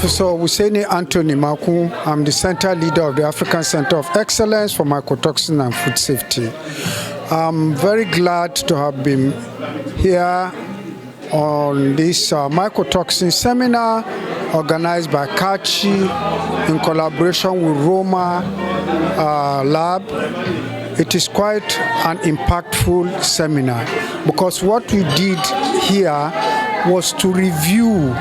Professor Wuseni Anthony Maku. I'm the center leader of the African Center of Excellence for Mycotoxins and Food Safety. I'm very glad to have been here on this mycotoxin seminar organized by Katchey in collaboration with Roma Lab. It is quite an impactful seminar because what we did here was to review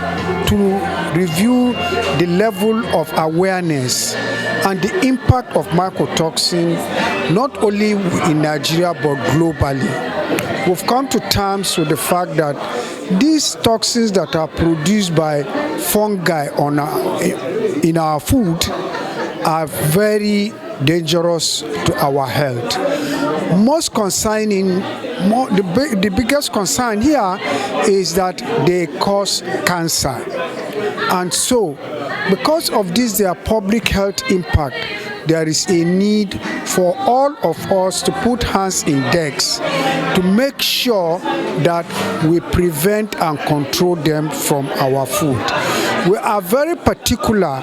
the level of awareness and the impact of mycotoxin not only in Nigeria but globally. We've come to terms with the fact that these toxins that are produced by fungi in our food are very dangerous to our health. Most concerning, the biggest concern here is that they cause cancer. And so, because of this, their public health impact, there is a need for all of us to put hands in decks to make sure that we prevent and control them from our food. We are very particular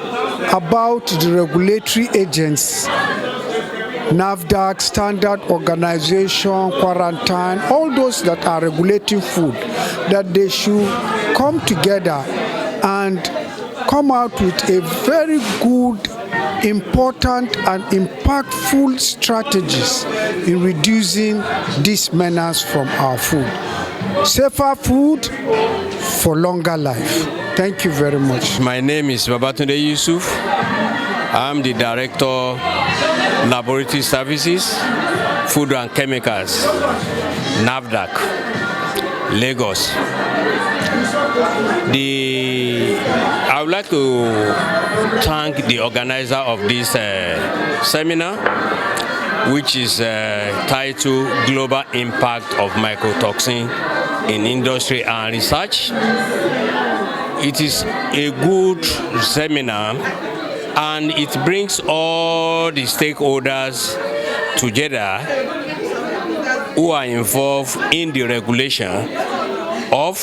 about the regulatory agents, NAFDAC, Standard Organization, Quarantine, all those that are regulating food, that they should come together and come out with a very good, important and impactful strategies in reducing these menace from our food. Safer food for longer life. Thank you very much. My name is Babatunde Yusuf. I'm the Director, Laboratory Services, Food and Chemicals, NAFDAC, Lagos. I would like to thank the organizer of this seminar, which is titled Global Impact of Mycotoxin in Industry and Research. It is a good seminar and it brings all the stakeholders together who are involved in the regulation of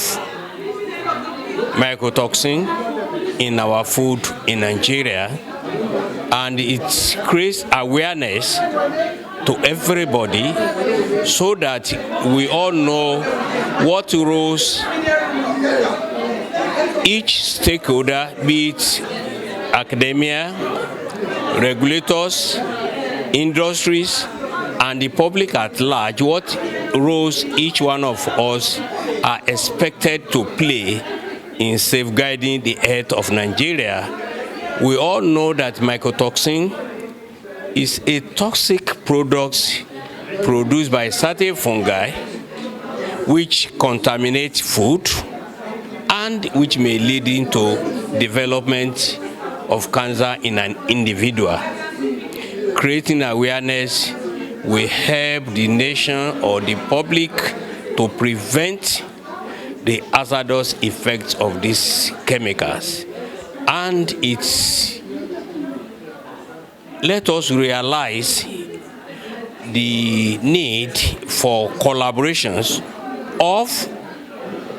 mycotoxin in our food in Nigeria, and it creates awareness to everybody so that we all know what roles each stakeholder, be it academia, regulators, industries, and the public at large, what roles each one of us are expected to play in safeguarding the health of Nigeria. We all know that mycotoxin is a toxic product produced by certain fungi which contaminate food and which may lead into development of cancer in an individual. Creating awareness will help the nation or the public to prevent the hazardous effects of these chemicals. And let us realize the need for collaborations of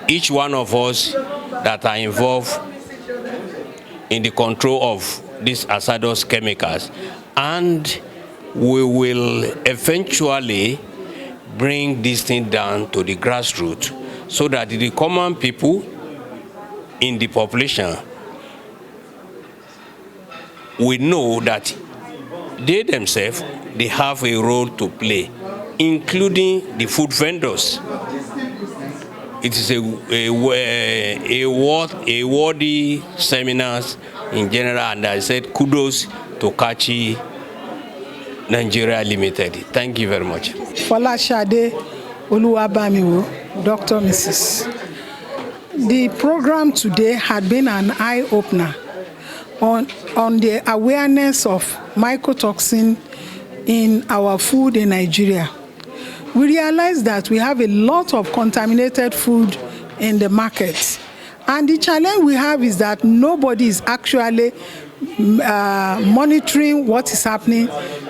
each one of us that are involved in the control of these hazardous chemicals. And we will eventually bring this thing down to the grassroots so that the common people in the population will know that they themselves, they have a role to play, including the food vendors. It is a worthy seminars in general, and I said kudos to Katchey Nigeria Limited. Thank you very much. Folashade Oluwabamiwo, Dr. Mrs. The program today had been an eye-opener on the awareness of mycotoxin in our food in Nigeria. We realize that we have a lot of contaminated food in the market. And the challenge we have is that nobody is actually monitoring what is happening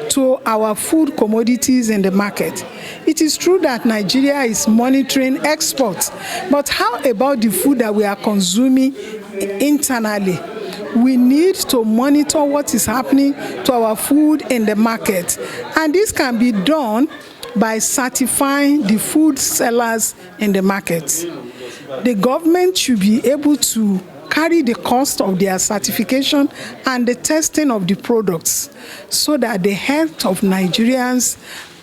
to our food commodities in the market. It is true that Nigeria is monitoring exports, but how about the food that we are consuming internally? we need to monitor what is happening to our food in the market. And this can be done by certifying the food sellers in the market. The government should be able to carry the cost of their certification and the testing of the products so that the health of Nigerians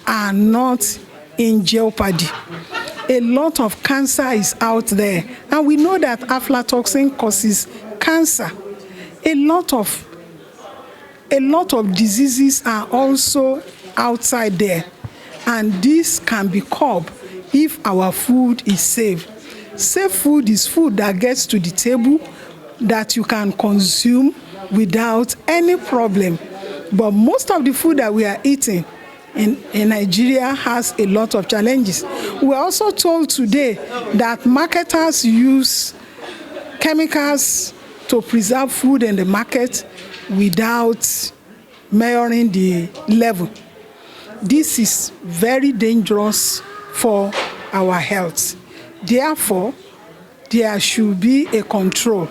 are not in jeopardy. A lot of cancer is out there, and we know that aflatoxin causes cancer. A lot of diseases are also outside there, and this can be curbed if our food is safe. Safe food is food that gets to the table that you can consume without any problem. But most of the food that we are eating in Nigeria has a lot of challenges. We're also told today that marketers use chemicals to preserve food in the market without measuring the level. This is very dangerous for our health. Therefore, there should be a control.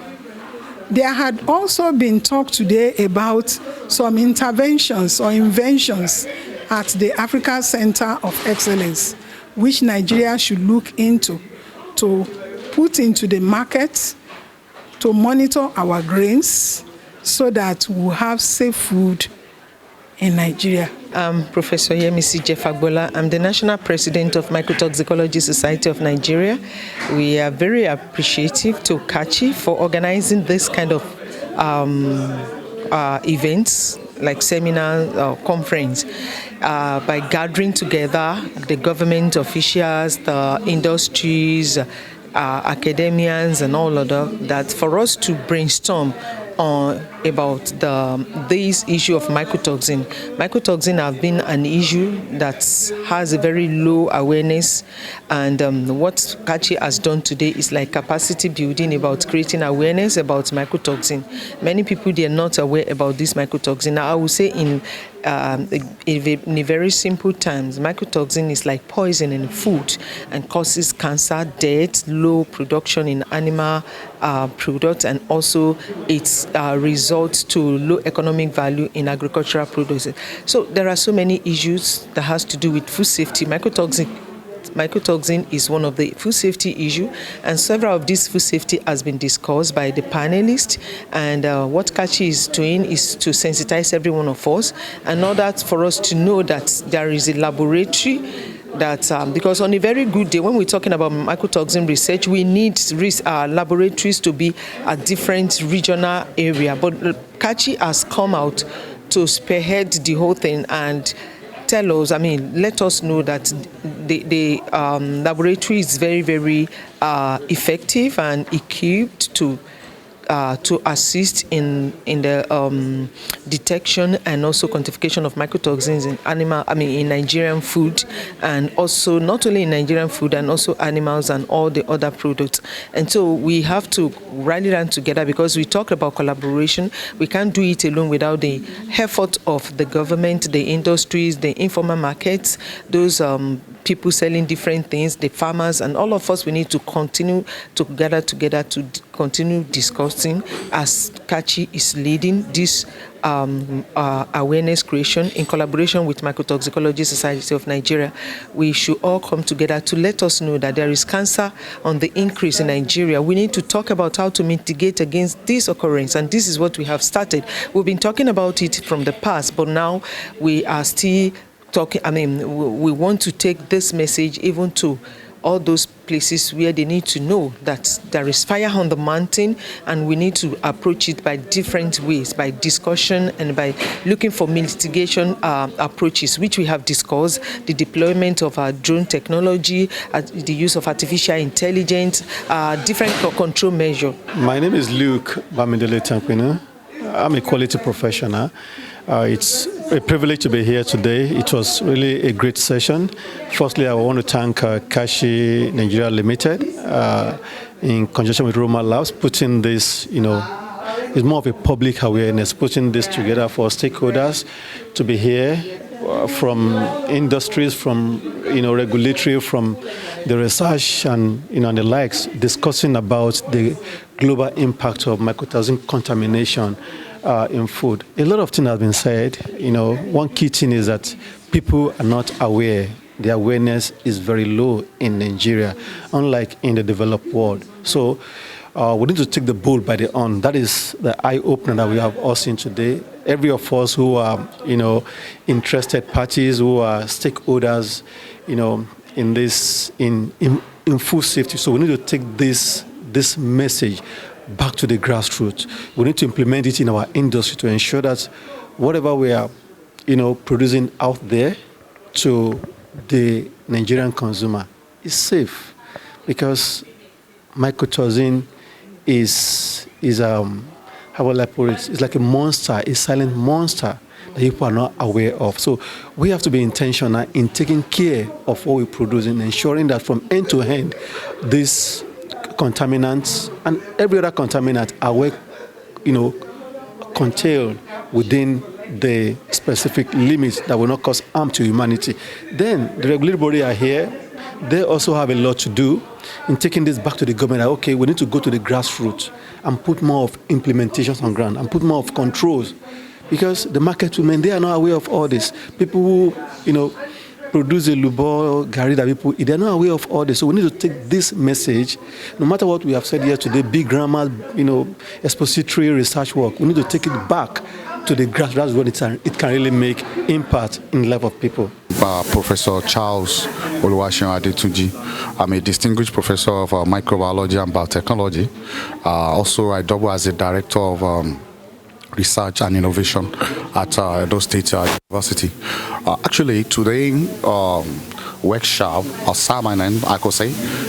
There had also been talk today about some interventions or inventions at the Africa Center of Excellence, which Nigeria should look into to put into the market to monitor our grains so that we'll have safe food in Nigeria. I'm Professor Yemisi Jeffagbola. I'm the National President of Mycotoxicology Society of Nigeria. We are very appreciative to Katchey for organizing this kind of events like seminar or conference by gathering together the government officials, the industries, academians and all of that for us to brainstorm about this issue of mycotoxin. Mycotoxin have been an issue that has a very low awareness, and what Katchey has done today is like capacity building about creating awareness about mycotoxin. Many people, they are not aware about this mycotoxin. Now, I would say in very simple terms, mycotoxin is like poison in food and causes cancer, death, low production in animal products, and also its results to low economic value in agricultural produce. So there are so many issues that has to do with food safety. Mycotoxin is one of the food safety issue, and several of these food safety has been discussed by the panelists. And what Katchey is doing is to sensitize every one of us, in order for us to know that there is a laboratory that because on a very good day, when we're talking about mycotoxin research, we need laboratories to be a different regional area. But Katchey has come out to spearhead the whole thing and tell us, let us know that the laboratory is very, very effective and equipped to assist in the detection and also quantification of mycotoxins in Nigerian food, and also not only in Nigerian food and also animals and all the other products. And so we have to rally around together, because we talk about collaboration. We can't do it alone without the effort of the government, the industries, the informal markets, those people selling different things, the farmers, and all of us. We need to continue to gather together to continue discussing, as Katchey is leading this awareness creation in collaboration with Mycotoxicology Society of Nigeria. We should all come together to let us know that there is cancer on the increase in Nigeria. We need to talk about how to mitigate against this occurrence, and this is what we have started. We've been talking about it from the past, but now we are still talking. We want to take this message even to all those places where they need to know that there is fire on the mountain, and we need to approach it by different ways, by discussion and by looking for mitigation approaches, which we have discussed: the deployment of drone technology, the use of artificial intelligence, different control measures. My name is Luke Bamidele Tankwina. I'm a quality professional. It's a privilege to be here today. It was really a great session. Firstly, I want to thank Katchey Nigeria Limited in conjunction with Roma Labs, putting this, it's more of a public awareness, putting this together for stakeholders to be here from industries, from regulatory, from the research and and the likes, discussing about the global impact of mycotoxin contamination in food. A lot of things have been said. One key thing is that people are not aware. The awareness is very low in Nigeria, unlike in the developed world. So we need to take the bull by the horn. That is the eye-opener that we have all seen today. Every of us who are, interested parties, who are stakeholders, in this, in food safety. So we need to take this message back to the grassroots. We need to implement it in our industry to ensure that whatever we are, producing out there to the Nigerian consumer is safe, because mycotoxin is how will I put it? It's like a monster, a silent monster that people are not aware of. So we have to be intentional in taking care of what we produce and ensuring that from end to end, these contaminants and every other contaminant are well, contained within the specific limits that will not cause harm to humanity. Then the regulatory body are here. They also have a lot to do in taking this back to the government. Okay, we need to go to the grassroots and put more of implementations on ground and put more of controls, because the market women, they are not aware of all this. People who, produce a lubo, gari that people, they are not aware of all this. So we need to take this message, no matter what we have said here today, big grammar, expository research work, we need to take it back to the grassroots where it can really make impact in the life of people. Professor Charles Oluwaseun Adetunji. I'm a distinguished professor of microbiology and biotechnology. Also, I double as a director of research and innovation at Edo State University. Actually, today workshop or seminar, I could say,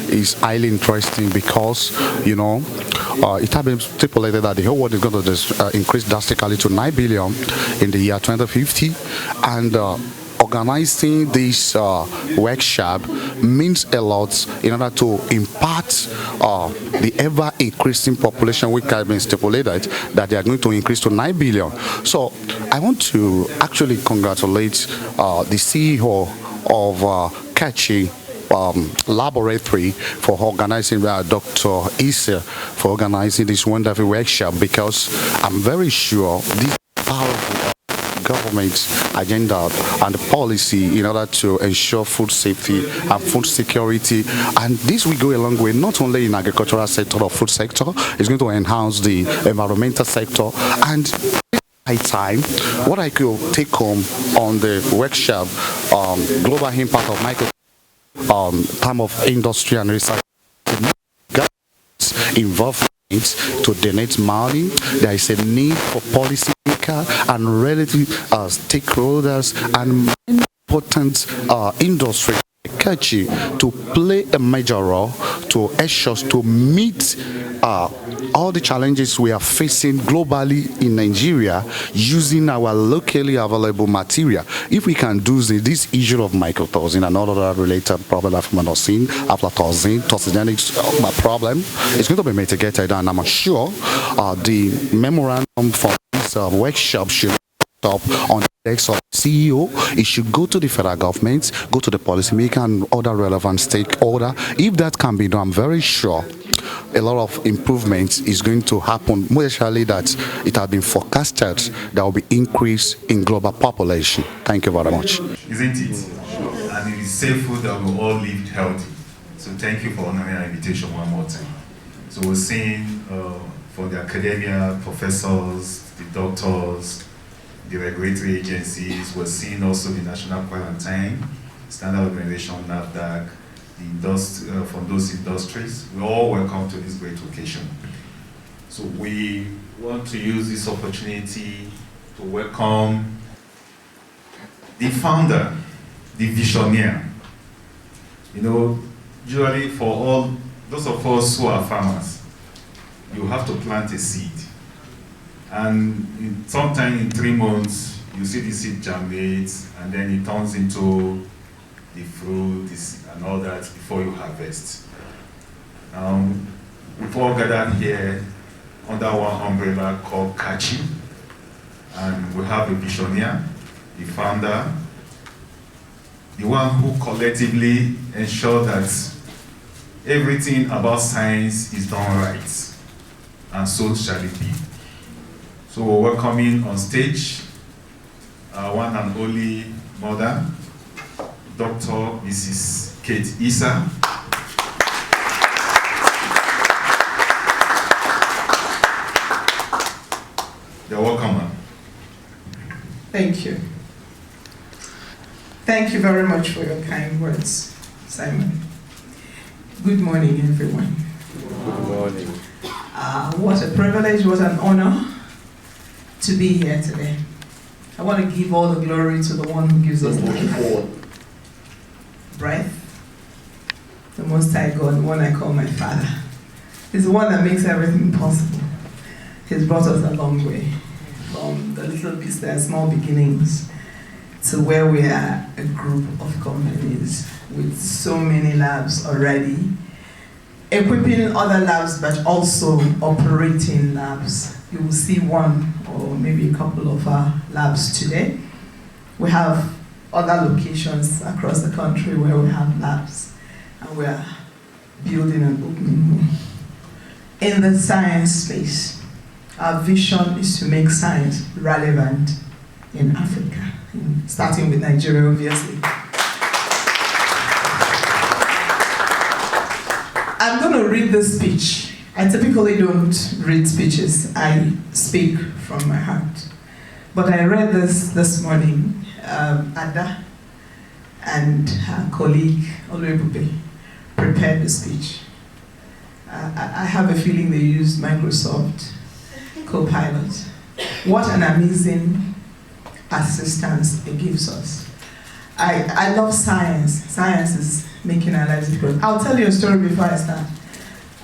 is highly interesting because it has been stipulated that the whole world is going to increase drastically to 9 billion in the year 2050, and organizing this workshop means a lot in order to impact the ever-increasing population, which has been stipulated that they are going to increase to 9 billion. So I want to actually congratulate the CEO of Katchey laboratory for organizing, Dr. Issa, for organizing this wonderful workshop, because I'm very sure this powerful government agenda and policy in order to ensure food safety and food security, and this will go a long way, not only in agricultural sector or food sector. It's going to enhance the environmental sector. And high time, what I could take home on the workshop, global impact of time of industry and research, involvement to donate money. There is a need for policy maker and relative stakeholders and important industry Katchey to play a major role to ensure to meet all the challenges we are facing globally in Nigeria using our locally available material. If we can do this issue of mycotoxin and other related problem like monoxin, aflatoxin, toxigenic problem, it's going to be mitigated, and I'm sure the memorandum for this workshop should up on the desk of CEO. It should go to the federal government, go to the policymaker and other relevant stakeholder. If that can be done, I'm very sure a lot of improvements is going to happen, more especially that it has been forecasted there will be increase in global population. Thank you very much. Isn't it? And it is safe food that we all live healthy. So thank you for honoring our invitation one more time. So we're seeing for the academia, professors, the doctors, the regulatory agencies, we're seeing also the National Quarantine, Standard Organization, NAFDAC, from those industries. We're all welcome to this great occasion. So we want to use this opportunity to welcome the founder, the visionary. Usually for all those of us who are farmers, you have to plant a seed. And sometime in 3 months, you see the seed germinates, and then it turns into the fruit and all that before you harvest. We've all gathered here under one umbrella called Katchey, and we have a visionary, the founder, the one who collectively ensure that everything about science is done right, and so shall it be. So we're welcoming on stage our one and only mother, Dr. Mrs. Kate Issa. You're welcome, ma'am. Thank you. Thank you very much for your kind words, Simon. Good morning, everyone. Good morning. What a privilege, what an honor to be here today. I want to give all the glory to the one who gives us life, breath, the Most High God, the one I call my Father. He's the one that makes everything possible. He's brought us a long way, from the little bits that are small beginnings to where we are a group of companies with so many labs already, equipping other labs but also operating labs. You will see one or maybe a couple of our labs today. We have other locations across the country where we have labs, and we are building and opening more. In the science space, our vision is to make science relevant in Africa, starting with Nigeria, obviously. I'm going to read this speech. I typically don't read speeches. I speak from my heart. But I read this morning. Ada and her colleague, Olubube, prepared the speech. I have a feeling they used Microsoft Copilot. What an amazing assistance it gives us. I love science. Science is making our lives difficult. I'll tell you a story before I start.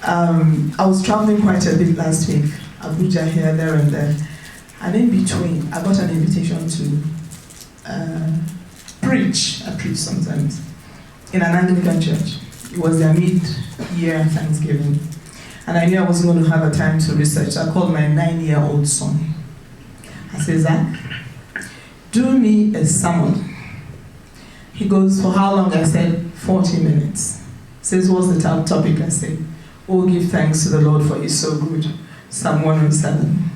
I was traveling quite a bit last week, Abuja here, there and there. And in between, I got an invitation to preach. I preach sometimes in an Anglican church. It was their mid-year Thanksgiving. And I knew I wasn't going to have a time to research. I called my 9-year-old son. I said, Zach, do me a sermon. He goes, for how long? I said, 40 minutes. He says, what's the topic? I said, oh, give thanks to the Lord for he's so good. Psalm 107.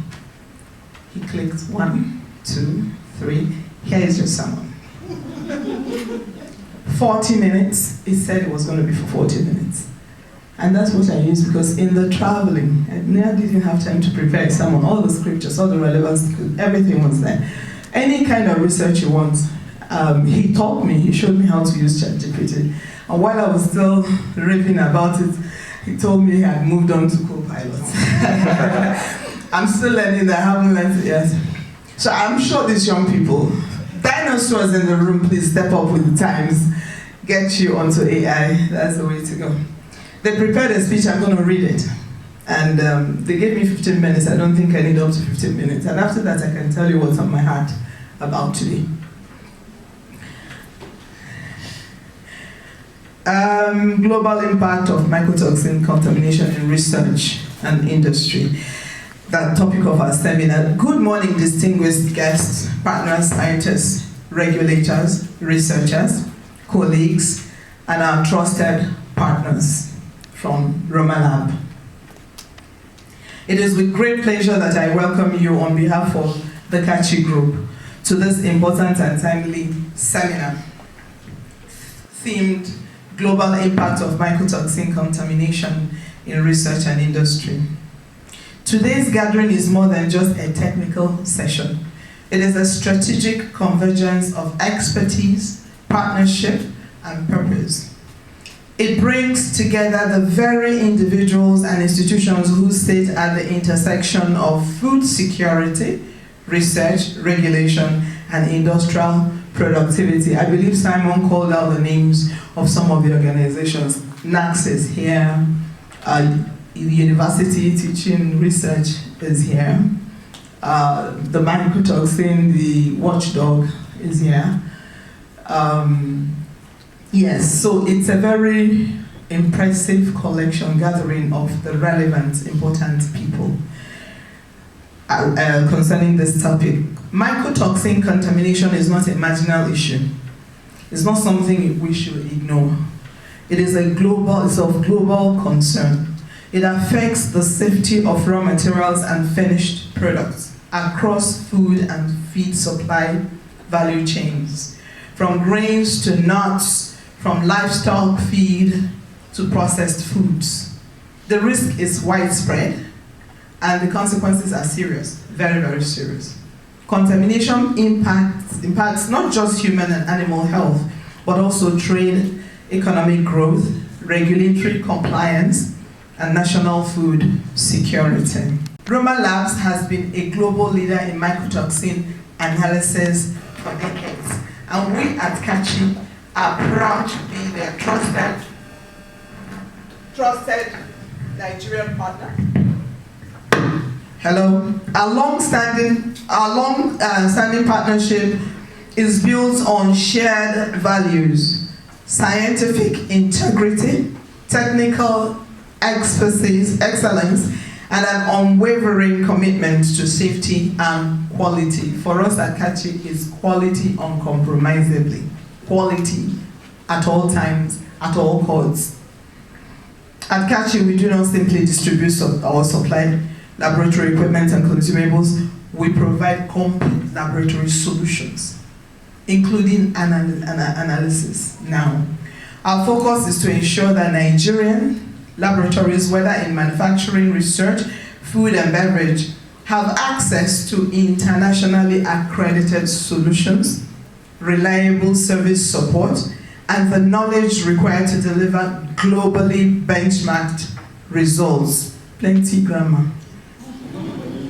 He clicked 1, 2, 3. Here is your sermon. 40 minutes. He said it was going to be for 40 minutes. And that's what I used, because in the traveling, I didn't have time to prepare a sermon. All the scriptures, all the relevance, everything was there. Any kind of research you want. He taught me, he showed me how to use ChatGPT. And while I was still raving about it, he told me he had moved on to Copilot. I'm still learning that, I haven't learned it yet. So I'm sure these young people, dinosaurs in the room, please step up with the times. Get you onto AI, that's the way to go. They prepared a speech, I'm going to read it. And they gave me 15 minutes, I don't think I need up to 15 minutes. And after that, I can tell you what's on my heart about today. Global impact of mycotoxin contamination in research and industry. That topic of our seminar. Good morning, distinguished guests, partners, scientists, regulators, researchers, colleagues, and our trusted partners from Roma Lab. It is with great pleasure that I welcome you on behalf of the Katchey Group to this important and timely seminar themed Global Impact of Mycotoxin Contamination in Research and Industry. Today's gathering is more than just a technical session. It is a strategic convergence of expertise, partnership, and purpose. It brings together the very individuals and institutions who sit at the intersection of food security, research, regulation, and industrial productivity. I believe Simon called out the names of some of the organizations. NACS is here, University Teaching Research is here, the mycotoxin, the watchdog is here. Yes, so it's a very impressive collection, gathering of the relevant, important people concerning this topic. Mycotoxin contamination is not a marginal issue. It's not something we should ignore. It is it's of global concern. It affects the safety of raw materials and finished products across food and feed supply value chains, from grains to nuts, from livestock feed to processed foods. The risk is widespread and the consequences are serious, very, very serious. Contamination impacts not just human and animal health, but also trade, economic growth, regulatory compliance, and national food security. Roma Labs has been a global leader in mycotoxin analysis for decades, and we at Katchey are proud to be their trusted Nigerian partner. Hello. Our long-standing partnership is built on shared values, scientific integrity, technical expertise, excellence, and an unwavering commitment to safety and quality. For us at Katchey, is quality uncompromisably. Quality at all times, at all costs. At Katchey, we do not simply distribute or supply laboratory equipment and consumables. We provide complete laboratory solutions, including analysis now. Our focus is to ensure that Nigerian laboratories, whether in manufacturing, research, food and beverage, have access to internationally accredited solutions, reliable service support, and the knowledge required to deliver globally benchmarked results. Plenty grammar.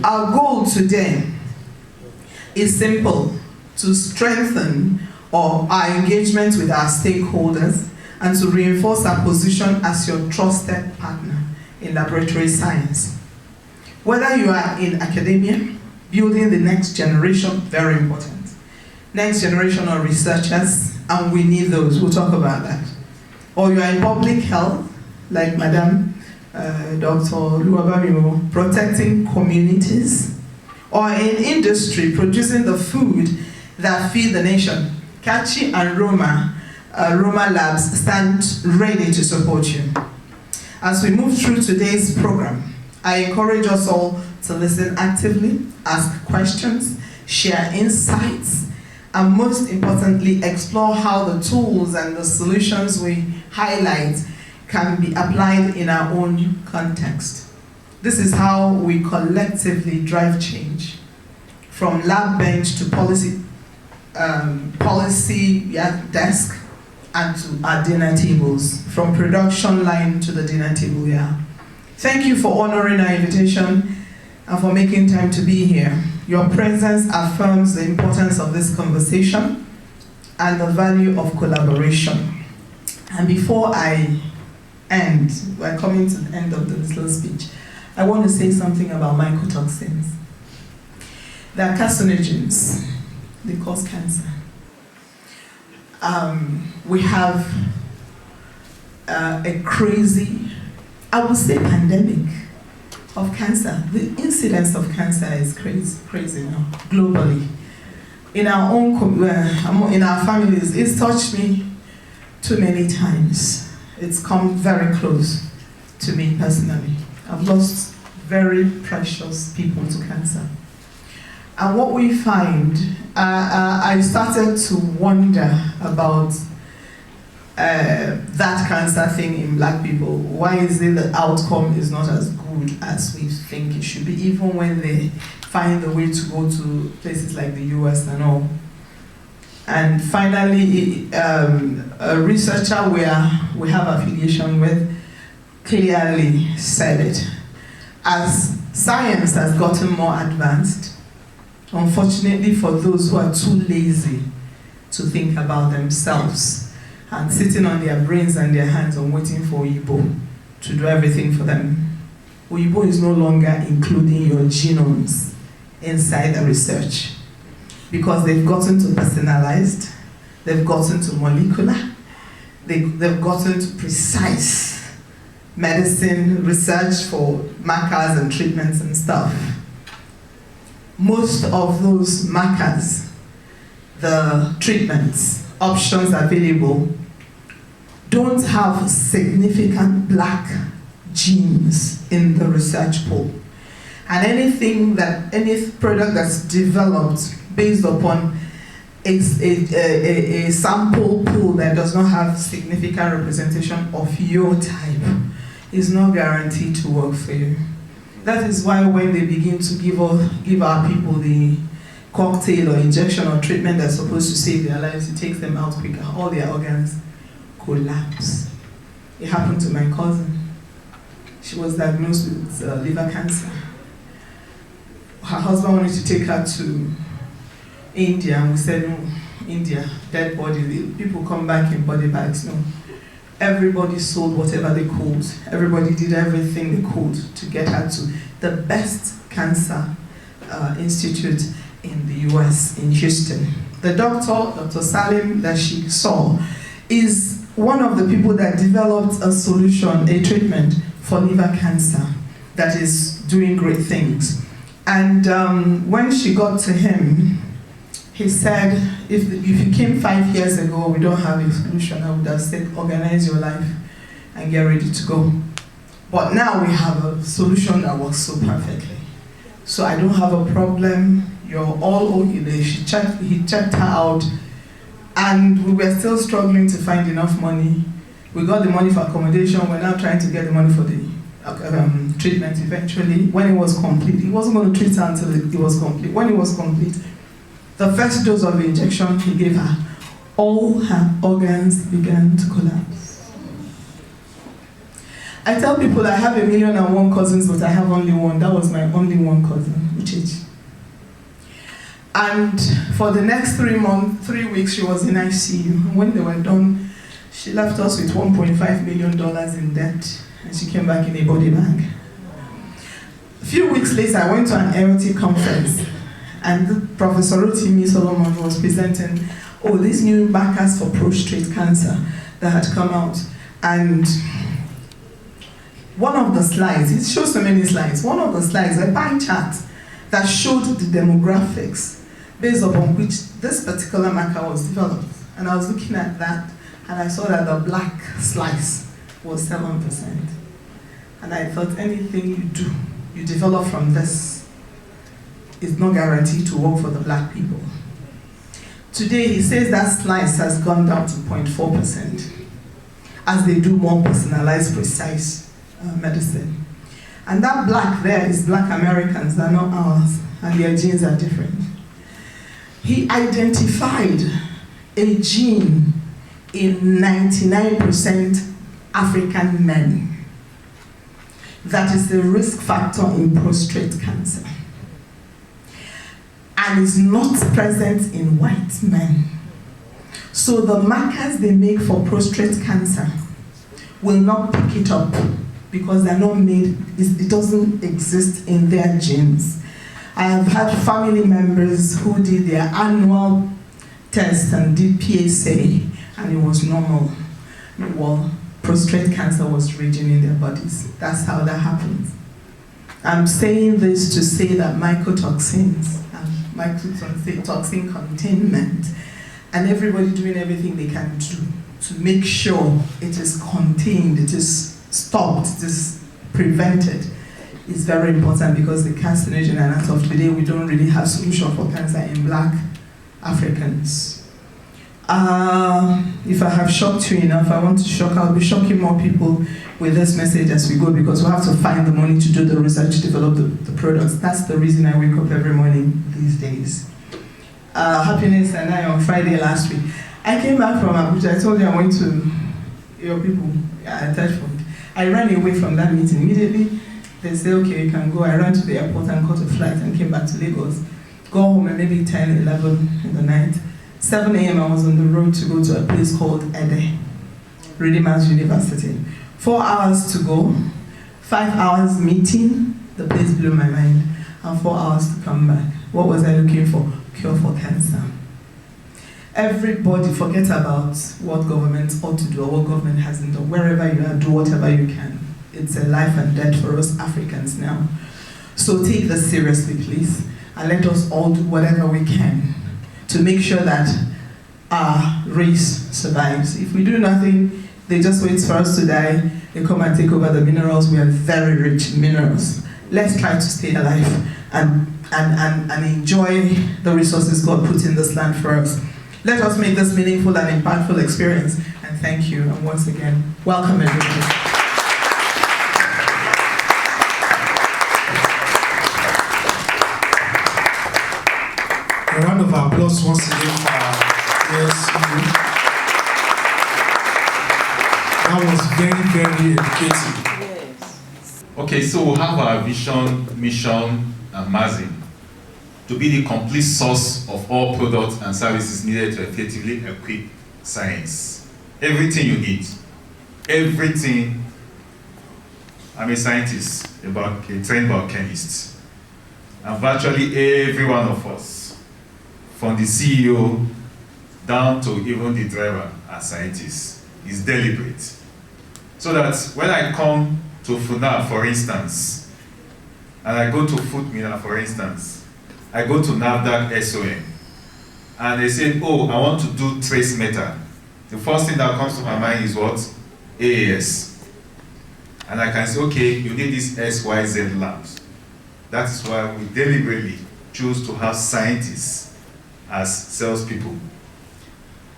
Our goal today is simple: to strengthen our engagement with our stakeholders and to reinforce our position as your trusted partner in laboratory science. Whether you are in academia, building the next generation, very important, next generation of researchers, and we need those, we'll talk about that. Or you are in public health, like Madam Dr. Luabamimo, protecting communities, or in industry, producing the food that feed the nation. Katchey and Roma Labs stand ready to support you. As we move through today's program, I encourage us all to listen actively, ask questions, share insights, and most importantly, explore how the tools and the solutions we highlight can be applied in our own context. This is how we collectively drive change, from lab bench to policy desk and to our dinner tables, from production line to the dinner table here. Thank you for honoring our invitation and for making time to be here. Your presence affirms the importance of this conversation and the value of collaboration. And before I end, we're coming to the end of the little speech, I want to say something about mycotoxins. They are carcinogens. They cause cancer. We have a crazy, I would say, pandemic of cancer. The incidence of cancer is crazy now, globally. In our own, in our families, it's touched me too many times. It's come very close to me personally. I've lost very precious people to cancer. And what we find, I started to wonder about that cancer thing in black people. Why is it the outcome is not as good as we think it should be, even when they find a way to go to places like the US and all. And finally, a researcher we have affiliation with clearly said it. As science has gotten more advanced, unfortunately for those who are too lazy to think about themselves and sitting on their brains and their hands and waiting for Oyibo to do everything for them, Oyibo is no longer including your genomes inside the research, because they've gotten to personalized, they've gotten to molecular, they've gotten to precise medicine research for markers and treatments and stuff. Most of those markers, the treatments, options available don't have significant black genes in the research pool. And any product that's developed based upon a sample pool that does not have significant representation of your type is not guaranteed to work for you. That is why when they begin to give our people the cocktail or injection or treatment that's supposed to save their lives, it takes them out quicker. All their organs collapse. It happened to my cousin. She was diagnosed with liver cancer. Her husband wanted to take her to India, and we said, no, India, dead body. People come back in body bags. No. Everybody sold whatever they could. Everybody did everything they could to get her to the best cancer institute in the US, in Houston. The doctor, Dr. Salim, that she saw, is one of the people that developed a solution, a treatment for liver cancer that is doing great things. And when she got to him, he said, if you came 5 years ago, we don't have a solution, I would have said, organize your life and get ready to go. But now we have a solution that works so perfectly. So I don't have a problem, you're all okay. He checked her out, and we were still struggling to find enough money. We got the money for accommodation, we're now trying to get the money for the treatment eventually. When it was complete, he wasn't going to treat her until it was complete. When it was complete, the first dose of the injection he gave her, all her organs began to collapse. I tell people I have 1,000,001 cousins, but I have only one. That was my only one cousin, Uchechi. And for the next 3 weeks, she was in ICU. And when they were done, she left us with $1.5 million in debt, and she came back in a body bag. A few weeks later, I went to an AOT conference, and Professor Rotimi Solomon was presenting, these new markers for prostate cancer that had come out. And one of the slides, it shows so many slides, one of the slides, a pie chart that showed the demographics based upon which this particular marker was developed. And I was looking at that, and I saw that the black slice was 7%. And I thought anything you develop from this is not guaranteed to work for the black people. Today, he says that slice has gone down to 0.4% as they do more personalized, precise medicine. And that black there is black Americans, they're not ours, and their genes are different. He identified a gene in 99% African men that is the risk factor in prostate cancer, and is not present in white men. So the markers they make for prostate cancer will not pick it up because they're not made, it doesn't exist in their genes. I have had family members who did their annual test and did PSA, and it was normal. Well, prostate cancer was raging in their bodies. That's how that happens. I'm saying this to say that mycotoxins, mycotoxin containment, and everybody doing everything they can do to make sure it is contained, it is stopped, it is prevented, is very important, because the carcinogen, and as of today, we don't really have solution for cancer in black Africans. If I have shocked you enough, I want to shock, I'll be shocking more people with this message as we go, because we have to find the money to do the research, develop the products. That's the reason I wake up every morning these days. Happiness and I on Friday last week. I came back from Abuja. I told you I went to your people at Touchpoint. I ran away from that meeting immediately. They said, okay, you can go. I ran to the airport and caught a flight and came back to Lagos. Go home at maybe 10, 11 in the night. 7 a.m. I was on the road to go to a place called Ede, Redeemer's University. 4 hours to go, 5 hours meeting, the place blew my mind, and 4 hours to come back. What was I looking for? Cure for cancer. Everybody forget about what government ought to do or what government hasn't done. Wherever you are, do whatever you can. It's a life and death for us Africans now. So take this seriously, please, and let us all do whatever we can to make sure that our race survives. If we do nothing, they just wait for us to die, they come and take over the minerals. We are very rich in minerals. Let's try to stay alive and enjoy the resources God put in this land for us. Let us make this meaningful and impactful experience. And thank you. And once again, welcome everybody. A round of applause once again for our DSU. That was very, very educative. Yes. Okay, so we have our vision, mission, and MAZIN to be the complete source of all products and services needed to effectively equip science. Everything you need. Everything. I'm a scientist, a trained biochemist. And virtually every one of us, from the CEO down to even the driver as scientists, is deliberate. So that when I come to FUNA, for instance, and I go to FoodMina, for instance, I go to NAFDAC SOM, and they say, oh, I want to do trace metal. The first thing that comes to my mind is what? AAS. And I can say, okay, you need these XYZ labs. That is why we deliberately choose to have scientists as salespeople.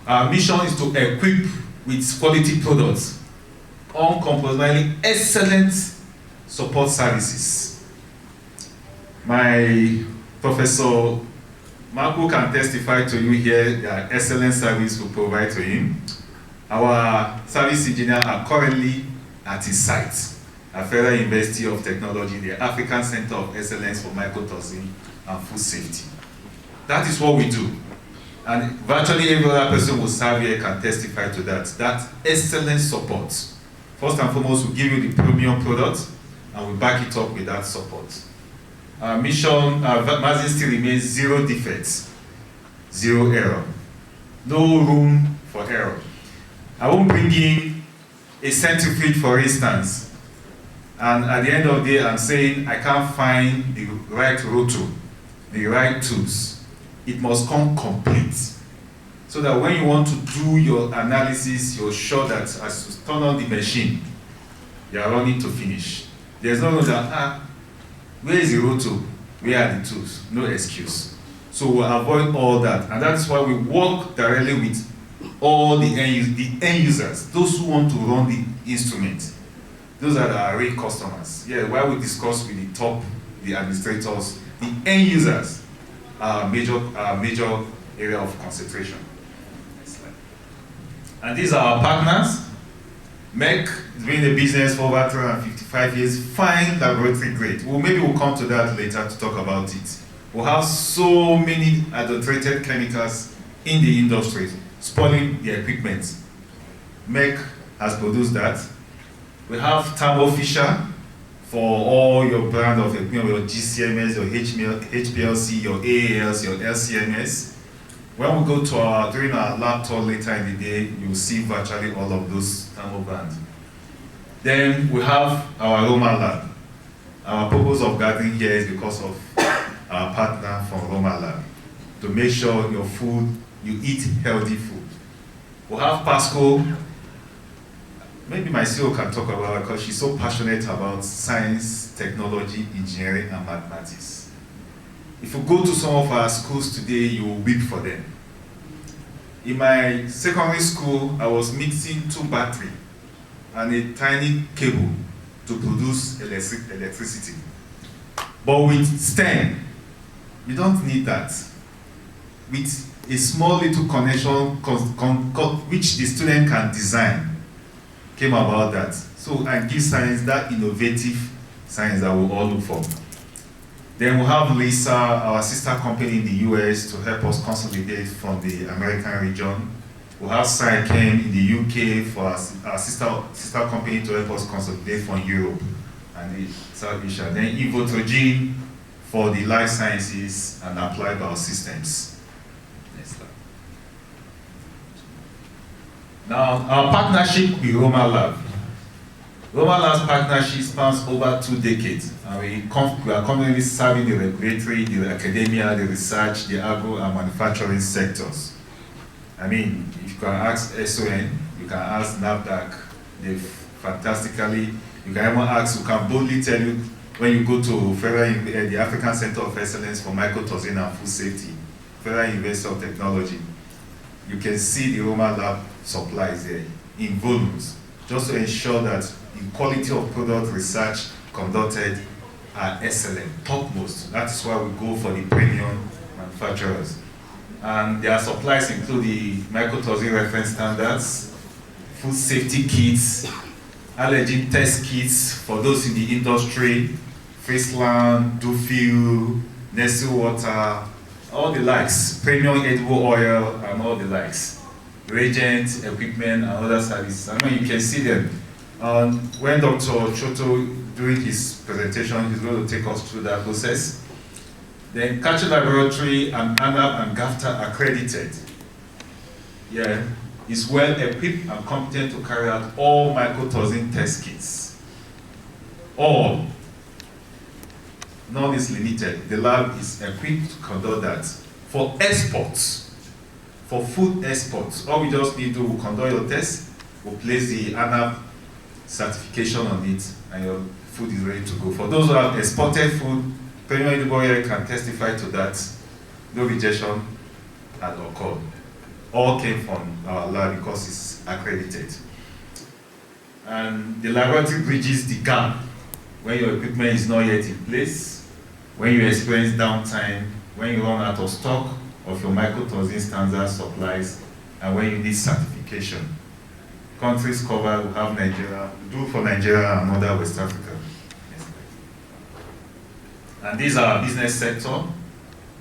Our mission is to equip with quality products, uncompromisingly excellent support services. My Professor Marco can testify to you here the excellent service we provide to him. Our service engineers are currently at his site at Federal University of Technology, the African Center of Excellence for Mycotoxins and Food Safety. That is what we do. And virtually every other person who serve here can testify to that. That excellent support. First and foremost, we give you the premium product and we back it up with that support. Our mission, MAZIN still remains zero defects, zero error. No room for error. I won't bring in a centrifuge, for instance, and at the end of the day, I'm saying I can't find the right rotor, the right tools. It must come complete. So that when you want to do your analysis, you're sure that as you turn on the machine, you are running to finish. There's no that, where is the rotor? Where are the tools? No excuse. So we'll avoid all that. And that's why we work directly with all the end users, those who want to run the instrument. Those are our real customers. Yeah, while we discuss with the administrators, the end users are major area of concentration. Next slide. And these are our partners. MEC has been in the business for over 355 years, fine laboratory grade. Well, maybe we'll come to that later to talk about it. We'll have so many adulterated chemicals in the industry, spoiling the equipment. MEC has produced that. We have Thermo Fisher for all your brand of equipment, your GCMS, your HPLC, your AALs, your LCMS. When we go to during our lab tour later in the day, you'll see virtually all of those thermal brands. Then we have our Roma lab. Our purpose of gathering here is because of our partner from Roma lab, to make sure your food, you eat healthy food. We have Pasco. Maybe my CEO can talk about it because she's so passionate about science, technology, engineering, and mathematics. If you go to some of our schools today, you will weep for them. In my secondary school, I was mixing 2 batteries and a tiny cable to produce electricity. But with STEM, you don't need that. With a small little connection, which the student can design, came about that. So I give science that innovative science that we all look for. Then we have Lisa, our sister company in the US, to help us consolidate from the American region. We have Sychem in the UK for our sister company to help us consolidate from Europe and South Asia. Then Evotogen for the life sciences and applied biosystems. Next slide. Now, our partnership with Roma Lab. Roma Lab's partnership spans over 2 decades, and we are currently serving the regulatory, the academia, the research, the agro and manufacturing sectors. I mean, if you can ask SON, you can ask NAFDAC, they fantastically, you can even ask, you can boldly tell you when you go to the African Center of Excellence for Mycotoxins and Food Safety, Federal University of Technology, you can see the Roma lab supplies there in volumes, just to ensure that the quality of product research conducted are excellent, topmost. That's why we go for the premium manufacturers. And their supplies include the mycotoxin reference standards, food safety kits, allergen test kits for those in the industry, Friesland, Dufil, Nestle water, all the likes, premium edible oil, and all the likes, reagents, equipment, and other services. I mean, you can see them. When Dr. Choto, during his presentation, he's going to take us through that process. Then Katchey Laboratory and ANAP and GAFTA accredited. Yeah, is well equipped and competent to carry out all mycotoxin test kits. All. None is limited. The lab is equipped to conduct that. For exports, for food exports, all we just need to do, we'll conduct your test, we'll place the ANAP certification on it, and your food is ready to go. For those who have exported food, premium edible oil can testify to that. No rejection had occurred. All came from our lab because it's accredited. And the laboratory bridges the gap when your equipment is not yet in place, when you experience downtime, when you run out of stock of your mycotoxin standard supplies, and when you need certification. Countries covered, we have Nigeria, we do for Nigeria and other West Africa. And these are business sector.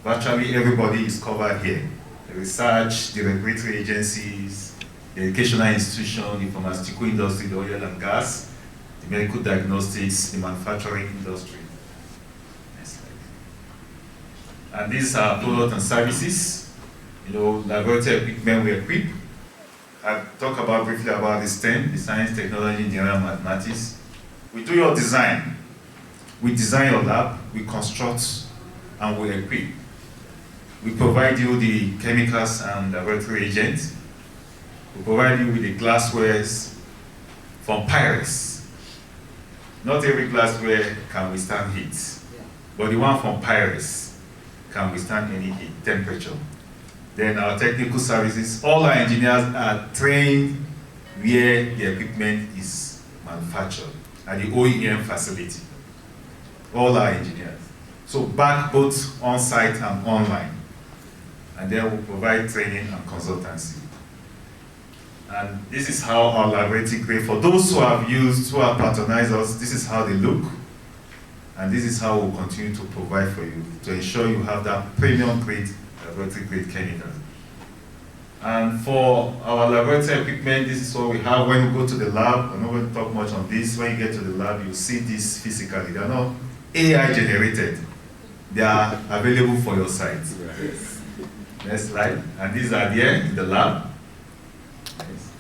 Virtually everybody is covered here. The research, the regulatory agencies, the educational institution, the pharmaceutical industry, the oil and gas, the medical diagnostics, the manufacturing industry. Next slide. And these are products and services. You know, laboratory equipment we equip. I've talked about briefly about the STEM, the science, technology, engineering, and mathematics. We do your design. We design your lab, we construct, and we equip. We provide you the chemicals and laboratory agents. We provide you with the glasswares from Pyrex. Not every glassware can withstand heat, but the one from Pyrex can withstand any heat, temperature. Then our technical services, all our engineers are trained where the equipment is manufactured, at the OEM facility. All our engineers. So back both on-site and online. And then we'll provide training and consultancy. And this is how our laboratory grade, for those who have used, who have patronized us, this is how they look. And this is how we'll continue to provide for you to ensure you have that premium grade, laboratory grade chemicals. And for our laboratory equipment, this is what we have when we go to the lab. I'm not going to talk much on this. When you get to the lab, you'll see this physically. They're not AI generated. They are available for your site. Yes. Next slide. And these are there in the lab. Yes.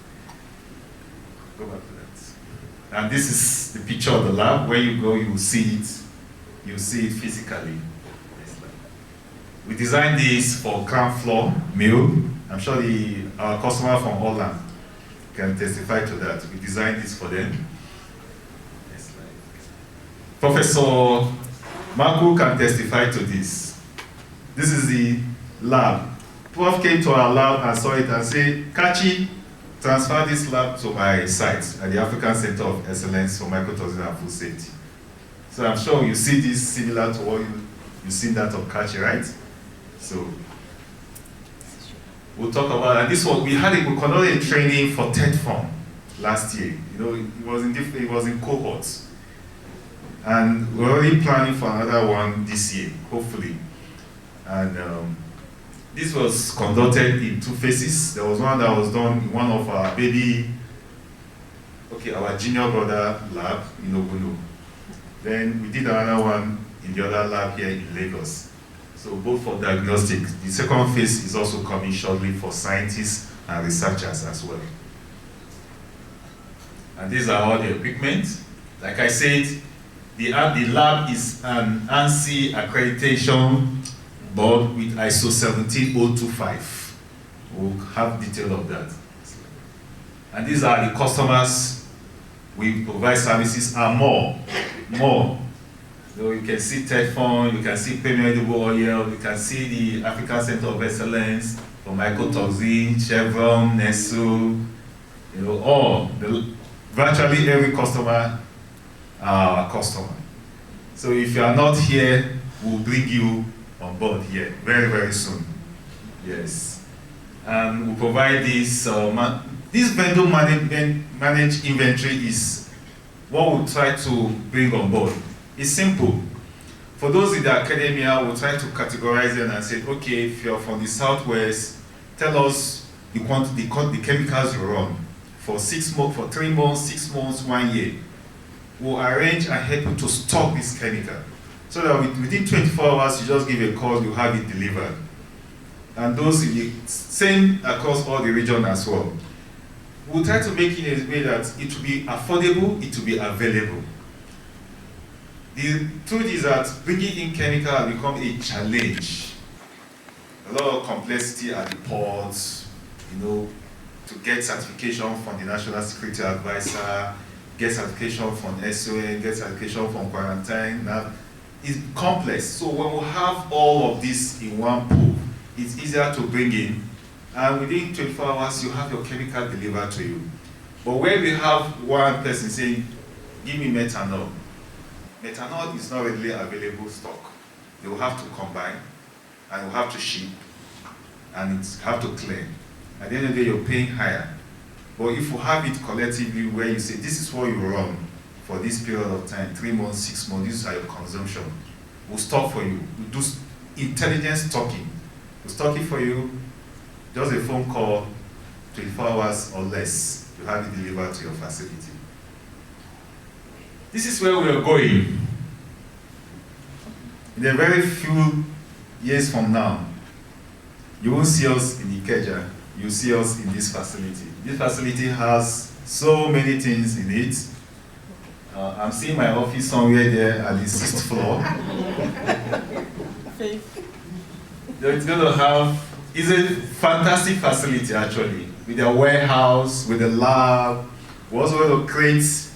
Go back to that. And this is the picture of the lab. Where you go, you will see it. You see it physically. Next slide. We designed this for ground floor mill. I'm sure our customer from Holland can testify to that. We designed this for them. Next slide. Professor Marco can testify to this. This is the lab. Prof came to our lab and saw it and said, Katchey, transfer this lab to my site at the African Center of Excellence for Mycotoxins and Food Safety. So I'm sure you see this similar to what you've seen that of Katchey, right? So we'll talk about, and this one, we conducted a training for third form last year. You know, it was in cohorts. And we're already planning for another one this year, hopefully. And this was conducted in 2 phases. There was one that was done in one of our our junior brother lab in Oguno. Then we did another one in the other lab here in Lagos. So both for diagnostics. The second phase is also coming shortly for scientists and researchers as well. And these are all the equipment. Like I said, the lab is an ANSI accreditation board with ISO 17025. We'll have detail of that. And these are the customers we provide services and more. So you can see Teflon, you can see Premier Edible Oil, you can see the African Center of Excellence for Mycotoxins, Chevron, Nestle, virtually every customer are our customer. So if you are not here, we'll bring you on board here very, very soon. Yes. And we'll provide this, this vendor managed inventory is what we'll try to bring on board. It's simple. For those in the academia, we'll try to categorize them and say, okay, if you're from the Southwest, tell us the chemicals you run for 6 months, for 3 months, 6 months, 1 year. We'll arrange and help you to stock this chemical. So that within 24 hours, you just give a call, you have it delivered. And those in the same across all the region as well. We'll try to make it in a way that it will be affordable, it will be available. The truth is that bringing in chemical has become a challenge. A lot of complexity at the ports, to get certification from the National Security Advisor, get certification from SON, get certification from quarantine. Now, it's complex. So when we have all of this in one pool, it's easier to bring in, and within 24 hours, you have your chemical delivered to you. But where we have one person saying, give me methanol, methanol is not readily available stock. They will have to combine, and will have to ship, and it have to clear. At the end of the day, you're paying higher. But if you have it collectively where you say, this is what you run for this period of time, 3 months, 6 months, these are your consumption. We'll stock for you. We'll do intelligent stocking. We'll stock it for you, just a phone call, 24 hours or less, you have it delivered to your facility. This is where we are going. In a very few years from now, you won't see us in Ikeja, you'll see us in this facility. This facility has so many things in it. I'm seeing my office somewhere there at the 6th floor. It's going to have, it's a fantastic facility actually, with a warehouse, with a lab. We're also going to create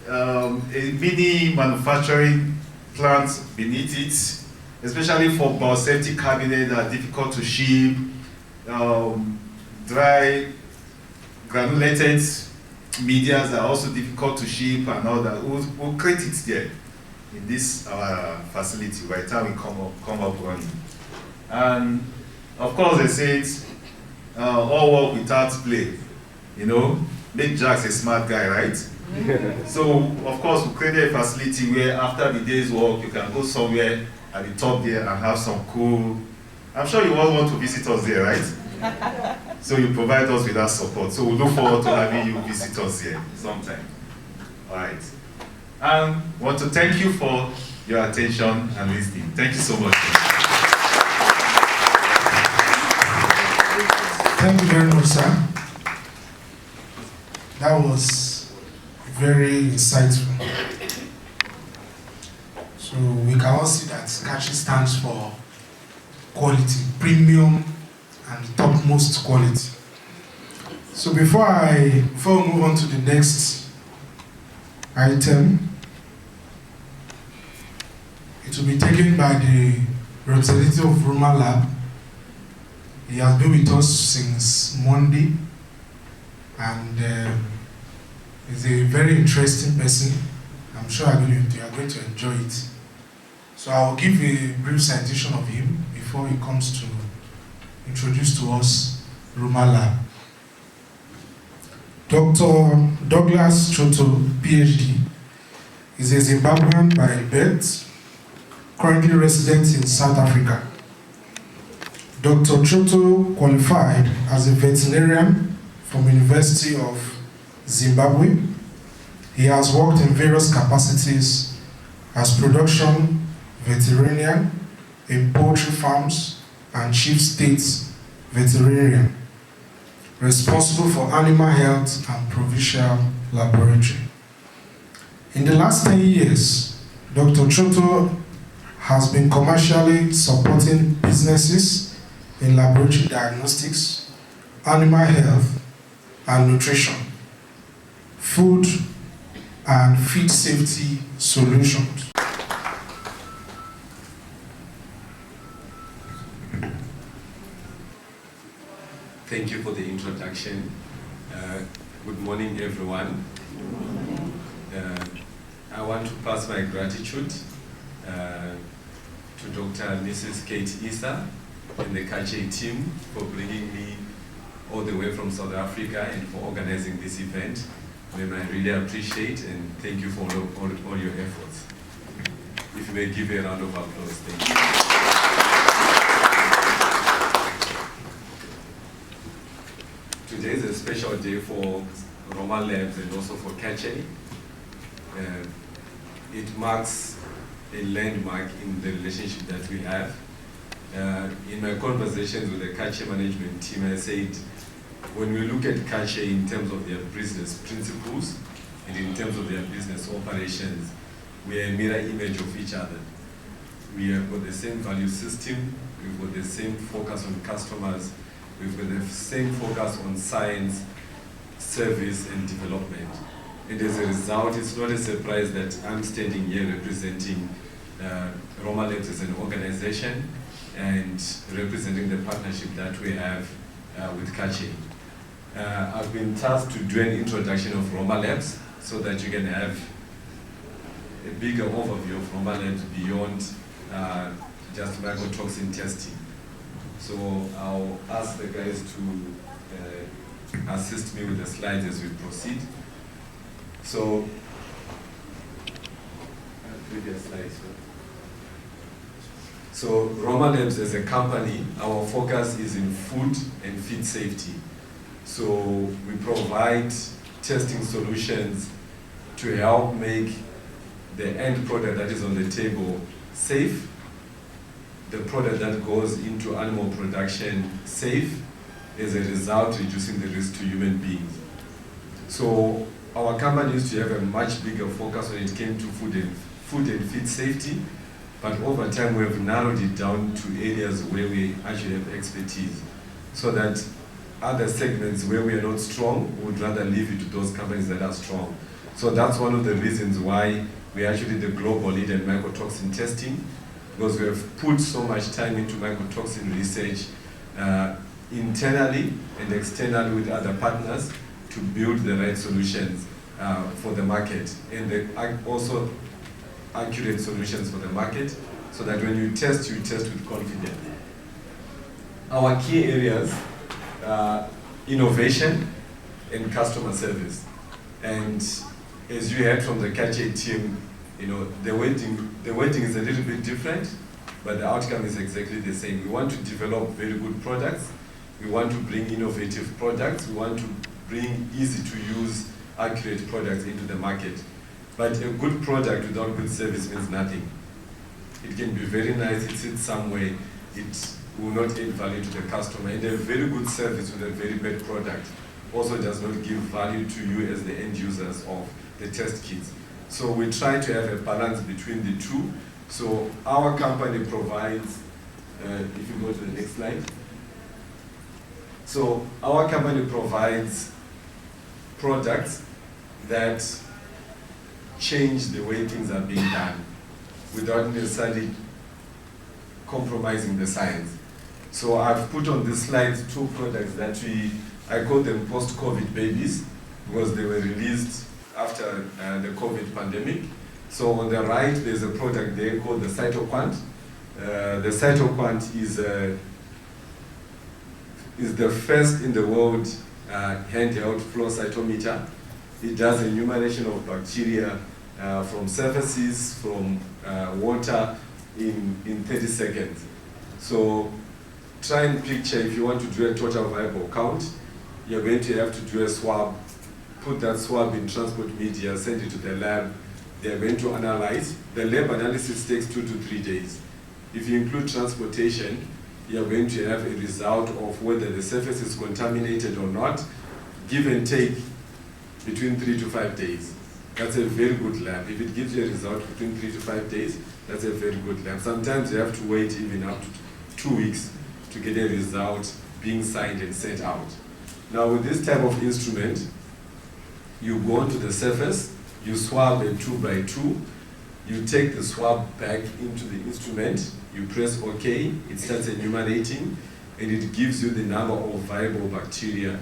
a mini manufacturing plant beneath it, especially for biosafety cabinets that are difficult to ship, dry, granulated medias are also difficult to ship and all that. We'll create it there in this facility by the time we come up running. And of course they say it, all work without play, make Jack's a smart guy, right? So of course we created a facility where after the day's work you can go somewhere at the top there and have some cool, I'm sure you all want to visit us there, right? So you provide us with that support. So we look forward to having you visit us here sometime. All right. And want to thank you for your attention and listening. Thank you so much. Thank you very much, sir. That was very insightful. So we can all see that Katchey stands for quality, premium and topmost quality. So before we move on to the next item, it will be taken by the representative of Roma Lab. He has been with us since Monday, and he's a very interesting person. I'm sure you are going to enjoy it. So I'll give a brief citation of him before he comes to introduce to us Roma Lab. Dr. Douglas Choto, PhD, is a Zimbabwean by birth, currently resident in South Africa. Dr. Choto qualified as a veterinarian from University of Zimbabwe. He has worked in various capacities as production veterinarian in poultry farms and chief state veterinarian, responsible for animal health and provincial laboratory. In the last 10 years, Dr. Choto has been commercially supporting businesses in laboratory diagnostics, animal health and nutrition, food and feed safety solutions. Thank you for the introduction. Good morning, everyone. I want to pass my gratitude to Dr. and Mrs. Kate Issa and the Katchey team for bringing me all the way from South Africa and for organizing this event. I really appreciate and thank you for all your efforts. If you may give a round of applause, thank you. Today is a special day for Roma Labs and also for Katchey. It marks a landmark in the relationship that we have. In my conversations with the Katchey management team, I said, when we look at Katchey in terms of their business principles and in terms of their business operations, we are a mirror image of each other. We have got the same value system, we've got the same focus on customers, we've got the same focus on science, service, and development. And as a result, it's not a surprise that I'm standing here representing Roma Labs as an organization and representing the partnership that we have with Katchey. I've been tasked to do an introduction of Roma Labs so that you can have a bigger overview of Roma Labs beyond just mycotoxin testing. So I'll ask the guys to assist me with the slides as we proceed. So, previous slide. So Roma Labs as a company, our focus is in food and feed safety. So we provide testing solutions to help make the end product that is on the table safe, the product that goes into animal production safe, as a result reducing the risk to human beings. So our company used to have a much bigger focus when it came to food and feed safety, but over time we have narrowed it down to areas where we actually have expertise, so that other segments where we are not strong, we would rather leave it to those companies that are strong. So that's one of the reasons why we are actually the global leader in mycotoxin testing, because we have put so much time into mycotoxin research internally and externally with other partners to build the right solutions for the market, and also accurate solutions for the market, so that when you test with confidence. Our key areas are innovation and customer service. And as you heard from the Katchey team, the wording is a little bit different, but the outcome is exactly the same. We want to develop very good products. We want to bring innovative products. We want to bring easy to use, accurate products into the market. But a good product without good service means nothing. It can be very nice, it sits somewhere, it will not add value to the customer. And a very good service with a very bad product also does not give value to you as the end users of the test kits. So we try to have a balance between the two. So our company provides, if you go to the next slide. So our company provides products that change the way things are being done without necessarily compromising the science. So I've put on this slide two products that I call them post-COVID babies, because they were released after the COVID pandemic. So on the right, there's a product there called the Cytoquant. The Cytoquant is the first in the world handheld flow cytometer. It does a enumeration of bacteria from surfaces, from water in 30 seconds. So try and picture, if you want to do a total viable count, you're going to have to do a swab, put that swab in transport media, send it to the lab. They're going to analyze. The lab analysis takes 2 to 3 days. If you include transportation, you're going to have a result of whether the surface is contaminated or not, give and take between 3 to 5 days. That's a very good lab. If it gives you a result between 3 to 5 days, that's a very good lab. Sometimes you have to wait even up to 2 weeks to get a result being signed and sent out. Now with this type of instrument, you go onto the surface, you swab a 2x2, you take the swab back into the instrument, you press OK, it starts enumerating, and it gives you the number of viable bacteria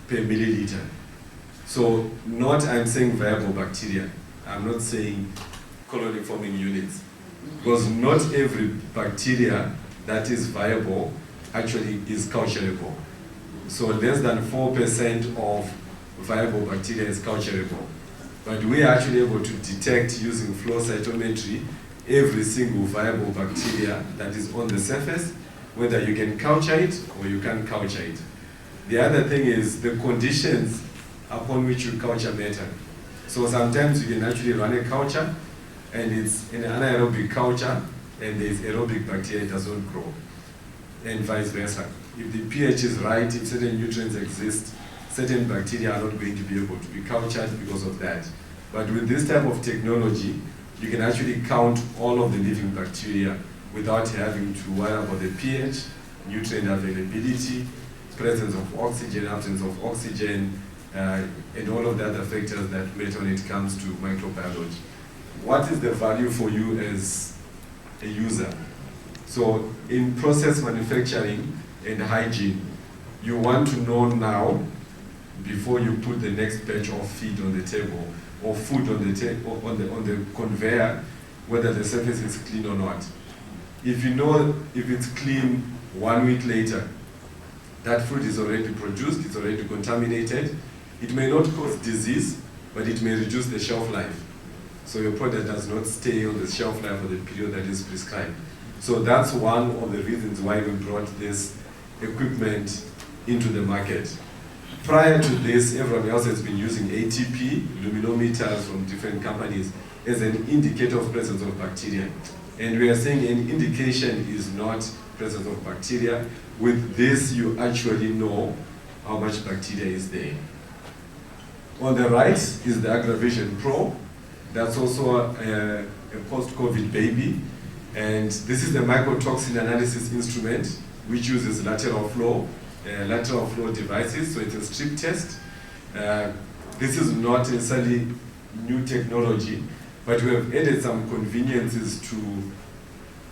per milliliter. So I'm saying viable bacteria, I'm not saying colony forming units, because not every bacteria that is viable actually is culturable. So less than 4% of viable bacteria is culturable. But we are actually able to detect using flow cytometry every single viable bacteria that is on the surface, whether you can culture it or you can't culture it. The other thing is the conditions upon which you culture matter. So sometimes you can actually run a culture and it's an anaerobic culture and there's aerobic bacteria, it does not grow, and vice versa. If the pH is right, if certain nutrients exist, certain bacteria are not going to be able to be cultured because of that. But with this type of technology, you can actually count all of the living bacteria without having to worry about the pH, nutrient availability, presence of oxygen, absence of oxygen, and all of the other factors that matter when it comes to microbiology. What is the value for you as a user? So in process manufacturing and hygiene, you want to know now, before you put the next batch of feed on the table, or food on the conveyor, whether the surface is clean or not. If you know if it's clean 1 week later, that food is already produced, it's already contaminated. It may not cause disease, but it may reduce the shelf life. So your product does not stay on the shelf life for the period that is prescribed. So that's one of the reasons why we brought this equipment into the market. Prior to this, everyone else has been using ATP, luminometers from different companies, as an indicator of presence of bacteria. And we are saying an indication is not presence of bacteria. With this, you actually know how much bacteria is there. On the right is the Aggravation Pro. That's also a post-COVID baby. And this is the mycotoxin analysis instrument, which uses lateral flow devices, so it's a strip test. This is not necessarily new technology, but we have added some conveniences to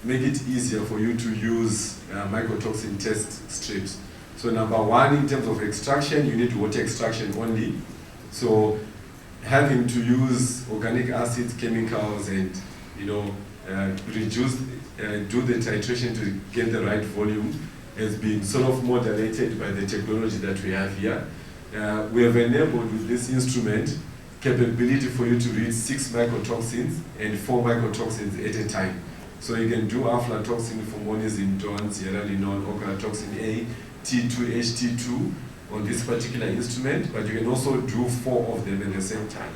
make it easier for you to use mycotoxin test strips. So number one, in terms of extraction, you need water extraction only. So having to use organic acids, chemicals, and reduce, do the titration to get the right volume has been sort of moderated by the technology that we have here. We have enabled with this instrument capability for you to read 6 mycotoxins and 4 mycotoxins at a time. So you can do aflatoxin for monazindone, zearalenone, ochratoxin A, T2, HT2 on this particular instrument, but you can also do 4 of them at the same time.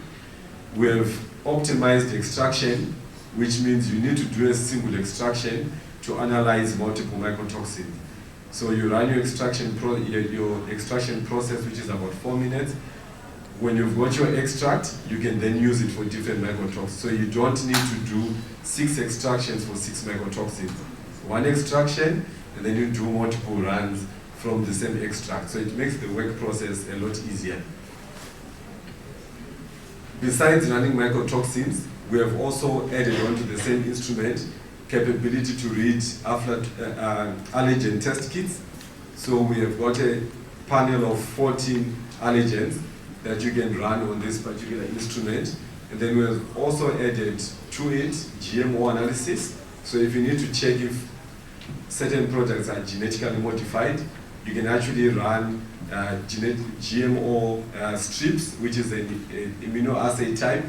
We have optimized extraction, which means you need to do a single extraction to analyze multiple mycotoxins. So you run your extraction process, which is about 4 minutes. When you've got your extract, you can then use it for different mycotoxins. So you don't need to do 6 extractions for 6 mycotoxins. 1 extraction, and then you do multiple runs from the same extract. So it makes the work process a lot easier. Besides running mycotoxins, we have also added onto the same instrument capability to read allergen test kits. So we have got a panel of 14 allergens that you can run on this particular instrument. And then we have also added to it GMO analysis. So if you need to check if certain products are genetically modified, you can actually run GMO strips, which is an immunoassay type,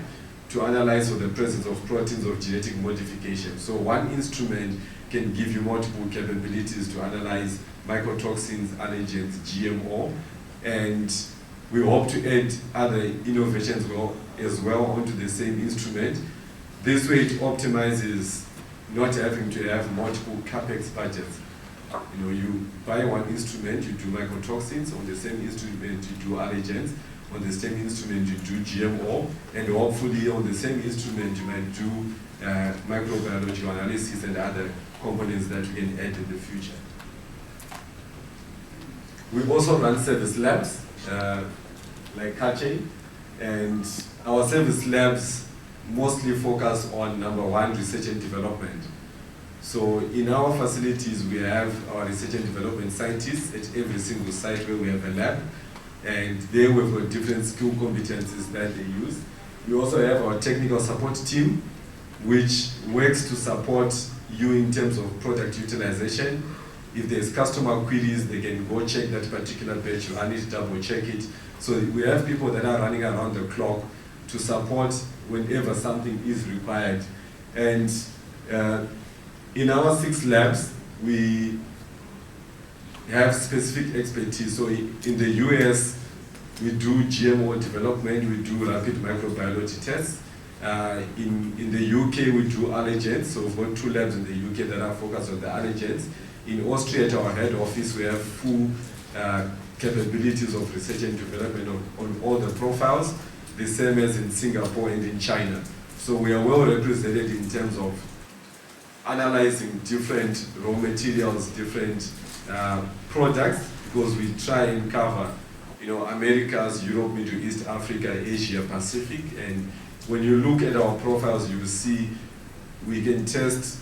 to analyze for the presence of proteins of genetic modification. So one instrument can give you multiple capabilities to analyze mycotoxins, allergens, GMO, and we hope to add other innovations as well onto the same instrument. This way it optimizes not having to have multiple CapEx budgets. You buy one instrument, you do mycotoxins, on the same instrument you do allergens, on the same instrument you do GMO, and hopefully on the same instrument you might do microbiology analysis and other components that we can add in the future. We also run service labs, like Katchey, and our service labs mostly focus on, number one, research and development. So in our facilities, we have our research and development scientists at every single site where we have a lab, and there we've got different skill competencies that they use. We also have our technical support team, which works to support you in terms of product utilization. If there's customer queries, they can go check that particular batch, run it, double check it. So we have people that are running around the clock to support whenever something is required. And in our 6 labs, we have specific expertise. So in the US, we do GMO development, we do rapid microbiology tests. In the UK, we do allergens. So we've got 2 labs in the UK that are focused on the allergens. In Austria, at our head office, we have full capabilities of research and development on all the profiles, the same as in Singapore and in China. So we are well represented in terms of analyzing different raw materials, different products, because we try and cover, Americas, Europe, Middle East, Africa, Asia, Pacific. And when you look at our profiles, you will see we can test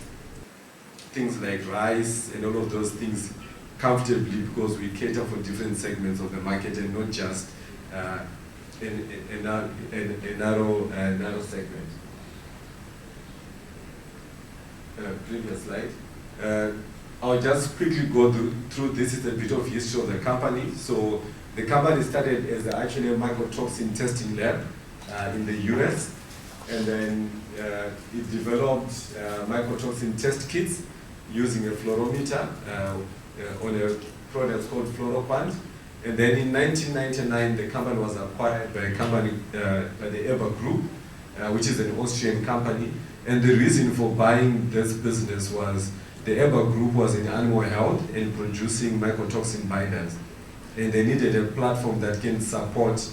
things like rice and all of those things comfortably, because we cater for different segments of the market and not just a narrow segment. Previous slide. I'll just quickly go through this. Is a bit of history of the company. So the company started as actually a mycotoxin testing lab in the US, and then it developed mycotoxin test kits using a fluorometer on a product called Fluoroquant. And then in 1999, the company was acquired by a company, by the Eber Group, which is an Austrian company. And the reason for buying this business was the Eber Group was in animal health and producing mycotoxin binders. And they needed a platform that can support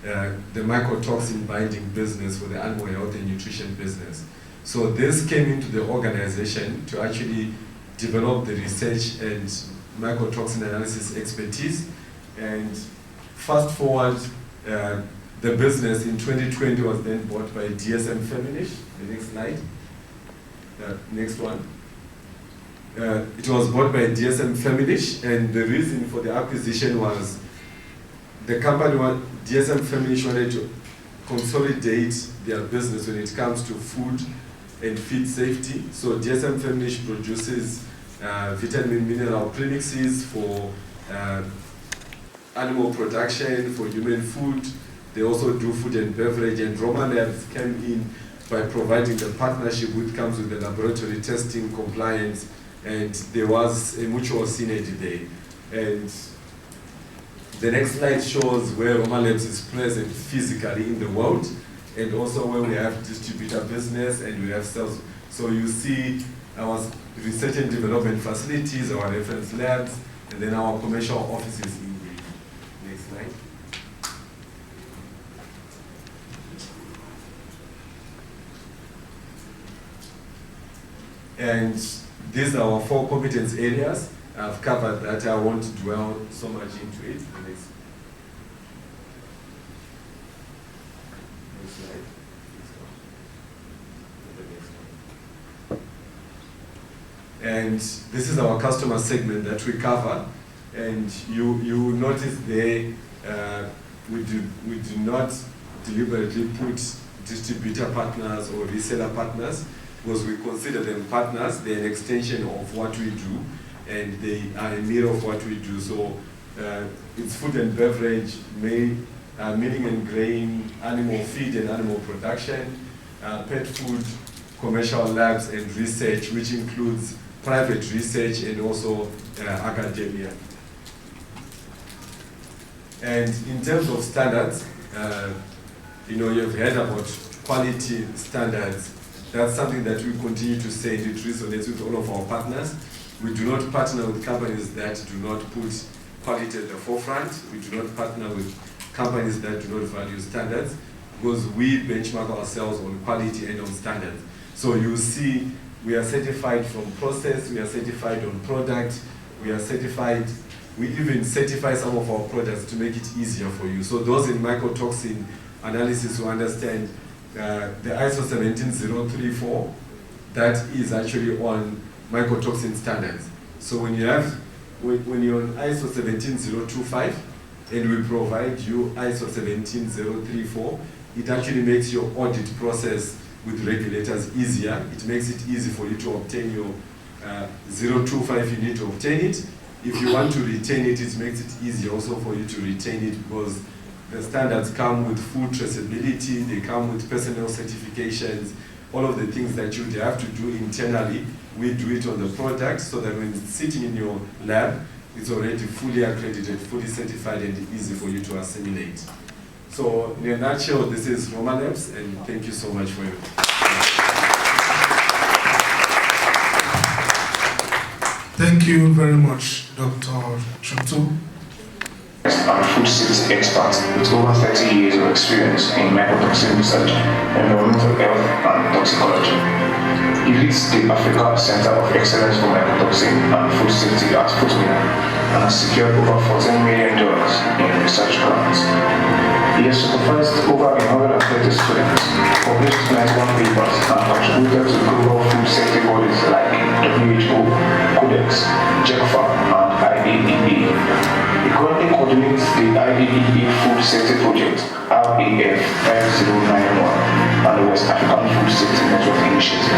the mycotoxin binding business for the animal health and nutrition business. So this came into the organization to actually develop the research and mycotoxin analysis expertise. And fast forward, the business in 2020 was then bought by DSM Firmenich. The next slide. Next one. It was bought by DSM Firmenich, and the reason for the acquisition was the company, DSM Firmenich, wanted to consolidate their business when it comes to food and feed safety. So DSM Firmenich produces vitamin mineral premixes for animal production, for human food. They also do food and beverage, and Roma Labs came in by providing the partnership which comes with the laboratory testing, compliance, and there was a mutual synergy there. And the next slide shows where Roma Labs is present physically in the world, and also where we have distributor business and we have sales. So you see our research and development facilities, our reference labs, and then our commercial offices in the next slide. And these are our 4 competence areas. I've covered that. I won't dwell so much into it. The next slide. And this is our customer segment that we cover. And you will notice there, we do not deliberately put distributor partners or reseller partners, because we consider them partners. They're an extension of what we do, and they are a mirror of what we do. So it's food and beverage, milling and grain, animal feed and animal production, pet food, commercial labs, and research, which includes private research and also academia. And in terms of standards, you've heard about quality standards. That's something that we continue to say, and it resonates with all of our partners. We do not partner with companies that do not put quality at the forefront. We do not partner with companies that do not value standards, because we benchmark ourselves on quality and on standards. So you see, we are certified from process, we are certified on product, we are certified we even certify some of our products to make it easier for you. So those in mycotoxin analysis who understand the ISO 17034, that is actually on mycotoxin standards. So when you're on ISO 17025 and we provide you ISO 17034, it actually makes your audit process with regulators easier. It makes it easy for you to obtain your 025, you need to obtain it. If you want to retain it, it makes it easier also for you to retain it, because the standards come with food traceability, they come with personnel certifications, all of the things that you have to do internally, we do it on the product, so that when it's sitting in your lab, it's already fully accredited, fully certified, and easy for you to assimilate. So in a nutshell, this is Roma Labs, and thank you so much for your Thank you very much, Dr. Choto. I'm a food safety expert with over 30 years of experience in mycotoxin research, environmental health, and toxicology. He leads the Africa Center of Excellence for Mycotoxin and Food Safety at Footmina and has secured over $14 million in research grants. He has supervised over 130 students, published 91 papers, and contributed to global food safety bodies like WHO, Codex, JECFA, and IAEA. He currently coordinates the IAEA Food Safety Project, RAF 5091, and the West African Food Safety Network Initiative.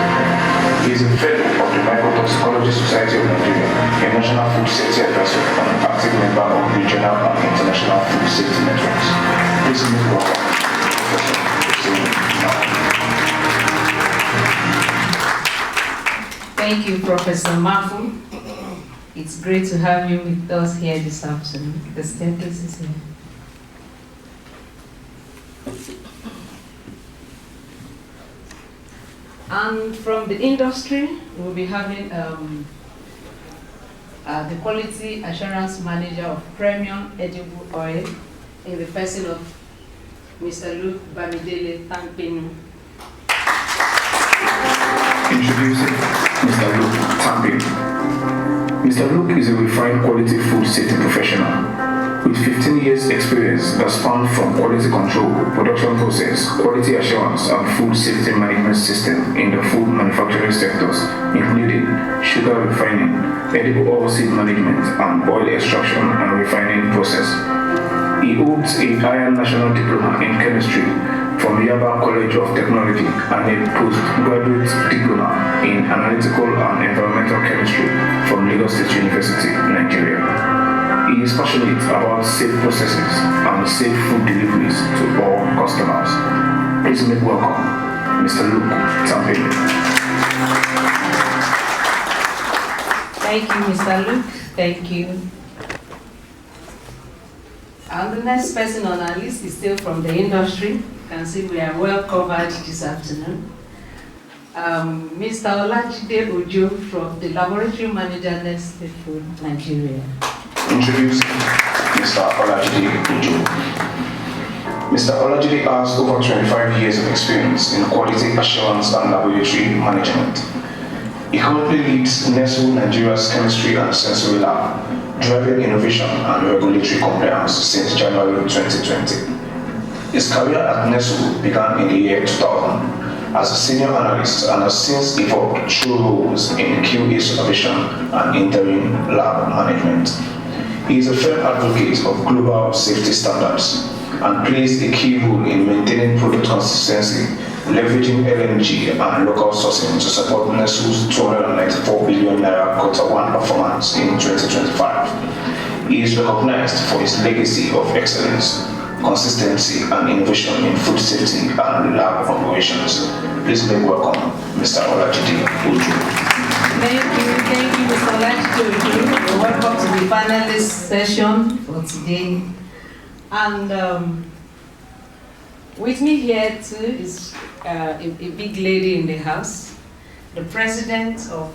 He is a fellow of the Mycotoxicology Society of Nigeria, a national food safety advisor, and an active member of regional and international food safety networks. Please make welcome Professor Mafu. Thank you, Professor Mafu. It's great to have you with us here this afternoon. The staircase is here. And from the industry, we'll be having the Quality Assurance Manager of Premium Edible Oil in the person of Mr. Luke Bamidele Tampinu. Introducing Mr. Luke Tampinu. Mr. Luke is a refined quality food safety professional with 15 years experience that span from quality control, production process, quality assurance, and food safety management system in the food manufacturing sectors, including sugar refining, edible oil seed management, and oil extraction and refining process. He holds a higher national diploma in chemistry from Yaba College of Technology and a postgraduate diploma in analytical and environmental chemistry from Lagos State University, Nigeria. He is passionate about safe processes and safe food deliveries to all customers. Please make welcome Mr. Luke Tampinu. Thank you, Mr. Luke. Thank you. And the next person on our list is still from the industry. You can see we are well covered this afternoon. Mr. Olajide Ojo from the Laboratory Manager Nestle Food, Nigeria. Introducing Mr. Olajide Ojo. Mr. Olajide has over 25 years of experience in quality assurance and laboratory management. He currently leads Nestle Nigeria's Chemistry and Sensory Lab, driving innovation and regulatory compliance since January 2020. His career at Nestle began in the year 2000 as a senior analyst and has since evolved through roles in QA supervision and interim lab management. He is a firm advocate of global safety standards and plays a key role in maintaining product consistency, leveraging LNG and local sourcing to support Nestle's 294 billion naira Q1 performance in 2025. He is recognized for his legacy of excellence, consistency, and innovation in food safety and lab operations. Please make welcome Mr. Olajide Ojo. Thank you, Mr. Olajide Ojo. Welcome to the panelist session for today. And with me here too is a big lady in the house, the president of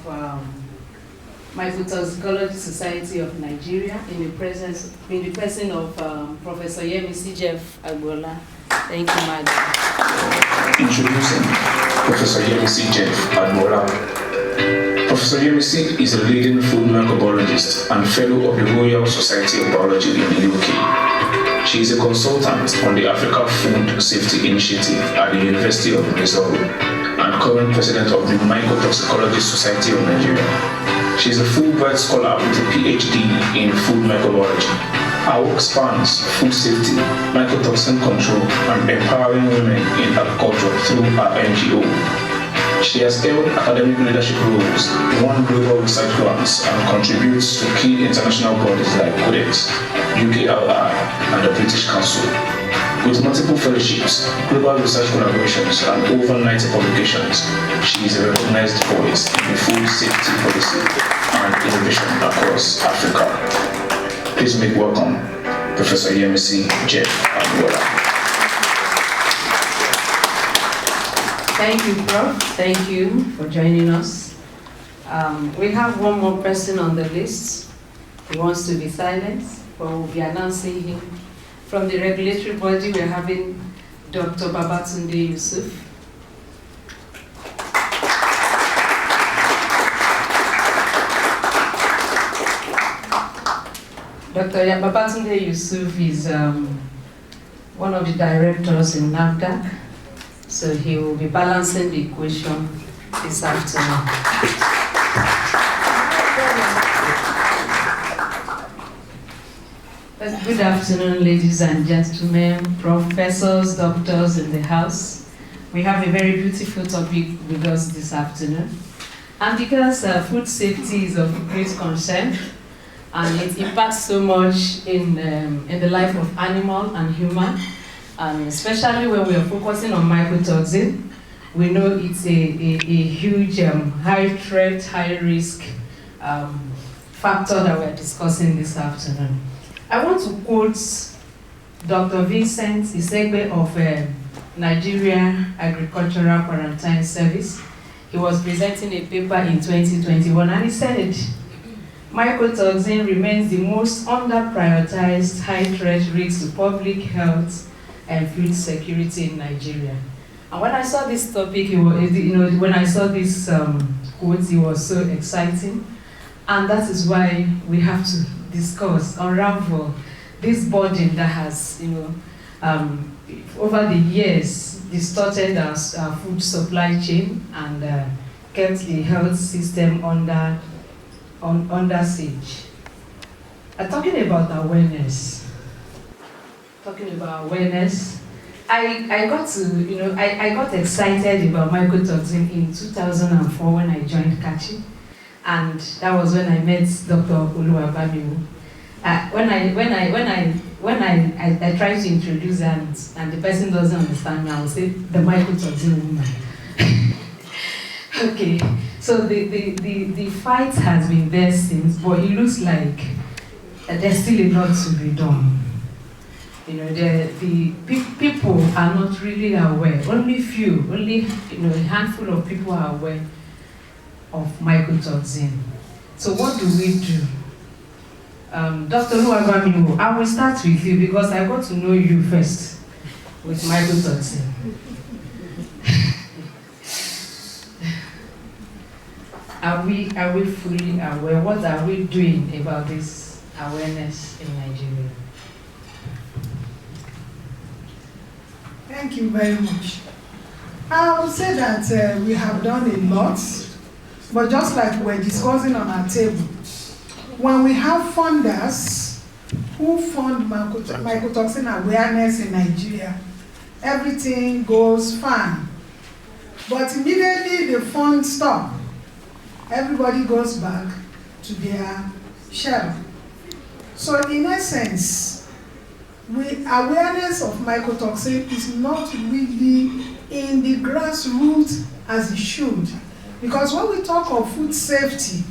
Mycotoxicology Society of Nigeria, in the person of Professor Yemisi Jeff Agbola. Thank you, madam. Introducing Professor Yemisi Jeff Agbola. Professor Yemisi is a leading food microbiologist and fellow of the Royal Society of Biology in the UK. She is a consultant on the Africa Food Safety Initiative at the University of Missouri and current president of the Mycotoxins Society of Nigeria. She is a Fulbright scholar with a PhD in food microbiology. Her work spans food safety, mycotoxin control, and empowering women in agriculture through her NGO. She has held academic leadership roles, won global research grants, and contributes to key international bodies like Codex, UKLI, and the British Council. With multiple fellowships, global research collaborations, and over 90 publications, she is a recognized voice in the food safety policy and innovation across Africa. Please make welcome Professor Yemisi Jeff Abuola. Thank you, Prof. Thank you for joining us. We have one more person on the list who wants to be silent, but we'll be announcing him. From the regulatory body, we're having Dr. Babatunde Yusuf. Dr. Babatunde Yusuf is one of the directors in NAFDAC. So he will be balancing the equation this afternoon. Good afternoon, ladies and gentlemen, professors, doctors in the house. We have a very beautiful topic with us this afternoon. And because food safety is of great concern, and it impacts so much in the life of animal and human, and especially when we are focusing on mycotoxin, we know it's a huge high threat, high risk factor that we're discussing this afternoon. I want to quote Dr. Vincent Isegbe of Nigeria Agricultural Quarantine Service. He was presenting a paper in 2021 and he said, mycotoxin remains the most under-prioritized high threat risk to public health and food security in Nigeria. And when I saw this topic, when I saw this quote, it was so exciting. And that is why we have to discuss, unravel this burden that has, over the years, distorted our food supply chain and kept the health system under siege. Talking about awareness. I got excited about mycotoxin in 2004 when I joined Katchey, and that was when I met Dr. Oluwabamiwo. When I try to introduce and the person doesn't understand me, I will say the mycotoxin woman. Okay, so the fight has been there since, but it looks like there's still a lot to be done. The people are not really aware. Only a handful of people are aware of mycotoxin. So what do we do? Dr. Oluwabamiwo, I will start with you because I got to know you first with mycotoxin. Are we fully aware? What are we doing about this awareness in Nigeria? Thank you very much. I would say that we have done a lot, but just like we're discussing on our table, when we have funders who fund mycotoxin awareness in Nigeria, everything goes fine. But immediately the funds stop, everybody goes back to their shell. So in essence, awareness of mycotoxin is not really in the grassroots as it should. Because when we talk of food safety,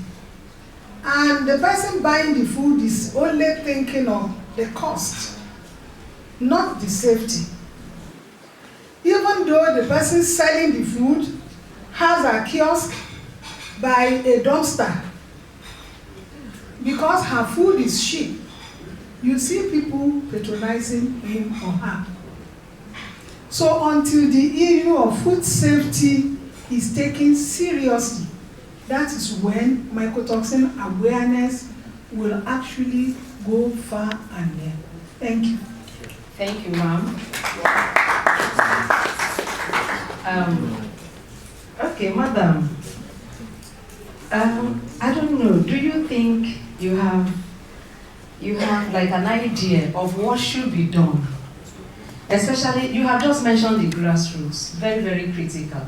and the person buying the food is only thinking of the cost, not the safety. Even though the person selling the food has a kiosk by a dumpster, because her food is cheap, you see people patronizing him or her. So until the issue of food safety is taken seriously, that is when mycotoxin awareness will actually go far and near. Thank you. Thank you, ma'am. Okay, madam. I don't know, do you think you have like an idea of what should be done? Especially, you have just mentioned the grassroots, very, very critical.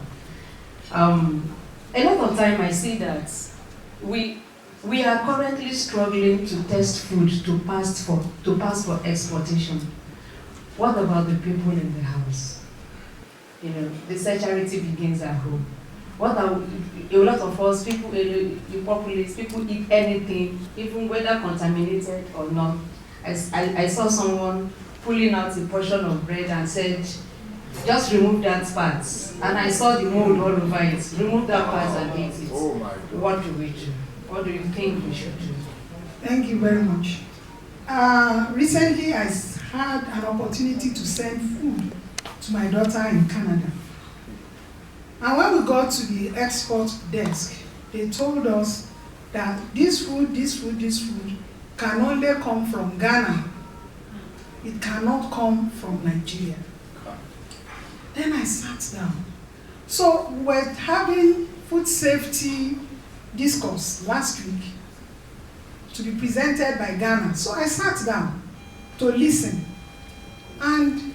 A lot of time I see that we are currently struggling to test food to pass for exportation. What about the people in the house? You know, they say charity begins at home. What are a lot of us, people, the populace, people eat anything, even whether contaminated or not. I saw someone pulling out a portion of bread and said, just remove that part. And I saw the mold all over it. Remove that part and eat it. Oh my God. What do we do? What do you think we should do? Thank you very much. Recently, I had an opportunity to send food to my daughter in Canada. And when we got to the export desk, they told us that this food can only come from Ghana. It cannot come from Nigeria. Then I sat down. So we're having food safety discourse last week to be presented by Ghana. So I sat down to listen. And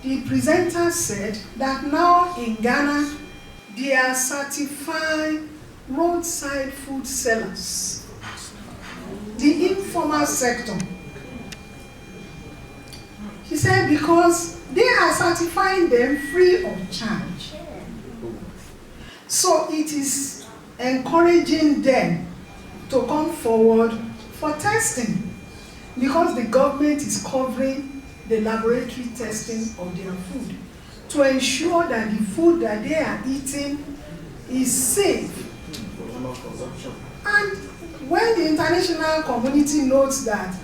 the presenter said that now in Ghana, they are certified roadside food sellers. The informal sector. She said because they are certifying them free of charge. So it is encouraging them to come forward for testing because the government is covering the laboratory testing of their food to ensure that the food that they are eating is safe. And when the international community notes that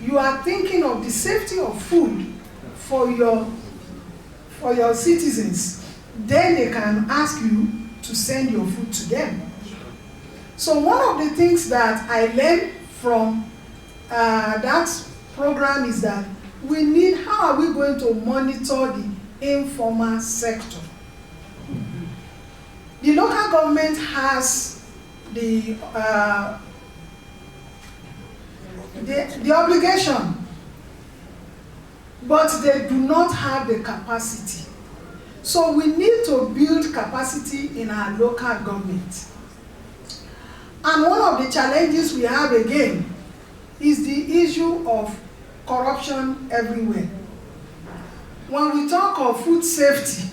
you are thinking of the safety of food for your citizens, then they can ask you to send your food to them. So one of the things that I learned from that program is that we need, how are we going to monitor the informal sector? The local government has the obligation, but they do not have the capacity. So we need to build capacity in our local government. And one of the challenges we have again is the issue of corruption everywhere. When we talk of food safety,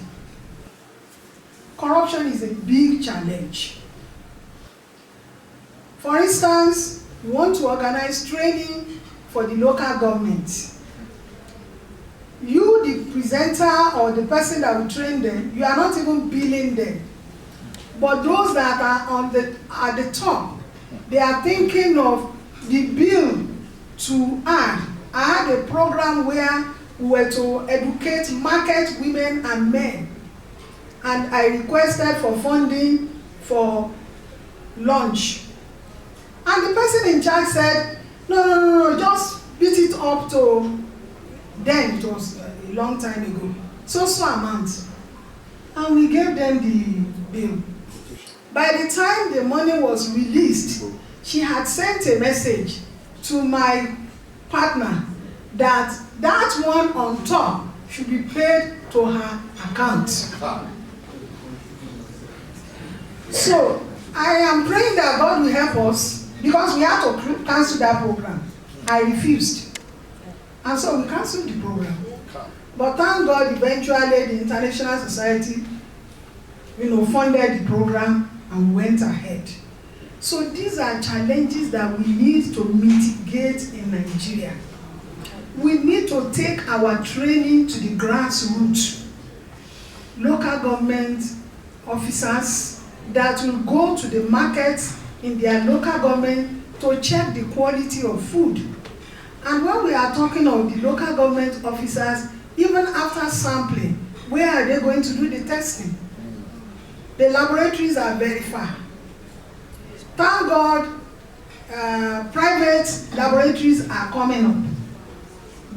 corruption is a big challenge. For instance, we want to organize training for the local government. You, the presenter or the person that will train them, you are not even billing them. But those that are at the top, they are thinking of the bill to add. I had a program where we were to educate market women and men. And I requested for funding for lunch. And the person in charge said, no, just beat it up to, then it was a long time ago, so amount. And we gave them the bill. By the time the money was released, she had sent a message to my partner that that one on top should be paid to her account. So I am praying that God will help us, because we had to cancel that program. I refused. And so we canceled the program. But thank God, eventually the International Society, funded the program and went ahead. So these are challenges that we need to mitigate in Nigeria. We need to take our training to the grassroots. Local government officers that will go to the markets in their local government to check the quality of food. And when we are talking of the local government officers, even after sampling, where are they going to do the testing? The laboratories are very far. Thank God, private laboratories are coming up.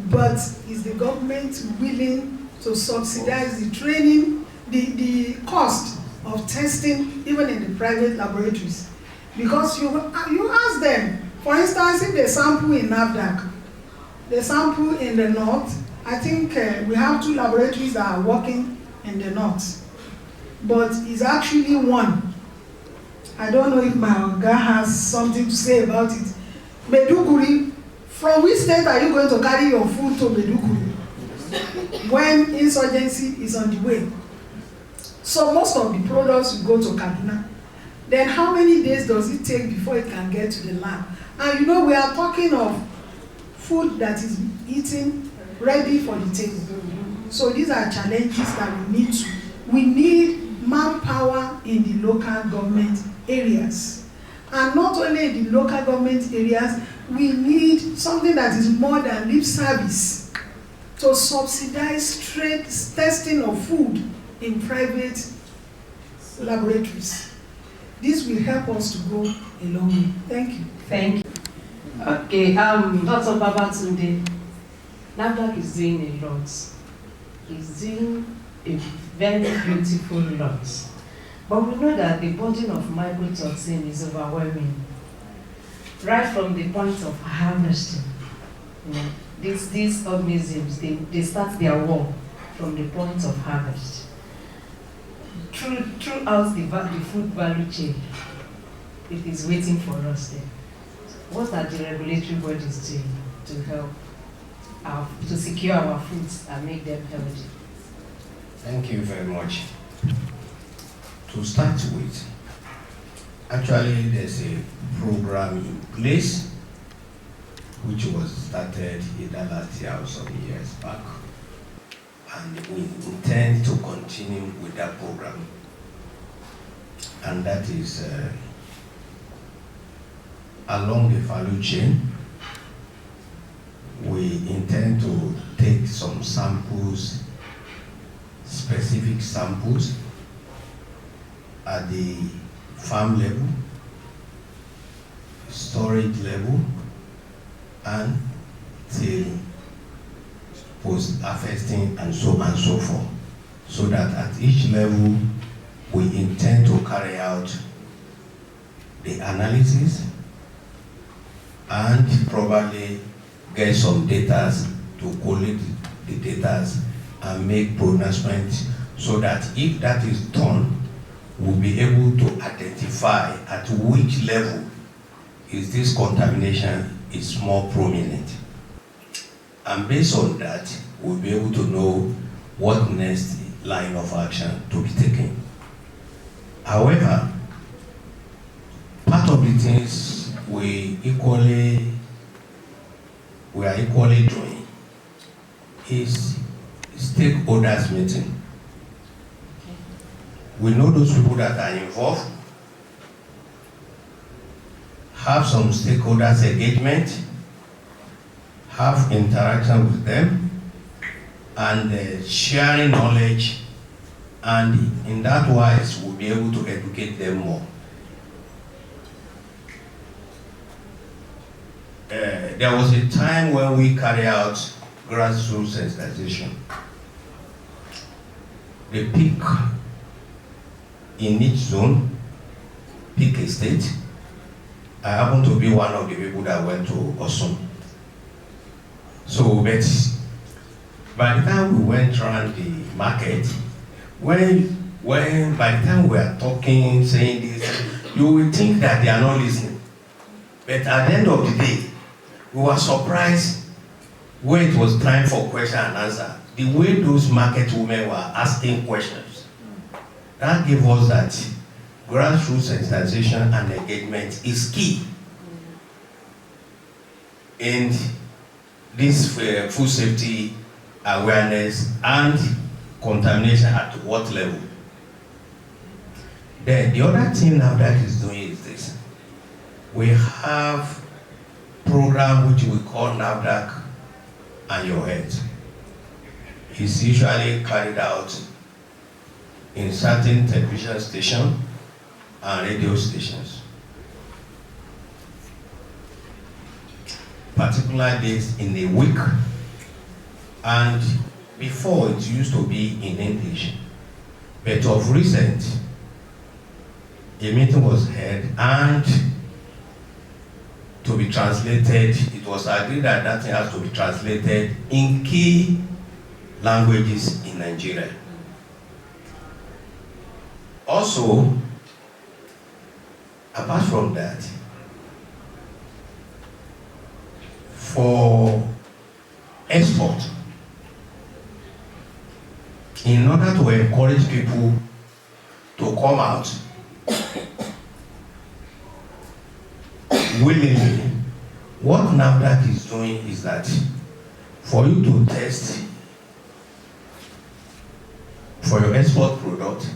But is the government willing to subsidize the training, the cost of testing, even in the private laboratories? Because you ask them, for instance, if they sample in NAFDAC, they sample in the north. I think we have 2 laboratories that are working in the north, but it's actually one. I don't know if my guy has something to say about it. Maiduguri, from which state are you going to carry your food to Maiduguri when insurgency is on the way? So most of the products will go to Kaduna. Then how many days does it take before it can get to the lab? And you know, we are talking of food that is eaten ready for the table. So these are challenges that we need manpower in the local government areas. And not only in the local government areas, we need something that is more than lip service to subsidize trade testing of food in private laboratories. This will help us to go a long way. Thank you. Thank you. Okay, Dr. Babatunde, NAFDAC is doing a lot. He's doing a very beautiful lot. But we know that the burden of mycotoxin is overwhelming. Right from the point of harvesting, these organisms, they start their war from the point of harvest. Throughout the food value chain, it is waiting for us there. What are the regulatory bodies doing to help to secure our foods and make them healthy? Thank you very much. To start with, actually there's a program in place which was started in last year or some years back, and we intend to continue with that program, and that is along the value chain. We intend to take some samples, specific samples at the farm level, storage level, and till post-harvesting and so on and so forth. So that at each level, we intend to carry out the analysis and probably get some data to collect the data and make pronouncements, so that if that is done, we'll be able to identify at which level is this contamination is more prominent. And based on that, we'll be able to know what next line of action to be taken. However, part of the things we are equally doing is stakeholders meeting. We know those people that are involved, have some stakeholders engagement, have interaction with them, and sharing knowledge, and in that wise we'll be able to educate them more. There was a time when we carry out grassroots sensitization. The peak in each zone, peak estate. I happen to be one of the people that went to Osun. So, but by the time we went around the market, when by the time we are talking, saying this, you will think that they are not listening. But at the end of the day, we were surprised when it was time for question and answer. The way those market women were asking questions, that gave us that grassroots sensitization and engagement is key in this food safety awareness and contamination at what level. Then the other thing NAFDAC is doing is this. We have a program which we call NAFDAC and Your Health. It's usually carried out in certain television stations and radio stations. particular days in a week. And before it used to be in English. But of recent, a meeting was held and to be translated, it was agreed that that thing has to be translated in key languages in Nigeria. Also, apart from that, for export, in order to encourage people to come out willingly, what NAFDAC is doing is that for you to test for your export product,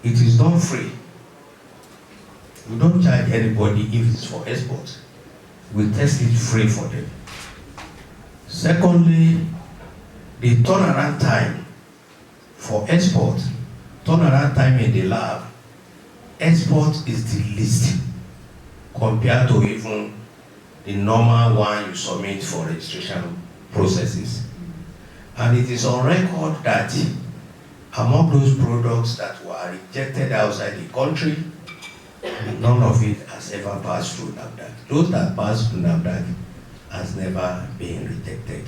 it is done free. We don't charge anybody if it's for export. We test it free for them. Secondly, the turnaround time for export, turnaround time in the lab, export is the least compared to even the normal one you submit for registration processes. And it is on record that among those products that were rejected outside the country, none of it has ever passed through NAFDAC. Those that passed through NAFDAC has never been rejected.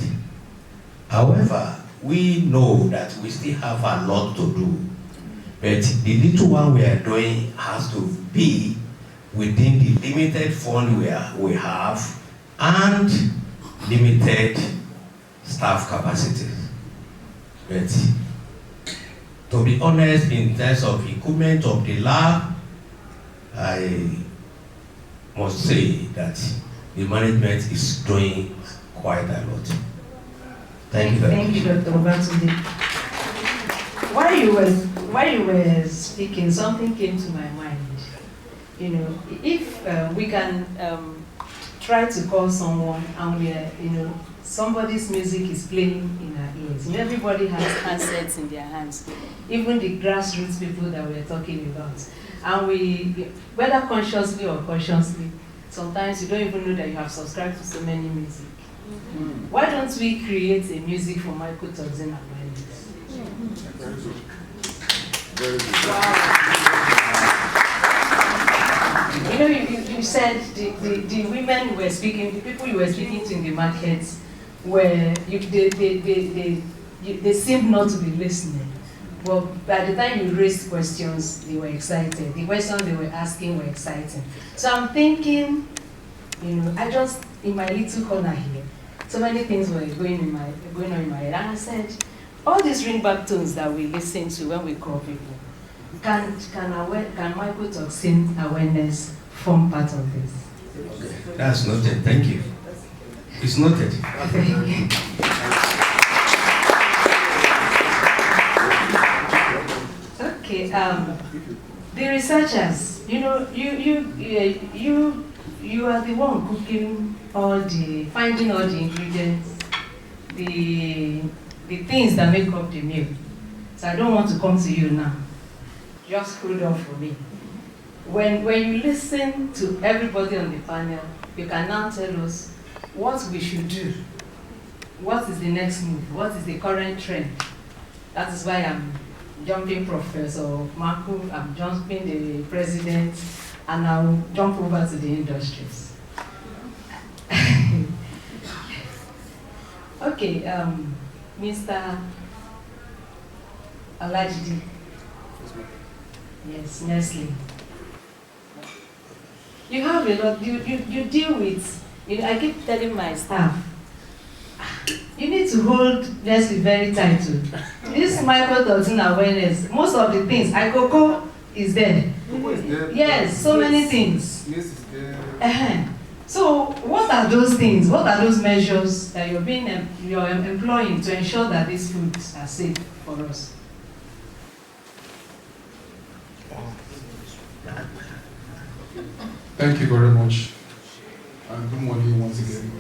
However, we know that we still have a lot to do, but the little one we are doing has to be within the limited fund we have and limited staff capacity. But to be honest, in terms of equipment of the lab, I must say that the management is doing quite a lot. Thank you very much. Thank you, Dr. Obatunde. While you were speaking, something came to my mind. You know, if we can try to call someone and we are, you know, somebody's music is playing in our ears. You know, everybody has handsets in their hands, even the grassroots people that we're talking about. And we, whether consciously or unconsciously, sometimes you don't even know that you have subscribed to so many music. Mm-hmm. Why don't we create a music for mycotoxin awareness? Very good. Very good. Wow. You know, you said the women you were speaking, the people you were speaking to in the markets, were they seemed not to be listening. But by the time you raised questions, they were excited. The questions they were asking were exciting. So I'm thinking, you know, I just, in my little corner here, so many things were going on in my head. And I said, all these ringback tones that we listen to when we call people, can mycotoxin awareness form part of this? Okay. That's noted. Thank you. It's noted. Okay. The researchers, you know, you are the one cooking finding all the ingredients, the things that make up the meal. So I don't want to come to you now. Just hold on for me. When you listen to everybody on the panel, you can now tell us what we should do. What is the next move? What is the current trend? That is why I'm jumping Professor Marco, I'm jumping the president, and I'll jump over to the industries. Okay, Mr. Alajidi. Yes, Nestle. You have a lot, you deal with, you know, I keep telling my staff, you need to hold Nestle very tight too. This mycotoxin awareness, most of the things, Cocoa is there. Yes, so many things. Yes, it's there. So what are those things? What are those measures that you're employing to ensure that these foods are safe for us? Thank you very much. Good morning once again.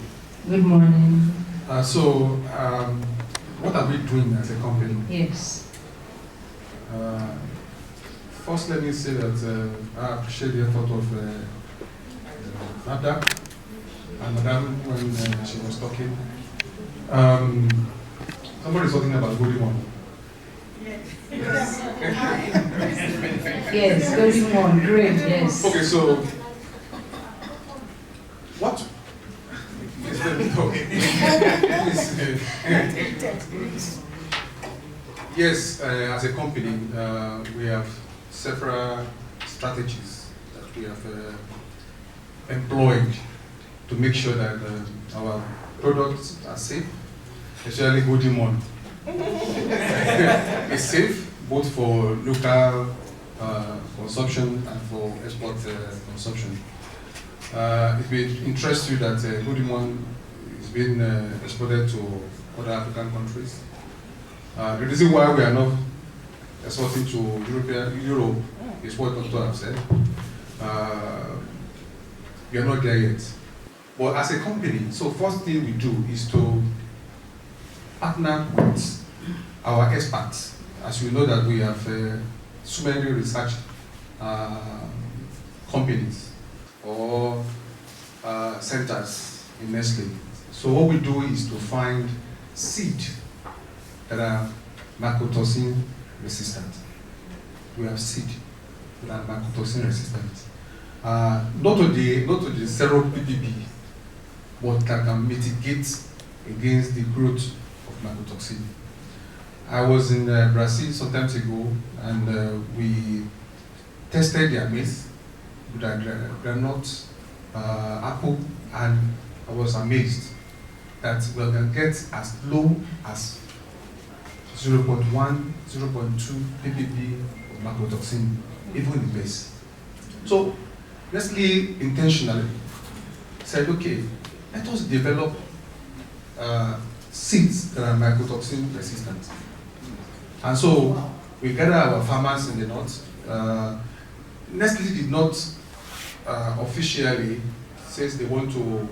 Good morning. What are we doing as a company? Yes. First, let me say that I appreciate the effort of NAFDAC And Madam, when she was talking, somebody is talking about Golden One. Yes, Golden One, great, yes. Okay, so what? Yes, as a company, we have several strategies that we have employed to make sure that our products are safe, especially Golden One. It's safe both for local consumption and for export consumption. It will interest you that Golden One is being exported to other African countries. The reason why we are not exporting to Europe is what Dr. have said. We are not there yet. But as a company, so first thing we do is to partner with our experts. As you know that we have so many research companies or centers in Nestle. So what we do is to find seed that are mycotoxin resistant. We have seed that are mycotoxin resistant. Not to the zero ppb, but that can mitigate against the growth of mycotoxin. I was in Brazil some time ago, and we tested their maize with granite apple, and I was amazed that we can get as low as 0.1, 0.2 ppb of mycotoxin, even in maize. So Nestle intentionally said, okay, let us develop seeds that are mycotoxin resistant. And so we gather our farmers in the north. Nestle did not officially say they want to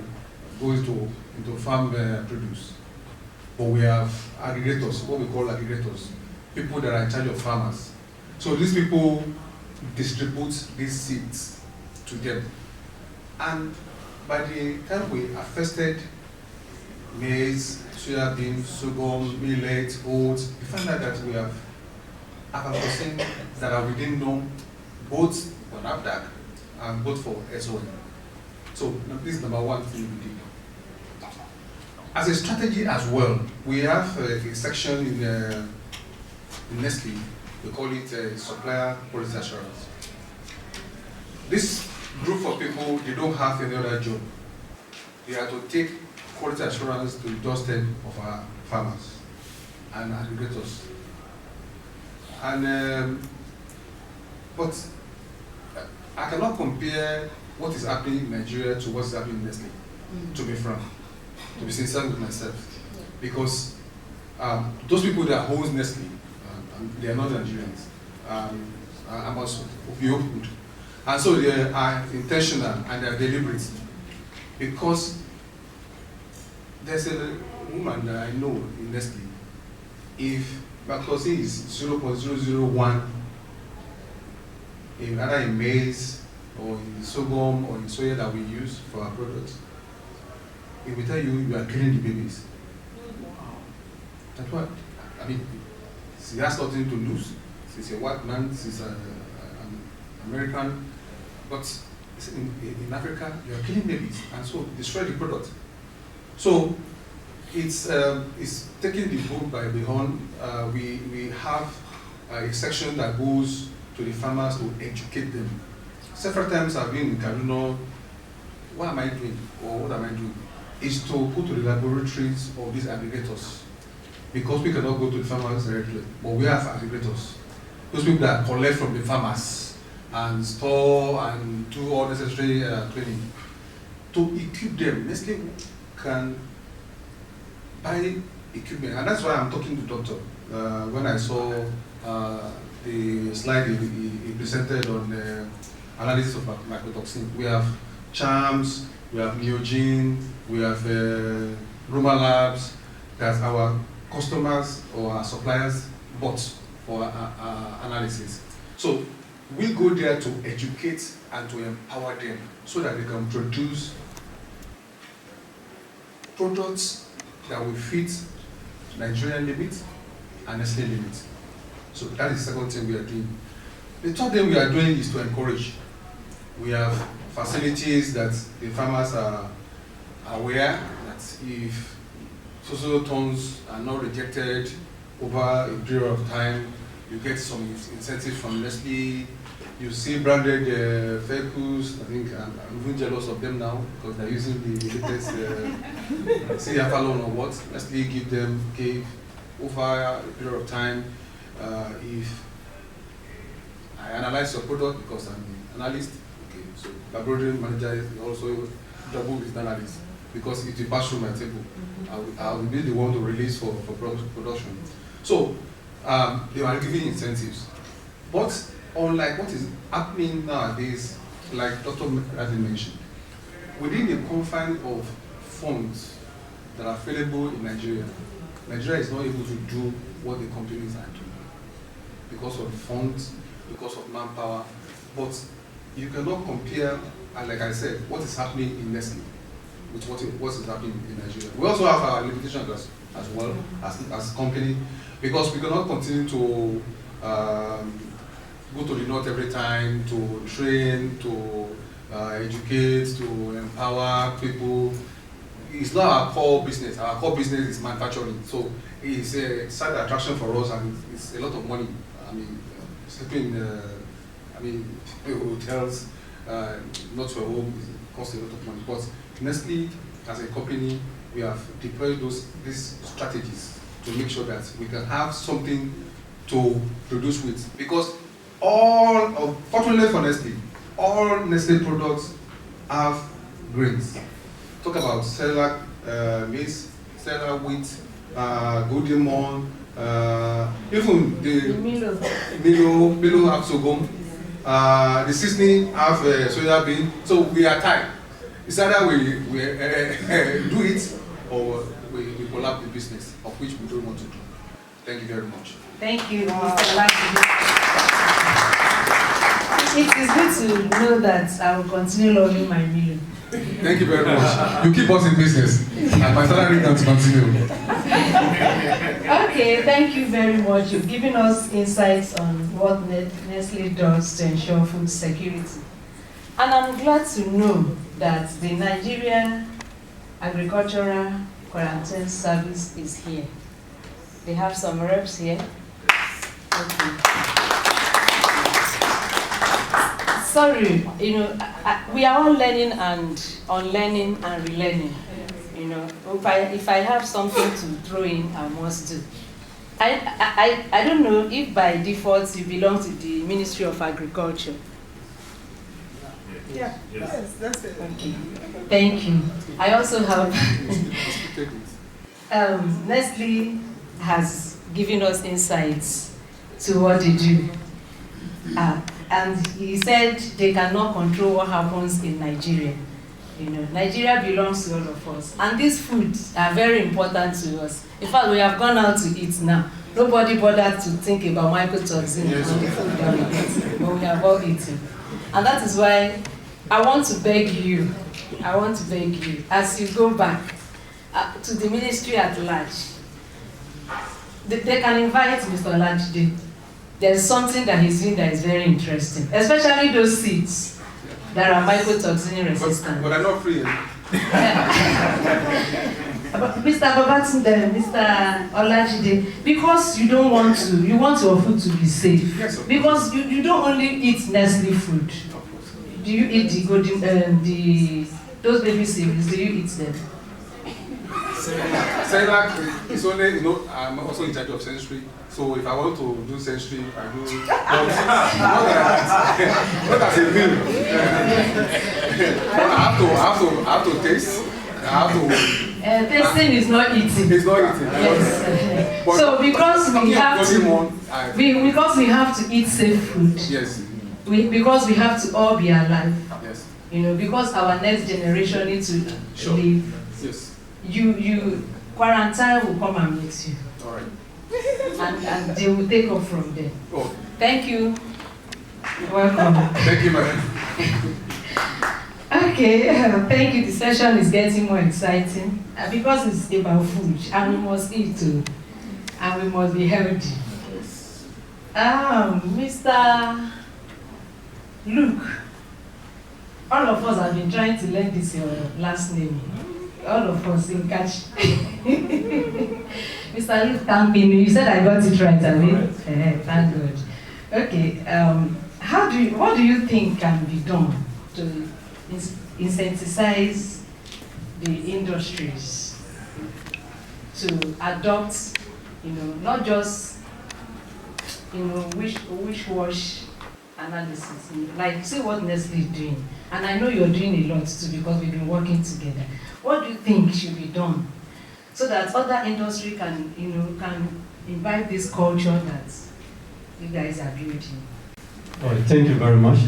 go into farm produce. But we have aggregators, what we call aggregators, people that are in charge of farmers. So these people distribute these seeds to them. And by the time we harvested maize, soybean, sorghum, millet, oats, we found out that we have aflatoxin that are within norm, both for NAFDAC and both for SON. So this is number one thing we did. As a strategy as well, we have a section in Nestle, we call it supplier quality assurance. This group of people, they don't have any other job. They have to take quality assurance to the doorstep of our farmers and aggregators. And but I cannot compare what is happening in Nigeria to what's happening in Nestle, to be frank, to be sincere with myself. Because those people that hold Nestle, they are not Nigerians. I must be open. And so they are intentional and they are deliberate. Because there's a woman that I know in Nestle, if mycotoxin is 0.001, either in maize or in sorghum or in soya that we use for our products, it will tell you you are killing the babies. That's what, I mean, she has nothing to lose. She's a white man, she's an American, but in Africa, you are killing babies, and so destroy the product. So it's taking the bull by the horn. We have a section that goes to the farmers to educate them. Several times I've been in Kaduna, what am I doing, or what am I doing? Is to go to the laboratories of these aggregators. Because we cannot go to the farmers directly, but we have aggregators. Those people that collect from the farmers and store and do all necessary training. To equip them, Nestle can buy equipment, and that's why I'm talking to Doctor. When I saw the slide he presented on the analysis of mycotoxin, we have Charms, we have Neogen, we have Roma Labs, that's our customers or our suppliers bought for analysis. So we go there to educate and to empower them so that they can produce products that will fit Nigerian limits and Nestle limits. So that is the second thing we are doing. The third thing we are doing is to encourage. We have facilities that the farmers are aware that if social tons are not rejected over a period of time, you get some incentives from Nestle. You see branded vehicles. I think I'm even jealous of them now because they're using the latest Avalon or what. Nestle gave over a period of time. If I analyze your product because I'm an analyst, okay, so laboratory manager is also double with analyst because it will pass through my table. I will be the one to release for production. So they are giving incentives. But unlike what is happening nowadays, like Dr. Radley mentioned, within the confines of funds that are available in Nigeria, Nigeria is not able to do what the companies are doing because of funds, because of manpower. But you cannot compare, and like I said, what is happening in Nestle with what is happening in Nigeria. We also have our limitations as well as a company, because we cannot continue to go to the north every time to train, to educate, to empower people. It's not our core business. Our core business is manufacturing. So it's a side attraction for us, and it's a lot of money. I mean, sleeping in hotels, not your home, costs a lot of money. But Nestle, as a company, we have deployed these strategies to make sure that we can have something to produce with. Because fortunately for Nestle, all Nestle products have grains. Talk about cellular maize, cellular wheat, golden morn, even the Milo have sorghum, the seasoning have soya bean. So we are tied. It's either we do it or we collapse the business, of which we don't want to do. Thank you very much. Thank you, Mr. Lachide. It is good to know that I will continue loving my Milo. Thank you very much. You keep us in business, and my salary can continue. Okay, thank you very much. You've given us insights on what Nestle does to ensure food security. And I'm glad to know that the Nigerian Agricultural Quarantine Service is here. They have some reps here. Okay. Sorry, we are all learning and unlearning and relearning. If I have something to throw in, I must do. I don't know if by default you belong to the Ministry of Agriculture. Yeah. Yes, that's it. Okay. Thank you. I also have Nestle has given us insights to what they do. And he said they cannot control what happens in Nigeria. Nigeria belongs to all of us. And these foods are very important to us. In fact, we have gone out to eat now. Nobody bothered to think about mycotoxins and the food that we eat, but we have all eaten. And that is why I want to beg you, as you go back to the ministry at large, they can invite Mr. Lachide. There's something that he's doing that is very interesting, especially those seeds that are mycotoxin resistant. But I'm not free. Mr. Babatunde, Mr. Olajide, because you want your food to be safe. Yes, because you don't only eat Nestle food. Do you eat the golden, those baby cereals? Do you eat them? Cerelac is only, I'm also in charge of sensory. So if I want to do sensory, I do. Not as a meal. I have to taste. Tasting is not eating. It's not eating. Yes. So because we have to eat safe food. Yes. Because we have to all be alive. Yes. Because our next generation needs to live. Yes. You quarantine will come and meet you. All right. And they will take off from there. Oh. Thank you. Welcome. Thank you, madam. Okay. Okay, thank you. The session is getting more exciting because it's about food and we must eat too, and we must be healthy. Mr. Luke, all of us have been trying to learn this your last name. All of us in Katchey. Mr. Luke Campino, you said I got it right, I mean? Thank God. Okay, what do you think can be done to incentivize the industries to adopt, not just, wish-wash analysis, like see what Nestle is doing, and I know you're doing a lot too because we've been working together. What do you think should be done so that other industry can, can imbibe this culture that you guys are building? All right, thank you very much.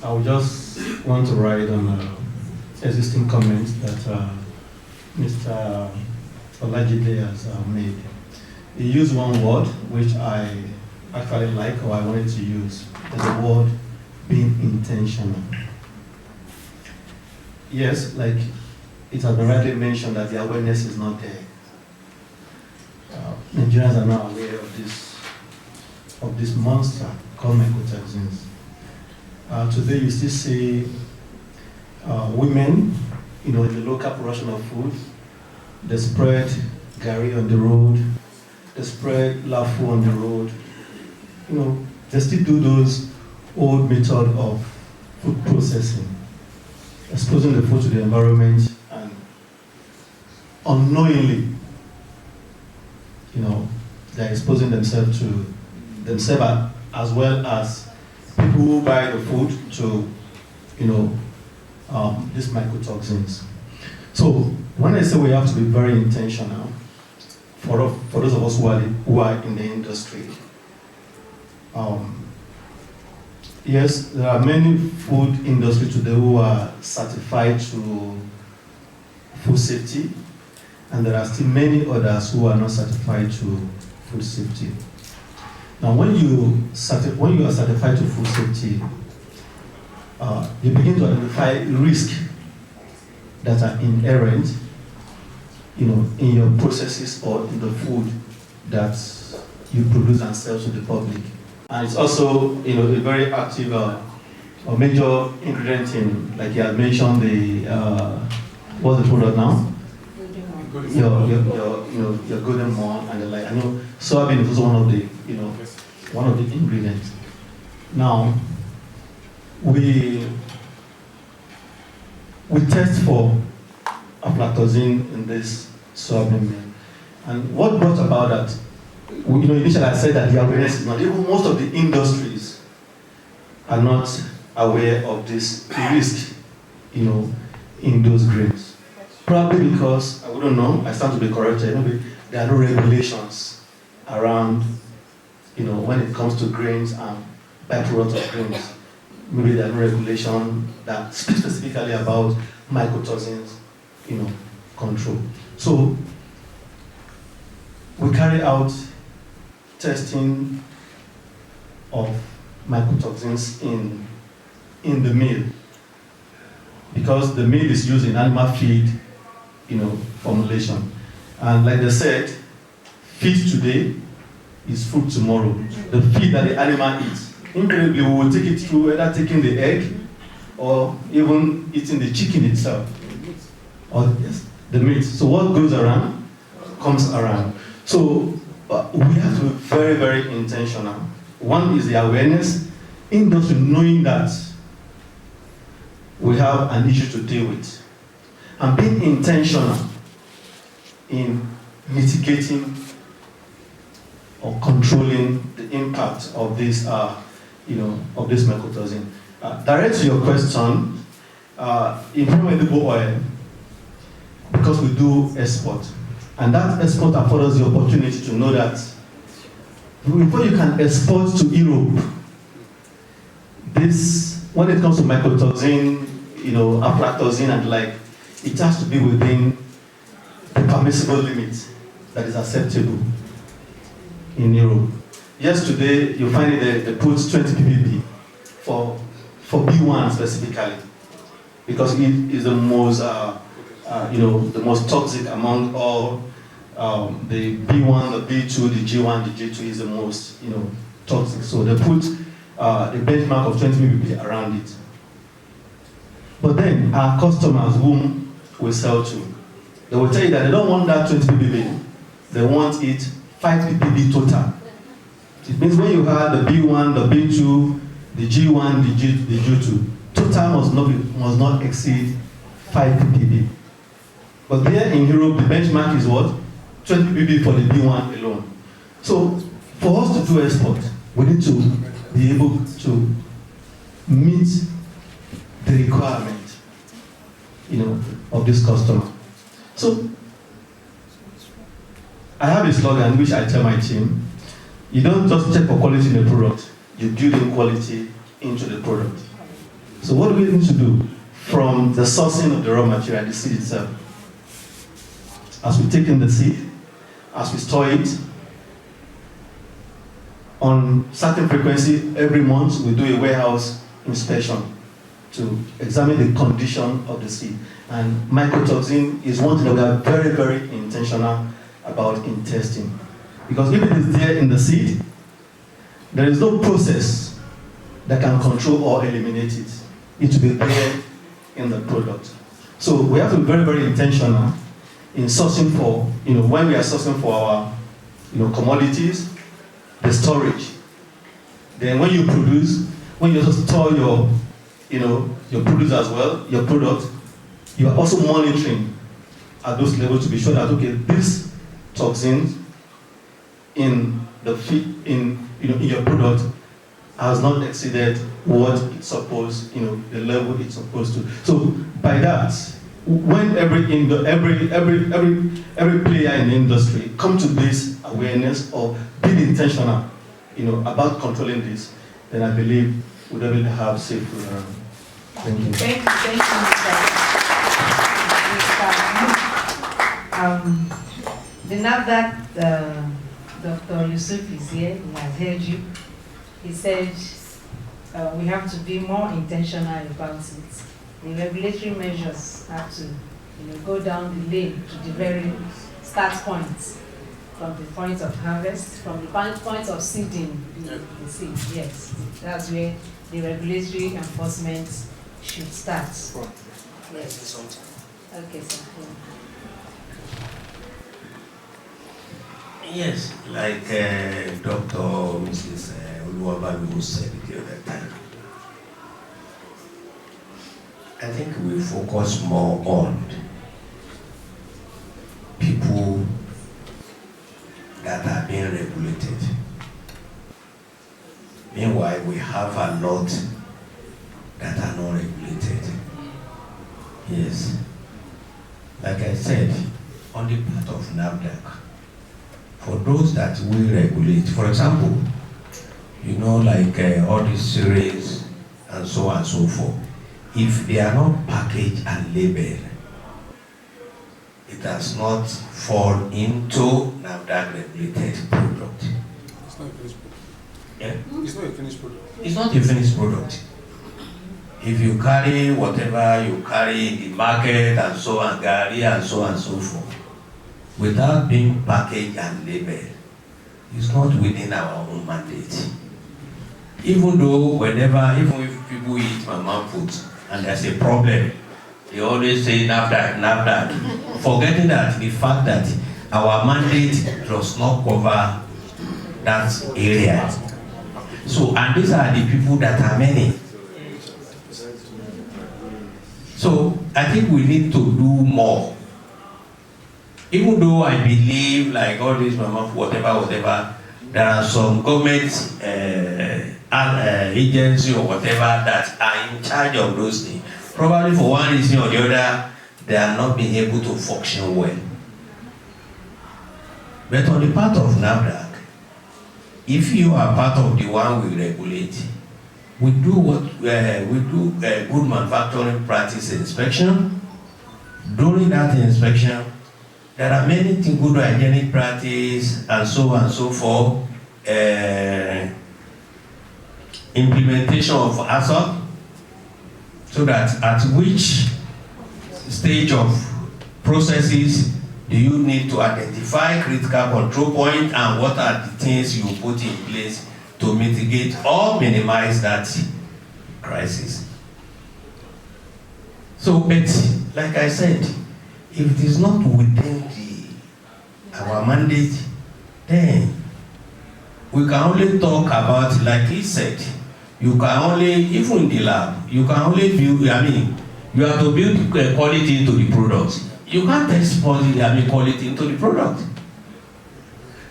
I would just want to write on existing comments that Mr. Olajide has made. He used one word which I actually like, or I wanted to use, as the word being intentional. Yes, like it has been rightly mentioned that the awareness is not there. Nigerians are now aware of this monster called mycotoxins. Today you still see women, in the local production of food, they spread gari on the road, they spread lafu on the road. They still do those old method of food processing, exposing the food to the environment, and unknowingly, they're exposing themselves to themselves as well as people who buy the food to, these mycotoxins. So when I say we have to be very intentional, for those of us who are in the industry, yes, there are many food industry today who are certified to food safety, and there are still many others who are not certified to food safety. Now, when you are certified to food safety, you begin to identify risks that are inherent, in your processes or in the food that you produce and sell to the public. And it's also, a very active or major ingredient in, like you had mentioned, what's the product now? Your golden morn and the like. I know soybean is also one of the ingredients. Now, we test for aflatoxin in this soybean meal. And what brought about that? Initially I said that the awareness is not, even most of the industries are not aware of this risk, in those grains. Probably because, I wouldn't know, I stand to be corrected, maybe there are no regulations around, when it comes to grains and byproducts of grains. Maybe there are no regulation that speaks specifically about mycotoxins, control. So, we carry out testing of mycotoxins in the meal, because the meal is used in animal feed, formulation. And like they said, feed today is food tomorrow. The feed that the animal eats, invariably we will take it through either taking the egg or even eating the chicken itself, or the meat. So what goes around comes around. So we have to be very, very intentional. One is the awareness, industry knowing that we have an issue to deal with, and being intentional in mitigating or controlling the impact of this, of this mycotoxin. Direct to your question, in fermentable oil, because we do export, and that export affords us the opportunity to know that before you can export to Europe, when it comes to mycotoxin, aflatoxin and the like, it has to be within the permissible limit that is acceptable in Europe. Yes, today you find it they put 20 ppb for for B1 specifically, because it is the most, the most toxic among all. The B1, the B2, the G1, the G2 is the most, toxic. So they put the benchmark of 20 ppb around it. But then our customers whom we sell to, they will tell you that they don't want that 20 ppb. They want it 5 ppb total. It means when you have the B1, the B2, the G1, the G2, total must not exceed 5 ppb. But there in Europe, the benchmark is what? 20 ppb for the B1 alone. So for us to do export, we need to be able to meet the requirement, of this customer. So I have a slogan which I tell my team: you don't just check for quality in the product, you build in quality into the product. So what do we need to do? From the sourcing of the raw material, the seed itself, as we take in the seed, as we store it, on certain frequency every month we do a warehouse inspection to examine the condition of the seed. And mycotoxin is one thing that we are very, very intentional about in testing. Because if it is there in the seed, there is no process that can control or eliminate it. It will be there in the product. So we have to be very, very intentional in sourcing for, when we are sourcing for our, commodities, the storage. Then when you produce, when you also store your produce as well, your product, you are also monitoring at those levels to be sure that, okay, this toxin in the feed, in your product has not exceeded what it's supposed, the level it's supposed to. So by that, when every player in the industry come to this awareness or being intentional, about controlling this, then I believe we'll be able to have safe food around. Thank you. Thank you, Mr. The NAFDAC, Dr. Yusuf is here, he has heard you. He said we have to be more intentional about it. The regulatory measures have to go down the lane to the very start point, from the point of harvest, from the point of seeding the seed. Yes, that's where the regulatory enforcement should start. Yes. Okay, sir. Yes, like Dr. Mrs. Oluwabalu said the other time. I think we focus more on people that are being regulated. Meanwhile, we have a lot that are not regulated. Yes. Like I said, on the part of NAFDAC, for those that we regulate, for example, like all these series and so on and so forth, if they are not packaged and labeled, it does not fall into NAFDAC regulated product. It's not a finished product. Yeah? It's not a finished product. It's not a finished product. If you carry whatever you carry in the market and so on, Gary and so on and so forth, without being packaged and labeled, it's not within our own mandate. Even though even if people eat mama food and there's a problem, they always say NAFDAC, forgetting that the fact that our mandate does not cover that area. So, and these are the people that are many. So, I think we need to do more. Even though I believe, like all these mama, whatever, there are some government agency or whatever that are in charge of those things. Probably for one reason or the other, they are not being able to function well. But on the part of NAFDAC, if you are part of the one we regulate, we do good manufacturing practice inspection. During that inspection, there are many things, good hygienic practice and so on and so forth. Implementation of ASOP, so that at which stage of processes do you need to identify critical control point, and what are the things you put in place to mitigate or minimize that crisis. So, but like I said, if it is not within our mandate, then we can only talk about, like he said, you can only, even in the lab, you can only build, you have to build quality into the product. You can't test quality into the product.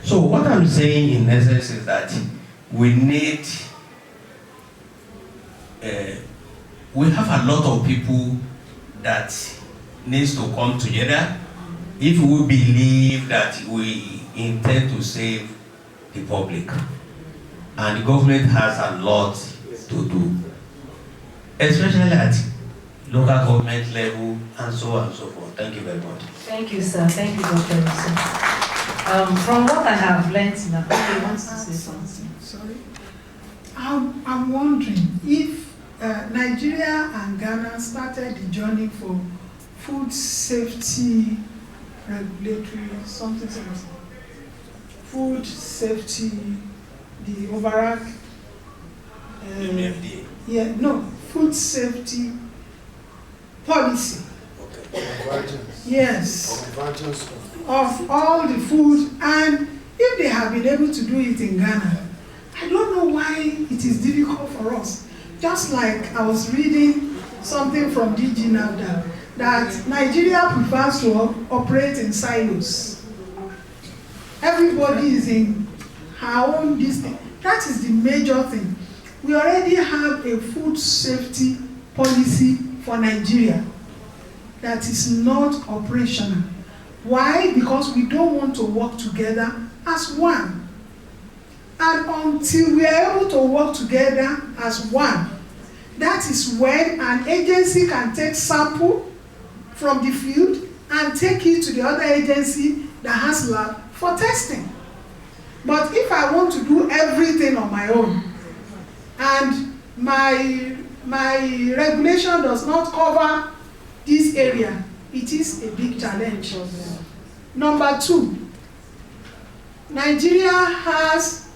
So what I'm saying in essence is that we need, we have a lot of people that needs to come together if we believe that we intend to save the public. And the government has a lot to do, especially at local government level and so on and so forth. Thank you very much. Thank you, sir. Thank you, Dr. Wilson. From what I have learned now, who wants to say something? Sorry. I'm wondering if Nigeria and Ghana started the journey for food safety regulatory, something. Food safety, the overall, food safety policy. Yes. Of all the food, and if they have been able to do it in Ghana, I don't know why it is difficult for us. Just like I was reading something from DG NAFDA, that Nigeria prefers to operate in silos. Everybody is in her own distance. That is the major thing. We already have a food safety policy for Nigeria that is not operational. Why? Because we don't want to work together as one. And until we are able to work together as one, that is when an agency can take sample from the field and take it to the other agency that has lab for testing. But if I want to do everything on my own, and my regulation does not cover this area, it is a big challenge. Number two, Nigeria has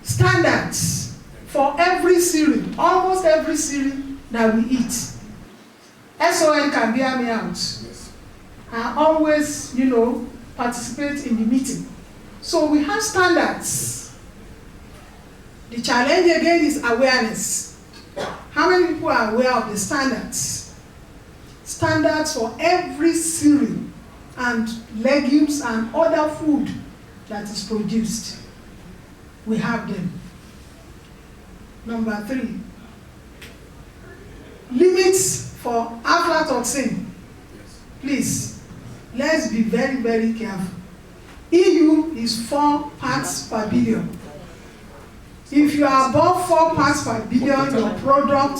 standards for every cereal, almost every cereal that we eat. SON can bear me out. I always, participate in the meeting. So we have standards. The challenge again is awareness. How many people are aware of the standards? Standards for every cereal and legumes and other food that is produced. We have them. Number three, limits for aflatoxin. Please, let's be very, very careful. EU is 4 parts per billion. If you are above 4 parts per billion, your product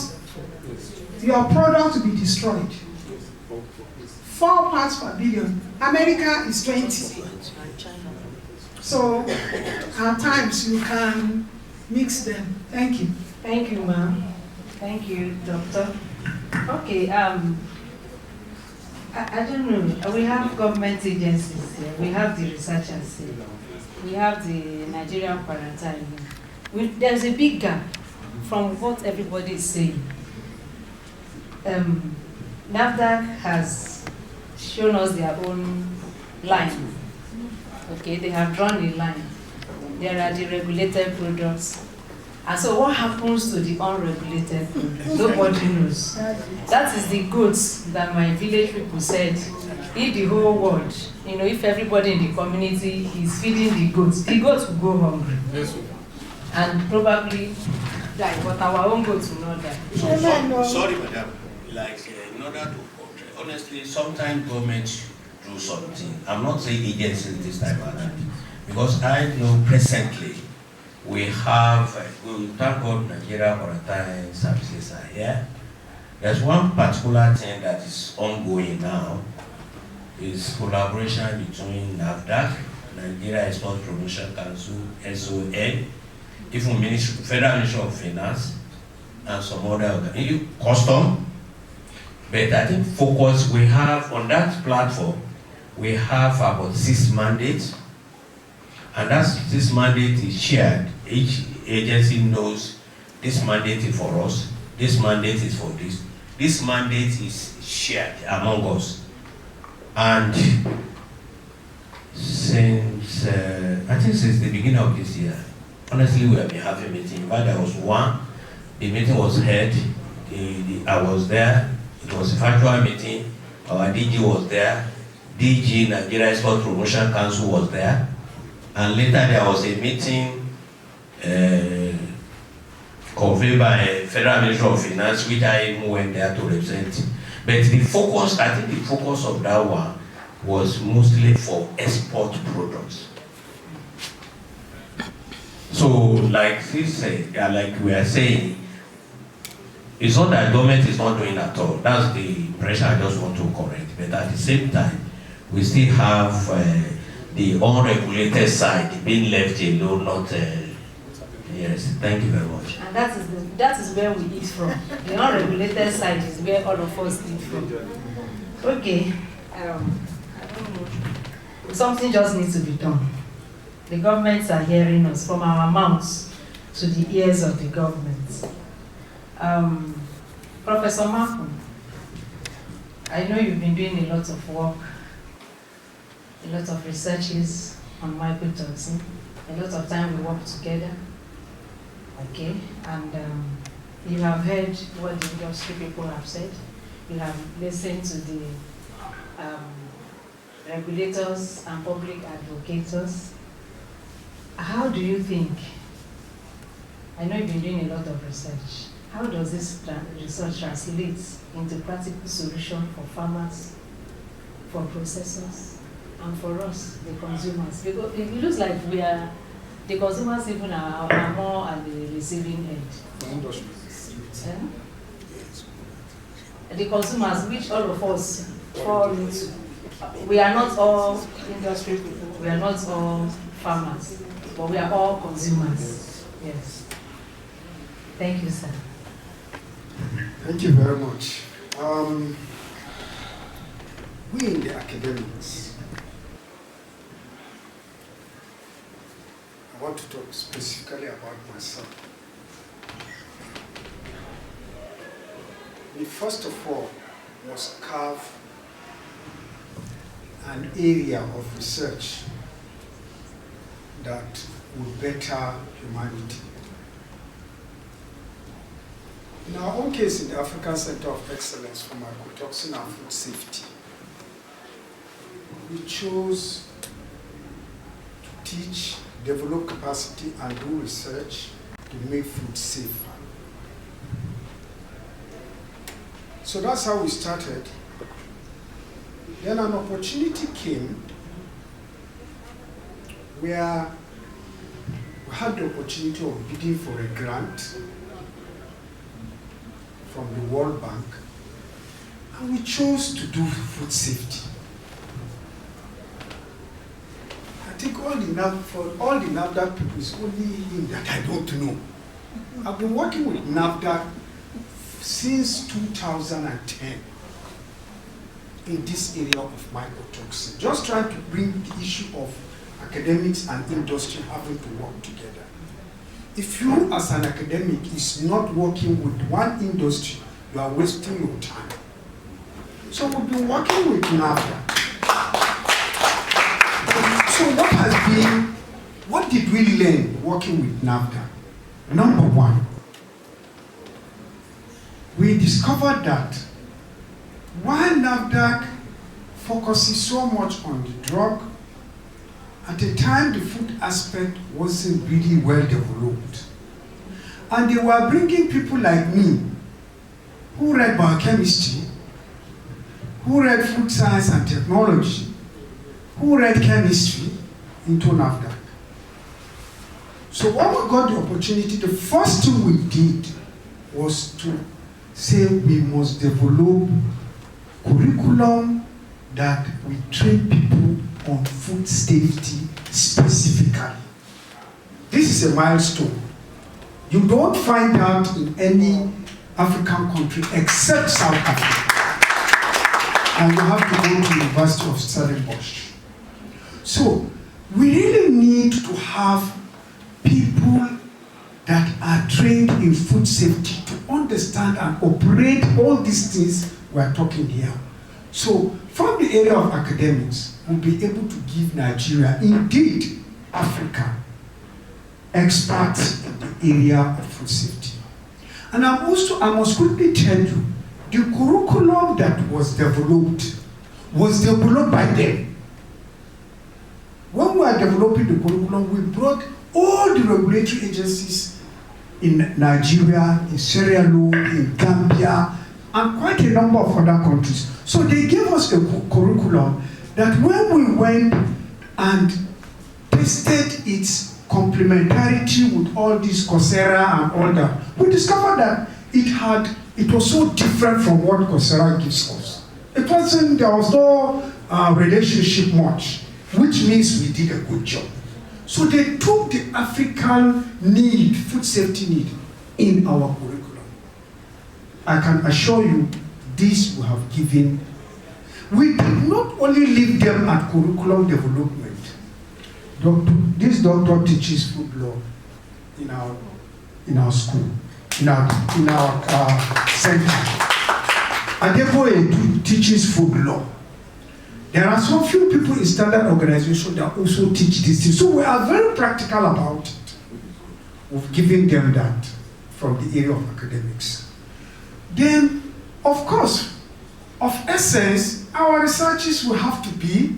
will be destroyed. 4 parts per billion. America is 20. So at times you can mix them. Thank you. Thank you, ma'am. Thank you, doctor. Okay, I don't know. We have government agencies here. We have the researchers here. We have the Nigerian quarantine here. There's a big gap from what everybody is saying. NAFDAC has shown us their own line. Okay, they have drawn a line. There are the regulated products. And so what happens to the unregulated products? Nobody knows. That is the goods that my village people said, if the whole world, if everybody in the community is feeding the goats will go hungry. Yes. And probably die, but our own goats will not die. Sorry, madam. In order to portray, honestly, sometimes government do something. I'm not saying agencies this time around, because I know presently we have, we thank God Nigeria quarantine services are here. There's one particular thing that is ongoing now, is collaboration between NAFDAC, Nigeria Export Promotion Council, SON, even Federal Ministry of Finance, and some other custom. But I think focus we have on that platform, we have about 6 mandates, and that 6 mandate is shared. Each agency knows this mandate is for us, this mandate is for this. This mandate is shared among us. And since, I think since the beginning of this year, honestly, we have been having meetings. In fact, there was one, the meeting was held, I was there, it was a virtual meeting, our DG was there, DG, Nigeria Export Promotion Council was there, and later there was a meeting convened by Federal Ministry of Finance, which I even went there to represent. But the focus, I think the focus of that one was mostly for export products. So, like this, like we are saying, it's not that government is not doing at all. That's the impression I just want to correct. But at the same time, we still have the unregulated side being left alone, not. Yes, thank you very much. And that is where we eat from. The unregulated side is where all of us eat from. Okay, I don't know. Something just needs to be done. The governments are hearing us from our mouths to the ears of the government. Professor Marco, I know you've been doing a lot of work, a lot of researches on mycotoxins. A lot of time we work together. Okay, and you have heard what the industry people have said. You have listened to the regulators and public advocates. How do you think, I know you've been doing a lot of research, how does this research translate into practical solution for farmers, for processors, and for us, the consumers? Because it looks like we are, the consumers even are more at the receiving end. The consumers, which all of us fall into. We are not all industry people, we are not all farmers, but we are all consumers. Yes. Thank you, sir. Thank you very much. We in the academics, I want to talk specifically about myself. We first of all must carve an area of research that will better humanity. In our own case, in the African Center of Excellence for Mycotoxin and Food Safety, we chose to teach, develop capacity, and do research to make food safer. So that's how we started. Then an opportunity came where we had the opportunity of bidding for a grant from the World Bank, and we chose to do food safety. I think for all the NAFDAC people, it's only him that I don't know. I've been working with NAFDAC since 2010 in this area of mycotoxin, just trying to bring the issue of academics and industry having to work together. If you as an academic is not working with one industry, you are wasting your time. So we've been working with NAFDAC. So what did we learn working with NAFDAC? Number one, we discovered that while NAFDAC focuses so much on the drug, at the time the food aspect wasn't really well developed. And they were bringing people like me, who read biochemistry, who read food science and technology, who read chemistry, into NAFDAC. So when we got the opportunity, the first thing we did was to say we must develop curriculum that we train people on food safety specifically. This is a milestone. You don't find that in any African country except South Africa. And you have to go to the University of Stellenbosch. So we really need to have people that are trained in food safety to understand and operate all these things we are talking here. So from the area of academics, we'll be able to give Nigeria, indeed Africa, experts in the area of food safety. And I must quickly tell you, the curriculum that was developed by them. When we were developing the curriculum, we brought all the regulatory agencies in Nigeria, in Sierra Leone, in Gambia, and quite a number of other countries. So they gave us a curriculum that when we went and tested its complementarity with all this Coursera and all that, we discovered that it was so different from what Coursera gives us. There was no relationship much, which means we did a good job. So they took the African need, food safety need, in our curriculum. I can assure you, this we have given. We did not only leave them at curriculum development. This doctor teaches food law in our school, in our center. Adeboye teaches food law. There are so few people in standard organization that also teach this thing. So we are very practical about it. We've given them that from the area of academics. Then, of course, of essence, our researches will have to be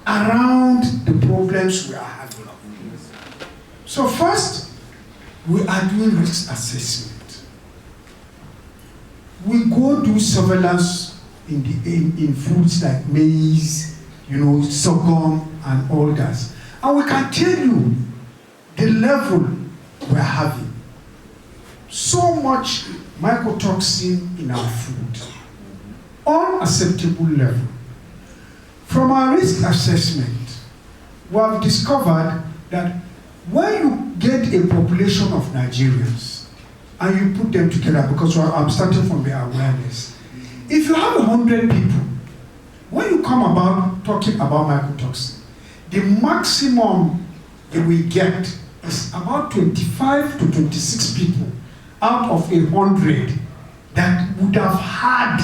around the problems we are having. So first, we are doing risk assessment. We go do surveillance in foods like maize, sorghum, and all that. And we can tell you the level we're having. So much mycotoxin in our food. Unacceptable level. From our risk assessment, we have discovered that when you get a population of Nigerians and you put them together, because I'm starting from the awareness, if you have 100 people, when you come about talking about mycotoxin, the maximum that we get is about 25 to 26 people out of 100 that would have had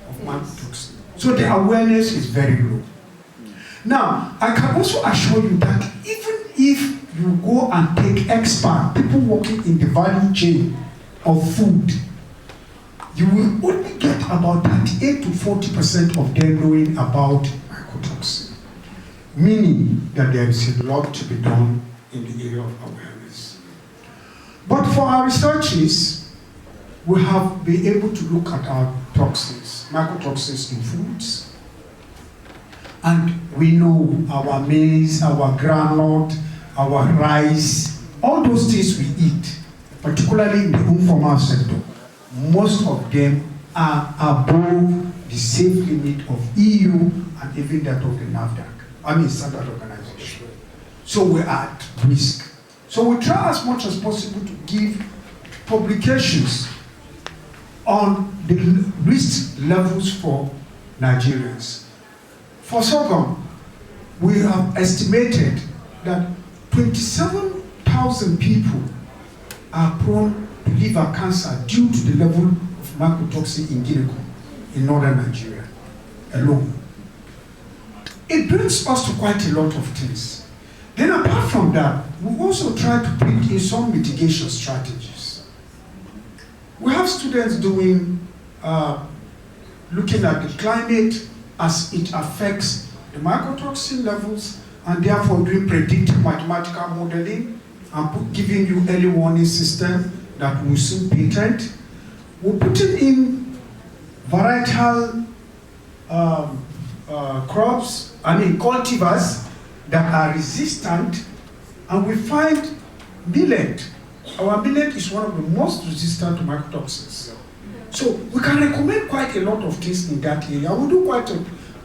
of mycotoxin. So the awareness is very low. Now, I can also assure you that even if you go and take expert, people working in the value chain of food, you will only get about 38 to 40% of them knowing about mycotoxin, meaning that there is a lot to be done in the area of awareness. But for our researches, we have been able to look at our toxins, mycotoxins in foods, and we know our maize, our groundnut, our rice, all those things we eat, particularly in the informal sector, most of them are above the safe limit of EU and even that of the Standard Organization. So we're at risk. So we try as much as possible to give publications on the risk levels for Nigerians. For sorghum, we have estimated that 27,000 people are prone to liver cancer due to the level of mycotoxin in Guinea in northern Nigeria alone. It brings us to quite a lot of things. Then apart from that, we also try to bring in some mitigation strategies. We have students doing, looking at the climate as it affects the mycotoxin levels, and therefore doing predictive mathematical modeling and giving you early warning system that will soon patent. We're putting in varietal crops, cultivars that are resistant, and we find millet. Our millet is one of the most resistant to mycotoxins. So we can recommend quite a lot of things in that area. We do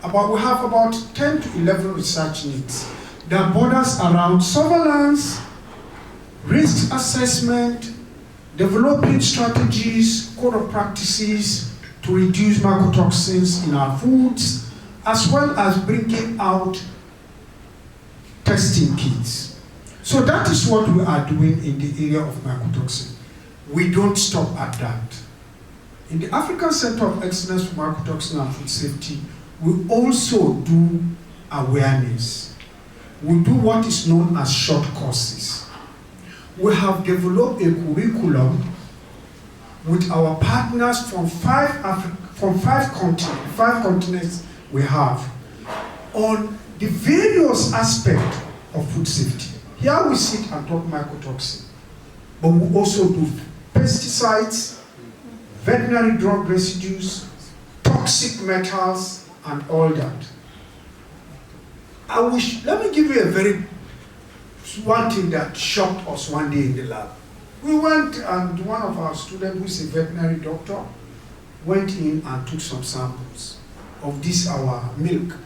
we have about 10 to 11 research needs that borders around surveillance, risk assessment, developing strategies, code of practices to reduce mycotoxins in our foods, as well as bringing out testing kits. So that is what we are doing in the area of mycotoxin. We don't stop at that. In the African Center of Excellence for Mycotoxin and Food Safety, we also do awareness. We do what is known as short courses. We have developed a curriculum with our partners from five continents we have on the various aspects of food safety. Here we sit and talk mycotoxin, but we also do pesticides, veterinary drug residues, toxic metals, and all that. Let me give you one thing that shocked us one day in the lab. We went and one of our students, who is a veterinary doctor, went in and took some samples of this, our milk.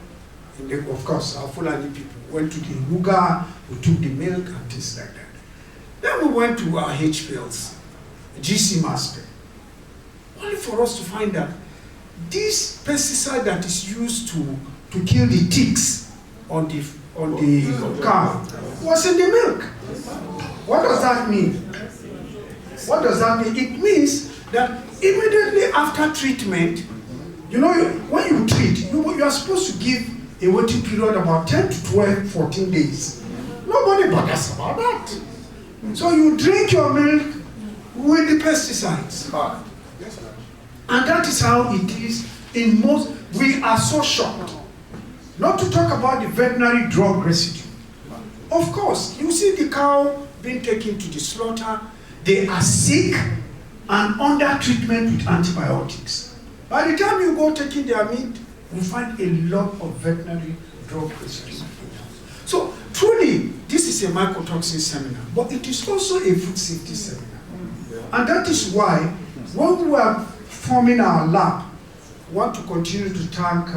And then, of course, our Fulani people went to the Ruga, we took the milk and things like that. Then we went to our HPLs, GC master, only for us to find that this pesticide that is used to kill the ticks on the cow was in the milk. What does that mean? What does that mean? It means that immediately after treatment, you know, when you treat, you are supposed to give a waiting period about 10 to 12, 14 days. Nobody bothers about that. So you drink your milk with the pesticides. And that is how it is in most. We are so shocked. Not to talk about the veterinary drug residue. Of course, you see the cow being taken to the slaughter, they are sick and under treatment with antibiotics. By the time you go taking their meat, you find a lot of veterinary drug residue. So truly, this is a mycotoxin seminar, but it is also a food safety seminar. And that is why, when we are forming our lab, we want to continue to thank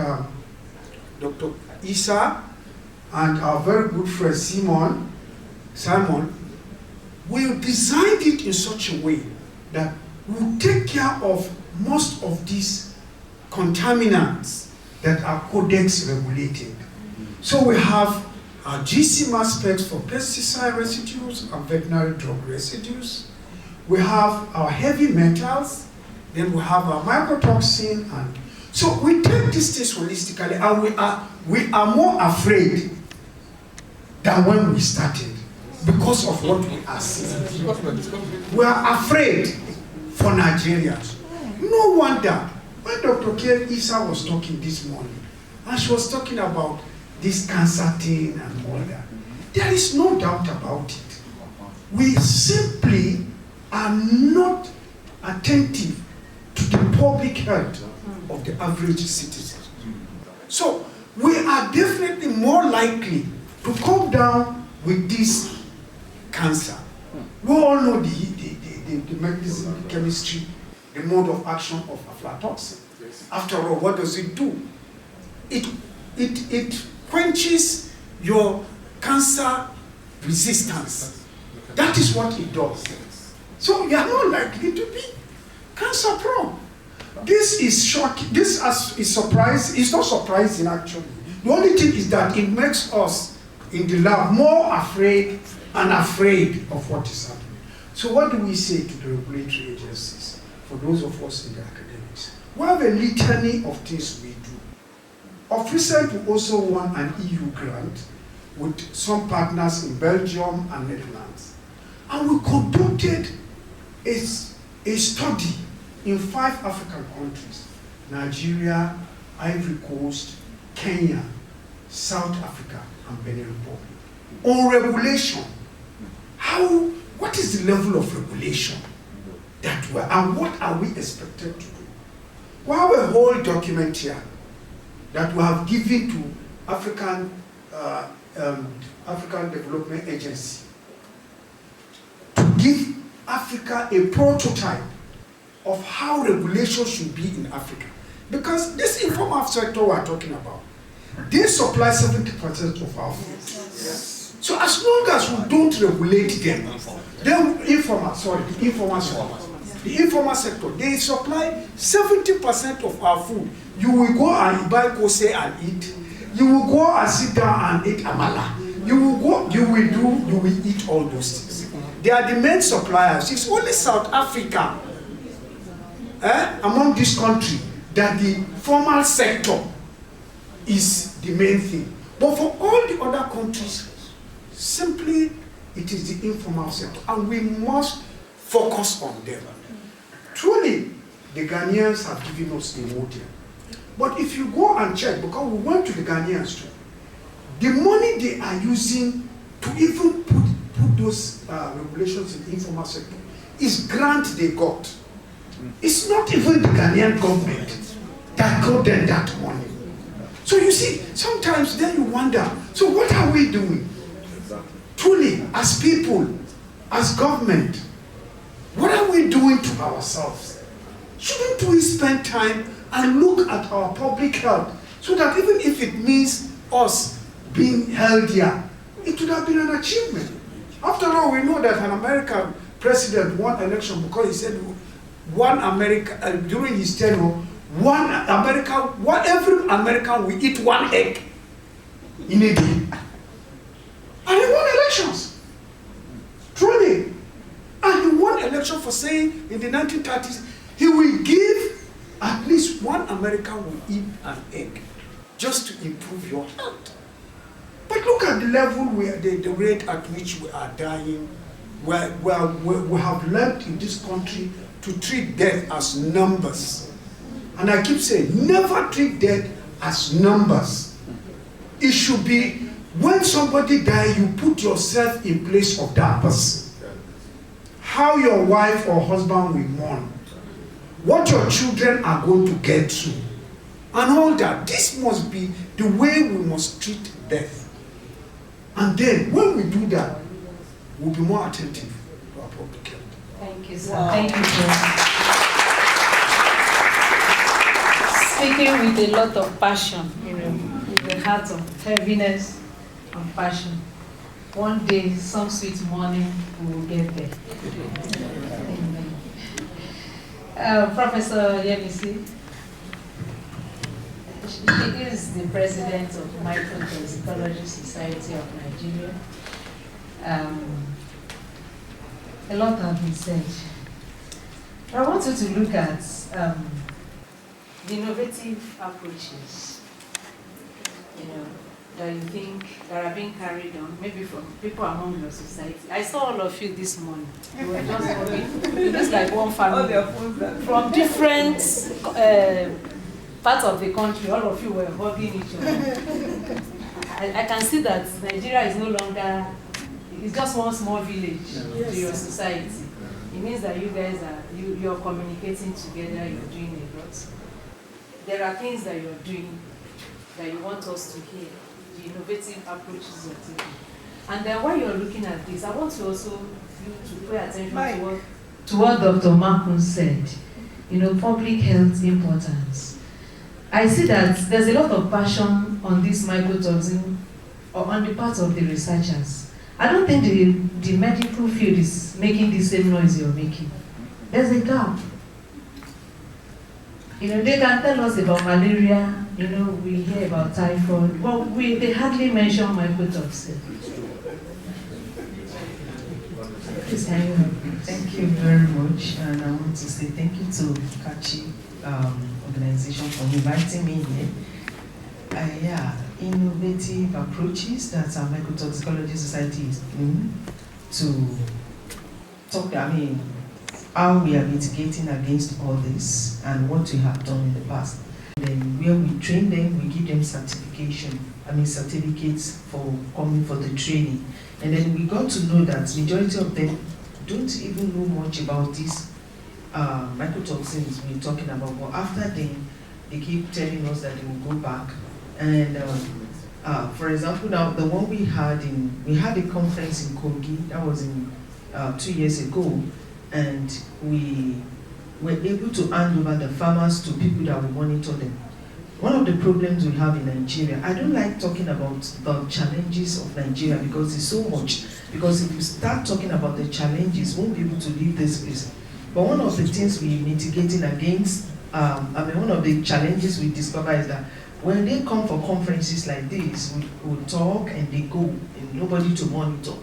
Dr. Isa and our very good friend Simon. We designed it in such a way that we take care of most of these contaminants that are codex regulated. So we have our GC mass specs for pesticide residues and veterinary drug residues. We have our heavy metals, then we have our mycotoxin, and so we take these things holistically, and we are more afraid than when we started because of what we are seeing. We are afraid for Nigerians. No wonder when Dr. K. Isa was talking this morning, and she was talking about this cancer thing and all that, there is no doubt about it. We simply are not attentive to the public health of the average citizen. So we are definitely more likely to come down with this cancer. We all know the mechanism, the chemistry, the mode of action of aflatoxin. After all, what does it do? It quenches your cancer resistance. That is what it does. So you are not likely to be cancer prone. This is shocking. This is surprising. It's not surprising actually. The only thing is that it makes us in the lab more afraid of what is happening. So what do we say to the regulatory agencies, for those of us in the academics? We have a litany of things we do. Of recent, we also won an EU grant with some partners in Belgium and Netherlands. And we conducted a study in 5 African countries: Nigeria, Ivory Coast, Kenya, South Africa, and Benin Republic, on regulation. What is the level of regulation that and what are we expected to do? We have a whole document here that we have given to African Development Agency to give Africa a prototype of how regulation should be in Africa. Because this informal sector we are talking about, they supply 70% of our food. Yes. So as long as we don't regulate them, the informal sector, they supply 70% of our food. You will go and buy kose and eat. You will go and sit down and eat amala. You will eat all those things. They are the main suppliers. It's only South Africa, among this country, that the formal sector is the main thing. But for all the other countries, simply it is the informal sector, and we must focus on them. Truly, the Ghanaians have given us a model. But if you go and check, because we went to the Ghanaians too, the money they are using to even put those regulations in the informal sector is grant they got. It's not even the Ghanaian government that got them that money. So you see, sometimes then you wonder, so what are we doing? Truly, as people, as government, what are we doing to ourselves? Shouldn't we spend time and look at our public health so that even if it means us being healthier, it would have been an achievement. After all, we know that an American president won election because he said one America, during his tenure, every American will eat one egg in a day. And he won elections. Truly. And he won election for saying in the 1930s, he will give at least one American will eat an egg just to improve your health. But look at the level where the rate at which we are dying, where we have learned in this country to treat death as numbers. And I keep saying, never treat death as numbers. It should be when somebody dies, you put yourself in place of that person. How your wife or husband will mourn, what your children are going to get through, and all that. This must be the way we must treat death. And then, when we do that, we'll be more attentive to our public health. Thank you, sir. Wow. Thank you, sir. Speaking with a lot of passion, with a heart of heaviness and passion. One day, some sweet morning, we will get there. Professor Yemisi, she is the president of Mycotoxins Society of Nigeria. A lot has been said. I want you to look at the innovative approaches, that you think that are being carried on, maybe from people among your society. I saw all of you this morning. You were just working, just like one family. From different parts of the country, all of you were hugging each other. I can see that Nigeria is no longer, it's just one small village to your society. It means that you guys you're communicating together, you're doing a lot. There are things that you're doing that you want us to hear, the innovative approaches you're taking. And then while you're looking at this, I want to also you to pay attention to what Dr. Marcus said, public health importance. I see that there's a lot of passion on this mycotoxin or on the part of the researchers. I don't think the medical field is making the same noise you're making. There's a gap. They can tell us about malaria, we hear about typhoid, but they hardly mention mycotoxin. Thank you very much, and I want to say thank you to Katchey organization for inviting me here. Innovative approaches that our Mycotoxicology Society is doing to talk, how we are mitigating against all this and what we have done in the past. And then where we train them, we give them certificates for coming for the training. And then we got to know that majority of them don't even know much about these mycotoxins we're talking about. But after they keep telling us that they will go back. And for example, now the one we had a conference in Kogi, that was in 2 years ago, and we were able to hand over the farmers to people that will monitor them. one of the problems we have in Nigeria, I don't like talking about the challenges of Nigeria because it's so much. Because if you start talking about the challenges, we won't be able to leave this place. But one of the things we're mitigating against, one of the challenges we discover is that when they come for conferences like this, we talk and they go, and nobody to monitor.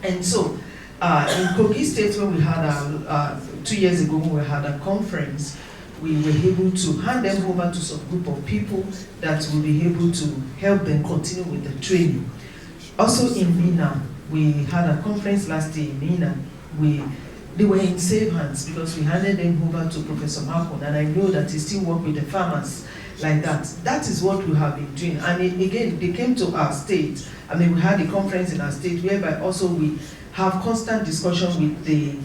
And so, in Kogi State, where we had 2 years ago, when we had a conference, we were able to hand them over to some group of people that will be able to help them continue with the training. Also in Mina, we had a conference last year in Mina. They were in safe hands because we handed them over to Professor Malcolm, and I know that he still works with the farmers like that. That is what we have been doing. And again, they came to our state. We had a conference in our state whereby also we have constant discussion with the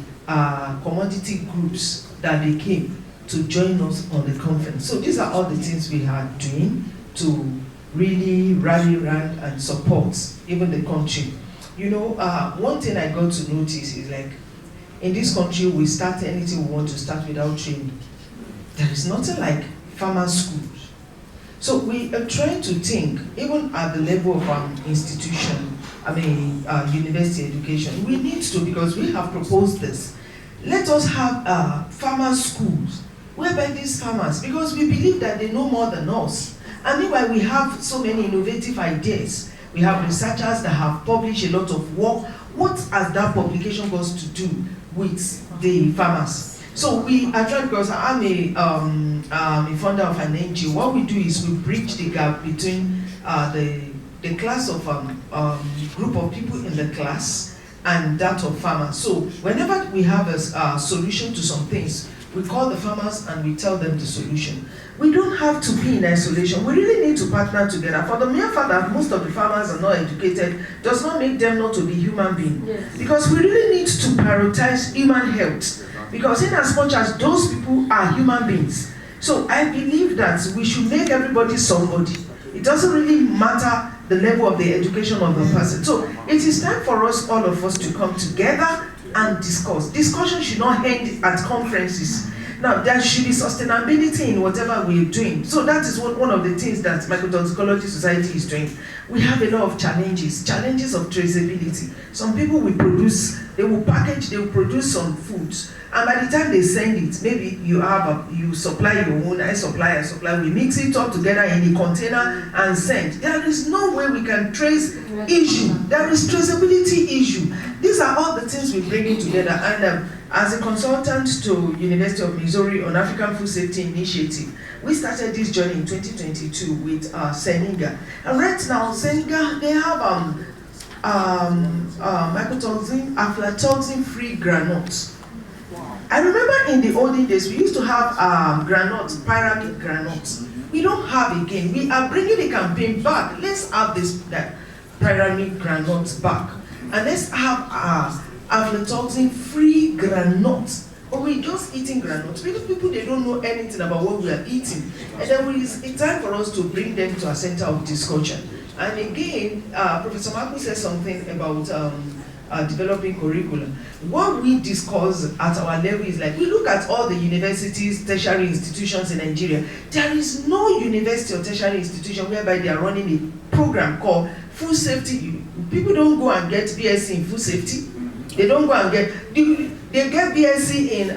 commodity groups that they came to join us on the conference. So these are all the things we are doing to really rally around and support even the country. You know, one thing I got to notice is like, in this country, we start anything we want to start without training. There is nothing like farmer schools. So we are trying to think, even at the level of institution, university education, we need to, because we have proposed this, let us have farmer schools, whereby these farmers, because we believe that they know more than us. And meanwhile, we have so many innovative ideas. We have researchers that have published a lot of work. What has that publication got to do with the farmers? So we are trying, because I'm a founder of an NGO. What we do is we bridge the gap between the class of group of people in the class and that of farmers. So whenever we have a solution to some things, we call the farmers and we tell them the solution. We don't have to be in isolation. We really need to partner together. For the mere fact that most of the farmers are not educated does not make them not to be human beings. Yes. Because we really need to prioritize human health. Because in as much as those people are human beings. So I believe that we should make everybody somebody. It doesn't really matter the level of the education of the person. So it is time for us, all of us, to come together and discuss. Discussion should not end at conferences. Now, there should be sustainability in whatever we're doing. So that is one of the things that Mycotoxicology Society is doing. We have a lot of challenges of traceability. Some people will produce, they will package, they will produce some foods. And by the time they send it, maybe you supply your own, I supply, we mix it all together in a container and send. There is no way we can trace issue. There is traceability issue. These are all the things we're bringing together. And as a consultant to University of Missouri on African Food Safety Initiative, we started this journey in 2022 with Seninga. And right now, Seninga, they have mycotoxin, aflatoxin-free granules. I remember in the olden days, we used to have granules, pyramid granules. We don't have again. We are bringing the campaign back. Let's have that pyramid granules back. And let's have aflatoxin-free granules. But we're just eating granules because people, they don't know anything about what we are eating. And then it's time for us to bring them to a center of discussion. And again, Professor Marco said something about developing curriculum. What we discuss at our level is like, we look at all the universities, tertiary institutions in Nigeria. There is no university or tertiary institution whereby they are running a program called food safety. People don't go and get BSc in food safety. They don't go and they get BSc in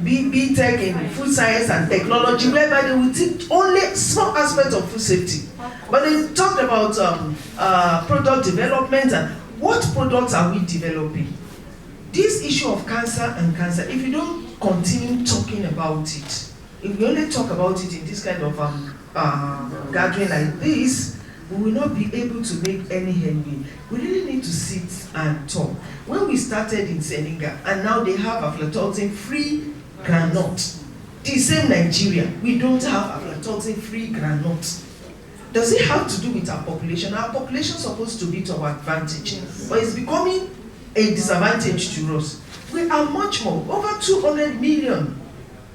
B.Tech in food science and technology, whereby they will teach only small aspects of food safety. But they talked about product development and what products are we developing? This issue of cancer, if you don't continue talking about it, if we only talk about it in this kind of gathering like this, we will not be able to make any headway. We really need to sit and talk. When we started in Seninga, and now they have aflatoxin-free granules. The same Nigeria, we don't have aflatoxin-free granules. Does it have to do with our population? Our population is supposed to be to our advantage, but it's becoming a disadvantage to us. We are much more, over 200 million.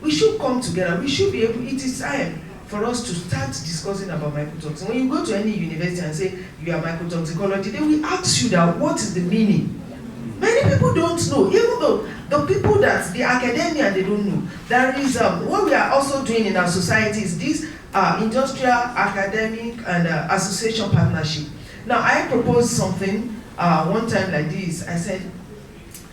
We should come together. We should be able, it is time for us to start discussing about mycotoxins. When you go to any university and say you are mycotoxicology, they will ask you that what is the meaning. Many people don't know, even though the people that the academia, they don't know. There is what we are also doing in our society is this industrial, academic, and association partnership. Now, I proposed something one time like this. I said,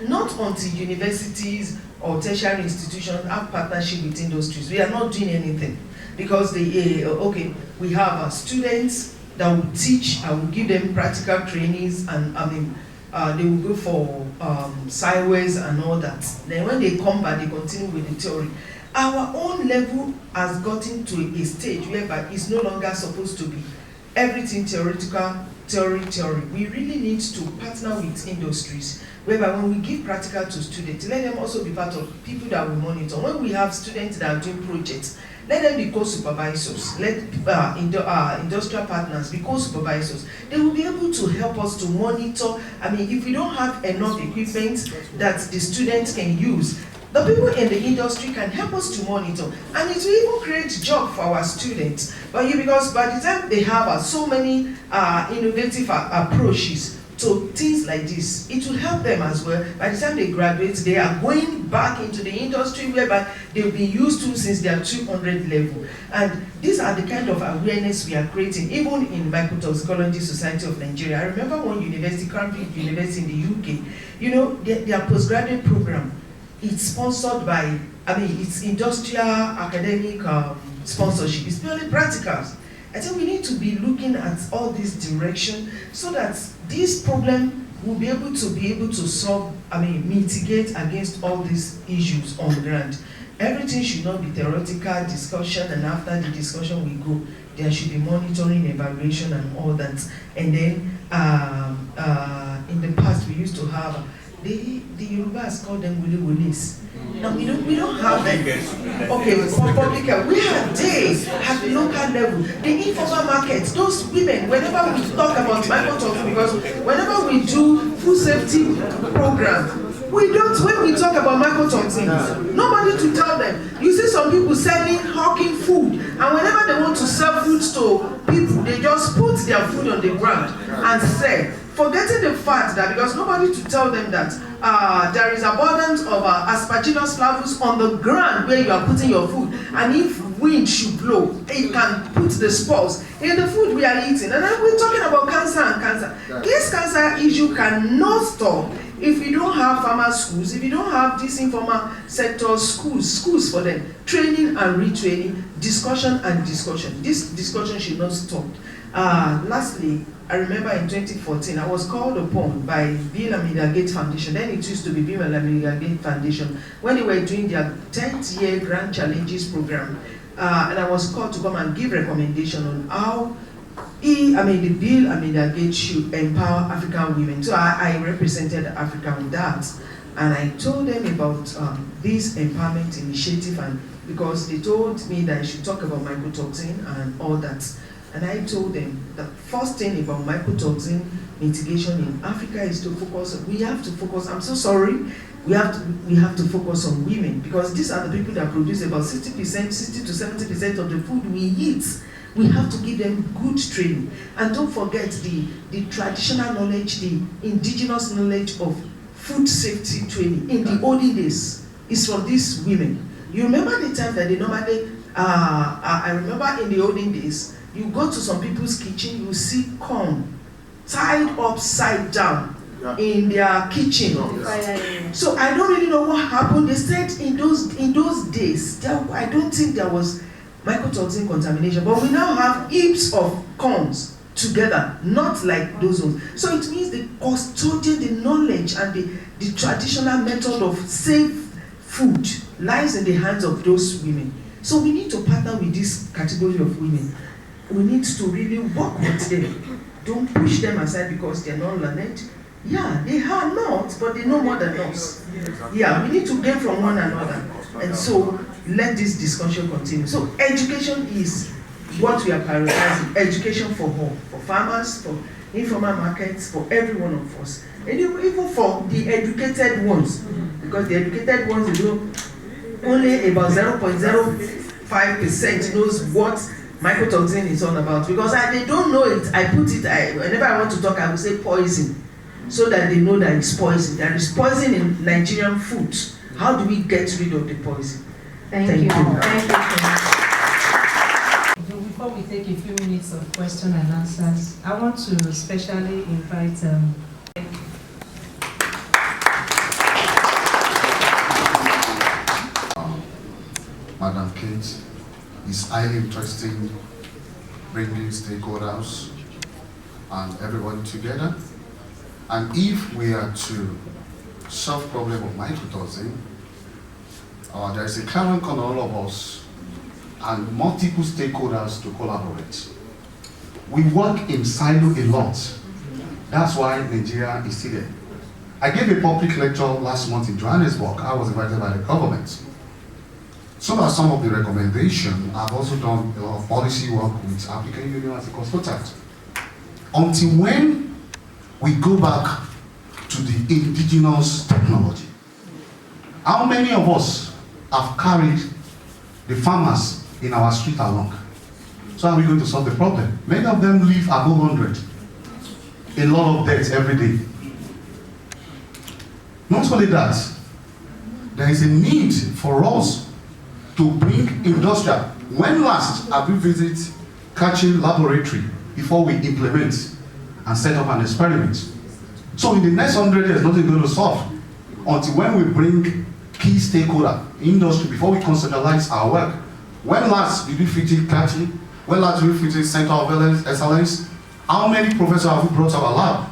not until universities or tertiary institutions have partnership with industries, we are not doing anything. Because okay, we have students that will teach, I will give them practical trainings, and they will go for sideways and all that. Then when they come back, they continue with the theory. Our own level has gotten to a stage whereby it's no longer supposed to be everything theoretical, theory. We really need to partner with industries, whereby when we give practical to students, let them also be part of people that we monitor. When we have students that are doing projects, let them be co-supervisors. Let industrial partners be co-supervisors. They will be able to help us to monitor. If we don't have enough equipment that the students can use, the people in the industry can help us to monitor, and it will even create jobs for our students. Because by the time they have so many innovative approaches to things like this, it will help them as well. By the time they graduate, they are going back into the industry whereby they've been used to since their 200 level. And these are the kind of awareness we are creating, even in Mycotoxicology Society of Nigeria. I remember one university, Cambridge University in the UK, their postgraduate program, it's sponsored by, it's industrial, academic sponsorship. It's purely practicals. I think we need to be looking at all this direction so that this problem will be able to solve, mitigate against all these issues on the ground. Everything should not be theoretical discussion, and after the discussion we go, there should be monitoring, evaluation, and all that. And then in the past we used to have the Yorubas call them wuli-wulis. Now we don't have them. Okay, for public health, we have days at the local level. The informal markets, those women, whenever we talk about mycotoxins, because whenever we do food safety program, when we talk about mycotoxins, nobody to tell them. You see some people hawking food, and whenever they want to sell food to people, they just put their food on the ground and sell, forgetting the fact that because nobody to tell them that there is abundance of aspergillus flavus on the ground where you are putting your food, and if wind should blow, it can put the spores in the food we are eating. And then we're talking about cancer and cancer. This cancer issue cannot stop if we don't have farmer schools, if we don't have this informal sector schools for them, training and retraining, discussion and discussion. This discussion should not stop. Lastly, I remember in 2014, I was called upon by Bill and Melinda Gates Foundation, then it used to be Bill and Melinda Gates Foundation, when they were doing their 10th year Grand Challenges program, and I was called to come and give recommendation on how the Bill and Melinda Gates should empower African women. So I represented Africa on that, and I told them about this empowerment initiative, and because they told me that I should talk about mycotoxin and all that. And I told them the first thing about mycotoxin mitigation in Africa is to focus. We have to focus. I'm so sorry. We have to focus on women, because these are the people that produce about 60% to 70% of the food we eat. We have to give them good training. And don't forget the traditional knowledge, the indigenous knowledge of food safety training in the olden days is from these women. You remember the time that they normally, I remember in the olden days, you go to some people's kitchen, you see corn tied upside down in their kitchen. So I don't really know what happened. They said in those days, I don't think there was mycotoxin contamination, but we now have heaps of corns together, not like those ones. So it means the custodian, the knowledge, and the traditional method of safe food lies in the hands of those women. So we need to partner with this category of women. We need to really work with them. Don't push them aside because they're not learned. Yeah, they are not, but they know more than us. Yeah, we need to gain from one another. And so let this discussion continue. So education is what we are prioritizing. Education for all, for farmers, for informal markets, for every one of us. And even for the educated ones, because the educated ones, only about 0.05% knows what mycotoxin is all about, because they don't know it. Whenever I want to talk, I will say poison, so that they know that it's poison. There is poison in Nigerian food. How do we get rid of the poison? Thank you. Thank you. take a few minutes of question and answers. I want to especially invite Madam Kate, is highly interesting bringing stakeholders and everyone together. And if we are to solve problem of mycotoxin, there is a challenge on all of us and multiple stakeholders to collaborate. We work in silo a lot. That's why Nigeria is still there. I gave a public lecture last month in Johannesburg. I was invited by the government. So are some of the recommendations. I've also done a lot of policy work with African Union as a consultant. Until when we go back to the indigenous technology, how many of us have carried the farmers in our street along? So how are we going to solve the problem? Many of them live above 100. A lot of deaths every day. Not only that, there is a need for us to bring industrial. When last have we visited Katchey laboratory before we implement and set up an experiment? So in the next 100 years, nothing is going to solve until when we bring key stakeholder industry before we conceptualize our work. When last did we visit Katchey? When last did we visit Center of Excellence? How many professors have we brought to our lab?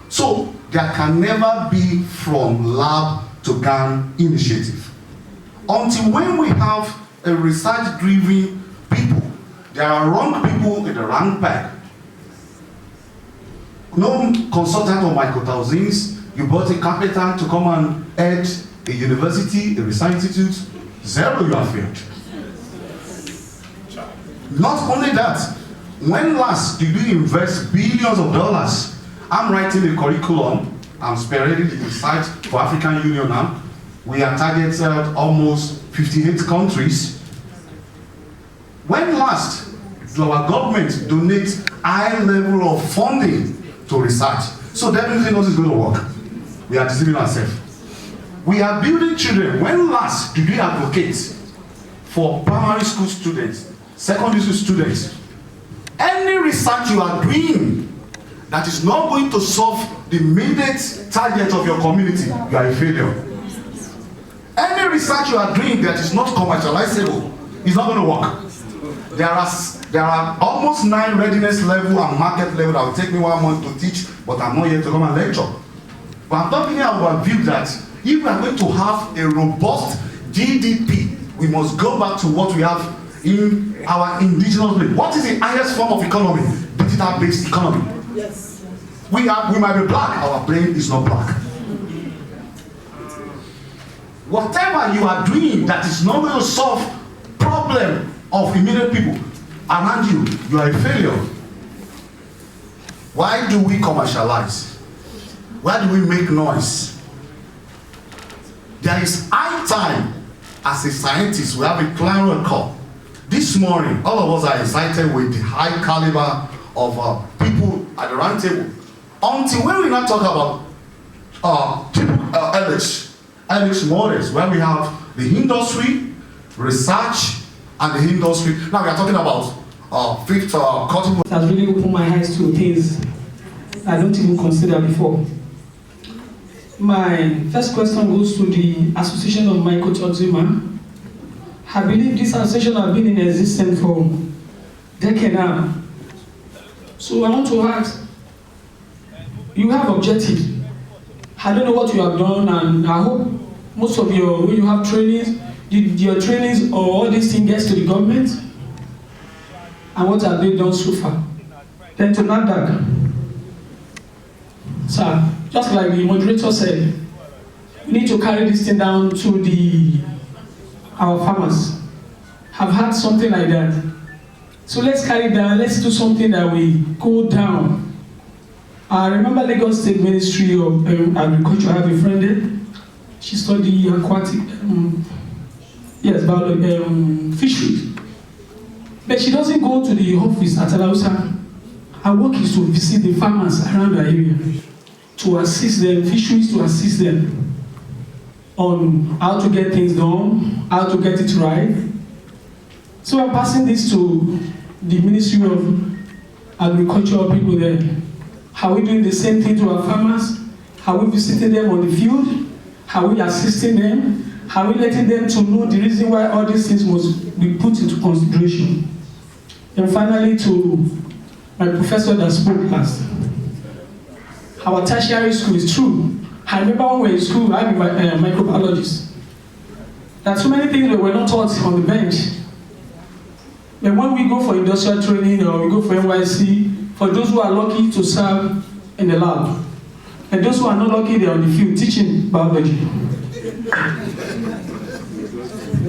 So there can never be from lab to GAN initiative. Until when we have a research-driven people, there are wrong people in the wrong pack. No consultant on mycotoxins, you brought a carpenter to come and head a university, a research institute, zero, you have failed. Not only that, when last did we invest billions of dollars? I'm writing a curriculum, I'm spearheading the research for African Union now. We are targeted almost 58 countries. When last did our government donate high level of funding to research? So definitely nothing is going to work. We are deceiving ourselves. We are building children. When last did we advocate for primary school students, secondary school students? Any research you are doing that is not going to solve the immediate target of your community, you are a failure. Any research you are doing that is not commercializable is not going to work. There are almost 9 readiness level and market level that will take me 1 month to teach, but I'm not here to come and lecture. But I'm talking about a view that if we are going to have a robust GDP, we must go back to what we have in our indigenous brain. What is the highest form of economy? Digital-based economy. Yes. We might be black, our brain is not black. Whatever you are doing that is not going to solve problem of immediate people around you, you are a failure. Why do we commercialize? Why do we make noise? There is high time as a scientist, we have a clarion call. This morning, all of us are excited with the high caliber of people at the round table. Until when we not talk about LH models, where we have the industry, research, and the industry. Now we are talking about fifth cultivar. It has really opened my eyes to things I don't even consider before. My first question goes to the Association of Mycotoxins. I believe this association has been in existence for decades now. So I want to ask, you have objectives. I don't know what you have done, and I hope most of when you have trainings, your trainings or all these things gets to the government. And what have they done so far? Then to NAFDAC. Sir, just like the moderator said, we need to carry this thing down to our farmers. Have had something like that. So let's carry it down, let's do something that we go down. I remember Lagos State Ministry of Agriculture. I have a friend there. She studied aquatic, fisheries. But she doesn't go to the office at Alausa. Her work is to visit the farmers around the area, to assist them, fisheries to assist them on how to get things done, how to get it right. So I'm passing this to the Ministry of Agricultural people there? Are we doing the same thing to our farmers? Are we visiting them on the field? Are we assisting them? Are we letting them to know the reason why all these things must be put into consideration? And finally, to my professor that spoke last. Our tertiary school is true. I remember when we were in school, I was a microbiologist. There are so many things that were not taught on the bench. And when we go for industrial training or we go for NYC, for those who are lucky to serve in the lab, and those who are not lucky, they are on the field teaching biology.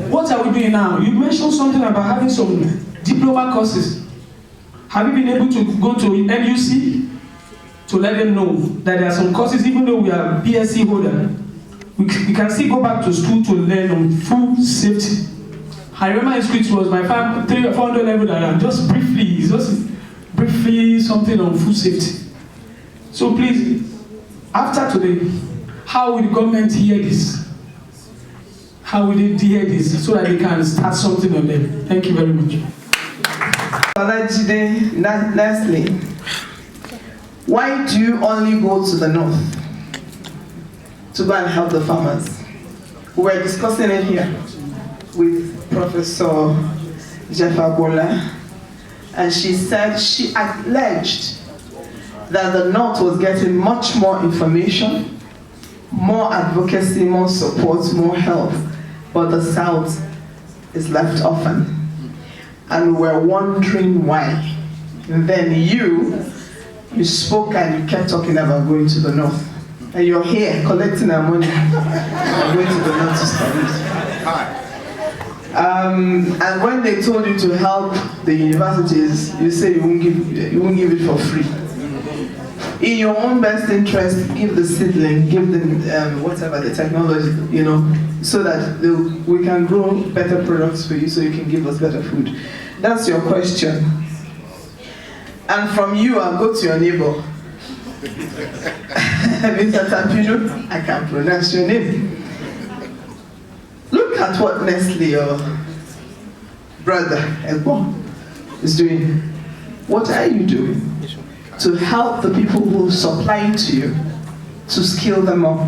What are we doing now? You mentioned something about having some diploma courses. Have you been able to go to NUC to let them know that there are some courses, even though we are BSc holder, we can still go back to school to learn on food safety. I remember in school it was my 300 or 400 level that I just briefly something on food safety. So please, after today, how will the government hear this? How will they hear this so that they can start something on them? Thank you very much. Lastly, why do you only go to the north to go and help the farmers? We were discussing it here with Professor Jeff-Agbola, and she said she alleged that the north was getting much more information, more advocacy, more support, more help, but the south is left orphan. And we're wondering why. And then you spoke and you kept talking about going to the north. And you're here collecting our money and going to the north to study. And when they told you to help the universities, you say you won't give it for free. In your own best interest, give the seedling, give them whatever the technology, so that we can grow better products for you, so you can give us better food. That's your question. And from you, I'll go to your neighbor. Mr. Tapino, I can't pronounce your name. Look at what Nestle, your brother, Ebon, is doing. What are you doing to help the people who supply to you, to skill them up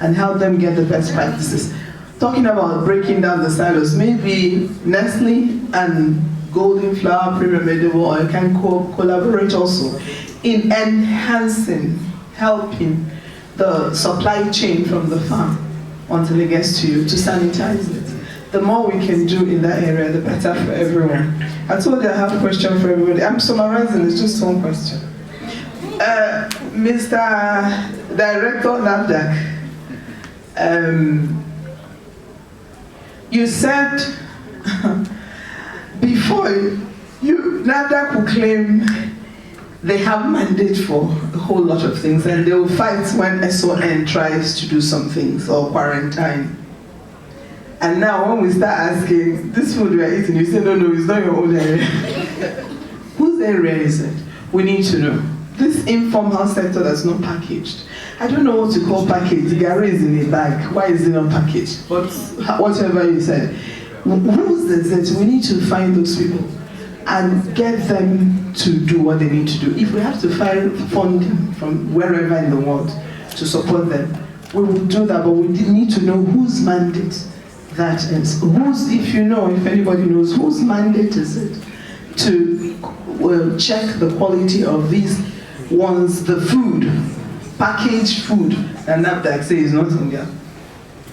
and help them get the best practices? Talking about breaking down the silos, maybe Nestle and Golden Flower Premium Edible Oil can collaborate also in enhancing, helping the supply chain from the farm until it gets to you, to sanitize it. The more we can do in that area, the better for everyone. I told you I have a question for everybody. I'm summarizing, it's just one question. Mr. Director NAFDAC, you said before NAFDAC will claim they have mandate for a whole lot of things, and they will fight when SON tries to do some things or quarantine. And now when we start asking, this food we are eating, you say, no, it's not your own area. Whose area is it? We need to know. This informal sector that's not packaged. I don't know what to call packaged. Gary is in a bag. Why is it not packaged? But whatever you said. Who's is it? We need to find those people and get them to do what they need to do. If we have to find funding from wherever in the world to support them, we will do that, but we need to know whose mandate that is. If anybody knows, whose mandate is it to check the quality of these ones, the food, packaged food, and NAFDAC say is not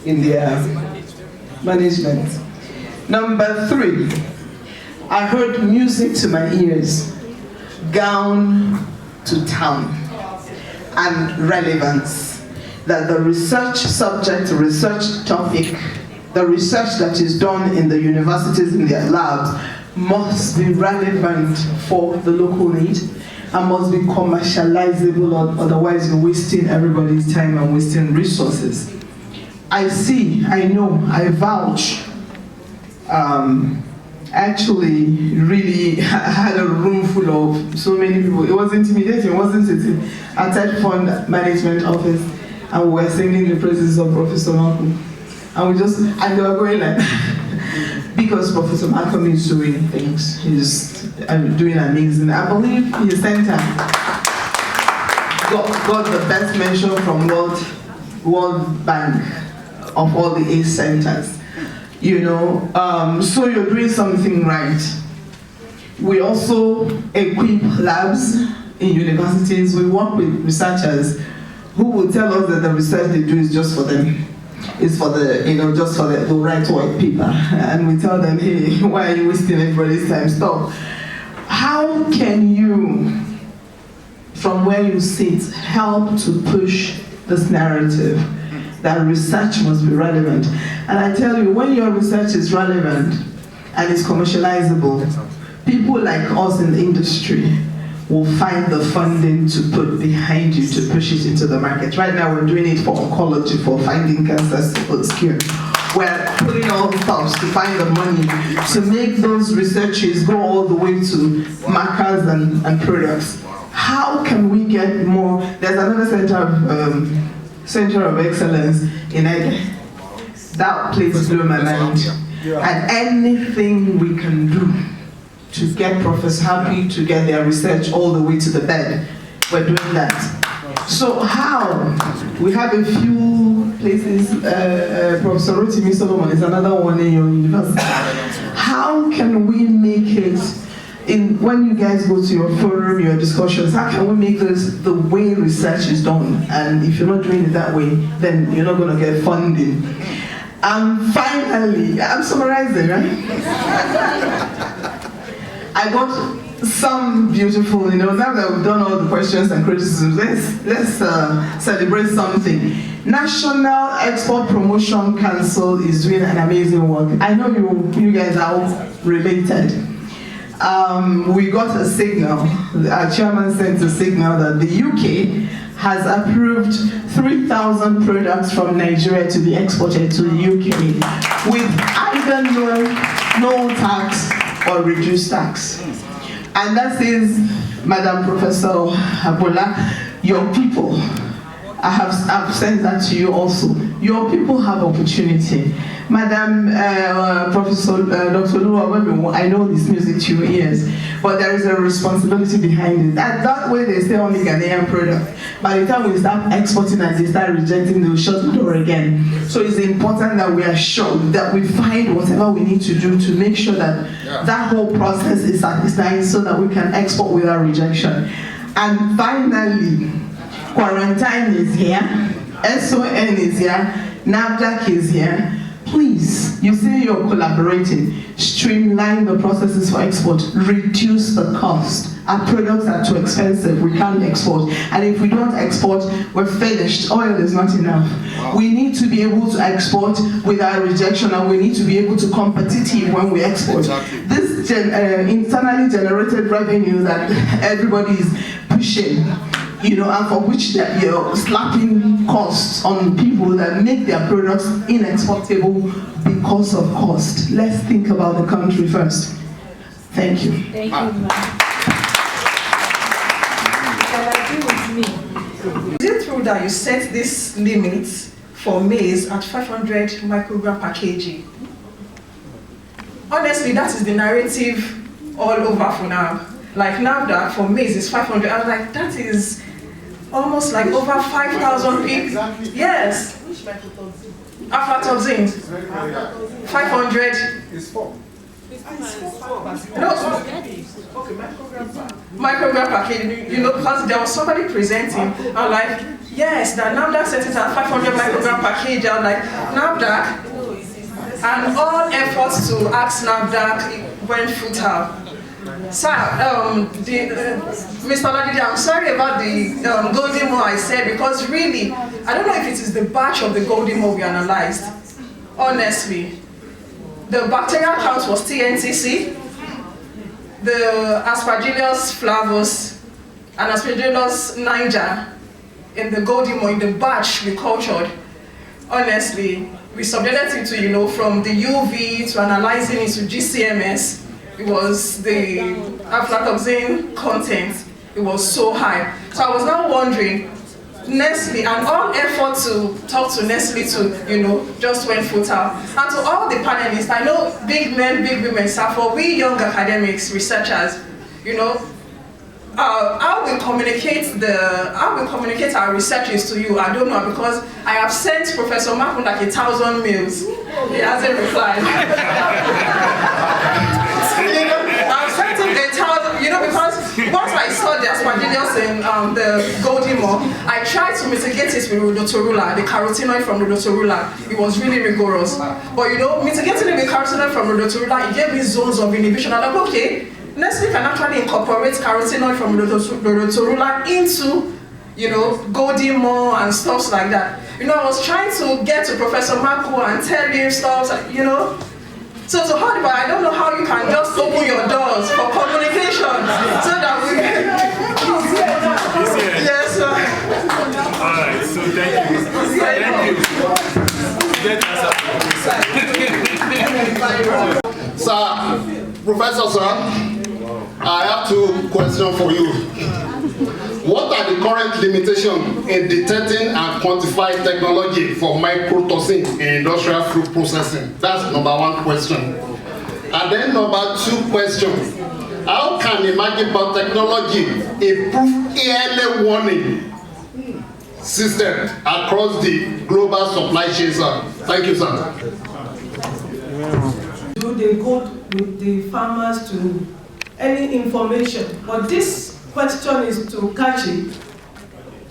in their management. Number 3, I heard music to my ears, gown to town, and relevance. That the research subject, research topic, the research that is done in the universities, in their labs, must be relevant for the local need and must be commercializable, otherwise you're wasting everybody's time and wasting resources. I know, I vouch. Actually, really had a room full of so many people. It was intimidating, wasn't it? At Tech Fund Management Office, and we were singing the praises of Professor Malcolm. And they were going like, because Professor Malcolm is doing things. He's doing amazing. I believe his center got the best mention from World Bank of all the 8 centers. You know, so you're doing something right. We also equip labs in universities. We work with researchers who will tell us that the research they do is just for them. It's for the, you know, just for the right white paper. And we tell them, hey, why are you wasting everybody's time? Stop. How can you, from where you sit, help to push this narrative that research must be relevant? And I tell you, when your research is relevant and is commercializable, people like us in the industry will find the funding to put behind you to push it into the market. Right now we're doing it for oncology, for finding cancer cure. We're putting all the stops to find the money to make those researches go all the way to markers and products. How can we get more? There's another center of excellence in Ede. That place blew my mind. And anything we can do to get Professor Happy to get their research all the way to the bed, we're doing that. So how? We have a few places, Professor Rotimi Solomon is another one in your university. How can we make it, when you guys go to your forum, your discussions, how can we make this the way research is done? And if you're not doing it that way, then you're not going to get funding. And finally, I'm summarizing, right? I got some beautiful, you know, now that we've done all the questions and criticisms, let's celebrate something. National Export Promotion Council is doing an amazing work. I know you guys are all related. We got a signal, our chairman sent a signal that the UK has approved 3,000 products from Nigeria to be exported to the UK with either no tax or reduced tax. And that says, Madam Professor Abola, your people, I've sent that to you also. Your people have opportunity. Madam Professor Dr. Luwa, I know this music to your ears, but there is a responsibility behind it. That way they say only Ghanaian product. By the time we start exporting and they start rejecting, they will shut the door again. So it's important that we are sure that we find whatever we need to do to make sure that that whole process is satisfying so that we can export without rejection. And finally, quarantine is here, SON is here, NAFDAC is here. Please, you say you're collaborating, streamline the processes for export, reduce the cost. Our products are too expensive, we can't export. And if we don't export, we're finished. Oil is not enough. Wow. We need to be able to export without rejection, and we need to be able to competitive when we export. Exactly. This internally generated revenue that everybody is pushing, you know, and for which you're slapping costs on people that make their products inexportable because of cost. Let's think about the country first. Thank you. Thank you, Is it true that you set this limit for maize at 500 microgram per kg? Honestly, that is the narrative all over for now. Like now that for maize is 500, I was like, that is almost like over 5,000 people. Exactly. Yes. Which mycotoxin? Aflatoxin. 500. It's 4. No. Microgram per kg. You know, because there was somebody presenting, I'm like, yes, that NAFDAC set it at 500 microgram per kg. I'm like, NAFDAC, and all efforts to ask NAFDAC went futile. Sir, Mr. Olajide, I'm sorry about the golden mold I said, because really, I don't know if it is the batch of the golden mold we analyzed. Honestly, the bacterial count was TNTC, the Aspergillus flavus and Aspergillus niger in the golden mold, in the batch we cultured. Honestly, we subjected it to, you know, from the UV to analyzing it to GCMS. It was the aflatoxin content, it was so high. So I was now wondering, Nestle, and all effort to talk to Nestle to, just went futile. And to all the panelists, I know big men, big women, for we young academics, researchers, how we communicate our researches to you, I don't know, because I have sent Professor Makun like 1,000 mails. He hasn't replied. I've sent him 1,000, because once I saw the aspergillus in the Golden Moor, I tried to mitigate it with rhodotorula, the carotenoid from rhodotorula. It was really rigorous. But mitigating it with carotenoid from rhodotorula, it gave me zones of inhibition. I'm like, okay, Nestle can actually incorporate carotenoid from rhodotorula into, Golden Moor and stuff like that. I was trying to get to Professor Marco and tell him stuff, So to hold but I don't know how you can just open your doors for communication so that we can. Yes, sir. All right, so thank you. Sir, Professor, sir, I have 2 questions for you. What are the current limitations in detecting and quantifying technology for mycotoxins in industrial food processing? That's number 1 question. And then number 2 question. How can emerging biotechnology improve early warning system across the global supply chain, sir? Thank you, sir. Do they go with the farmers to any information? But this question is to Katchey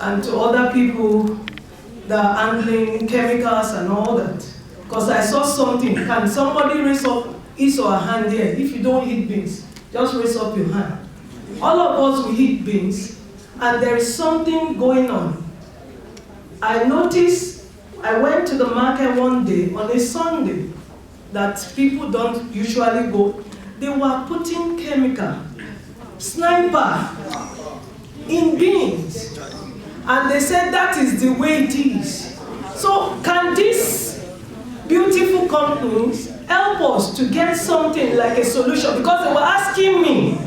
and to other people that are handling chemicals and all that. Because I saw something. Can somebody raise up his or her hand here? If you don't eat beans, just raise up your hand. All of us, we eat beans, and there is something going on. I noticed, I went to the market one day on a Sunday that people don't usually go. They were putting chemical, sniper, in beans. And they said that is the way it is. So can these beautiful companies help us to get something like a solution? Because they were asking me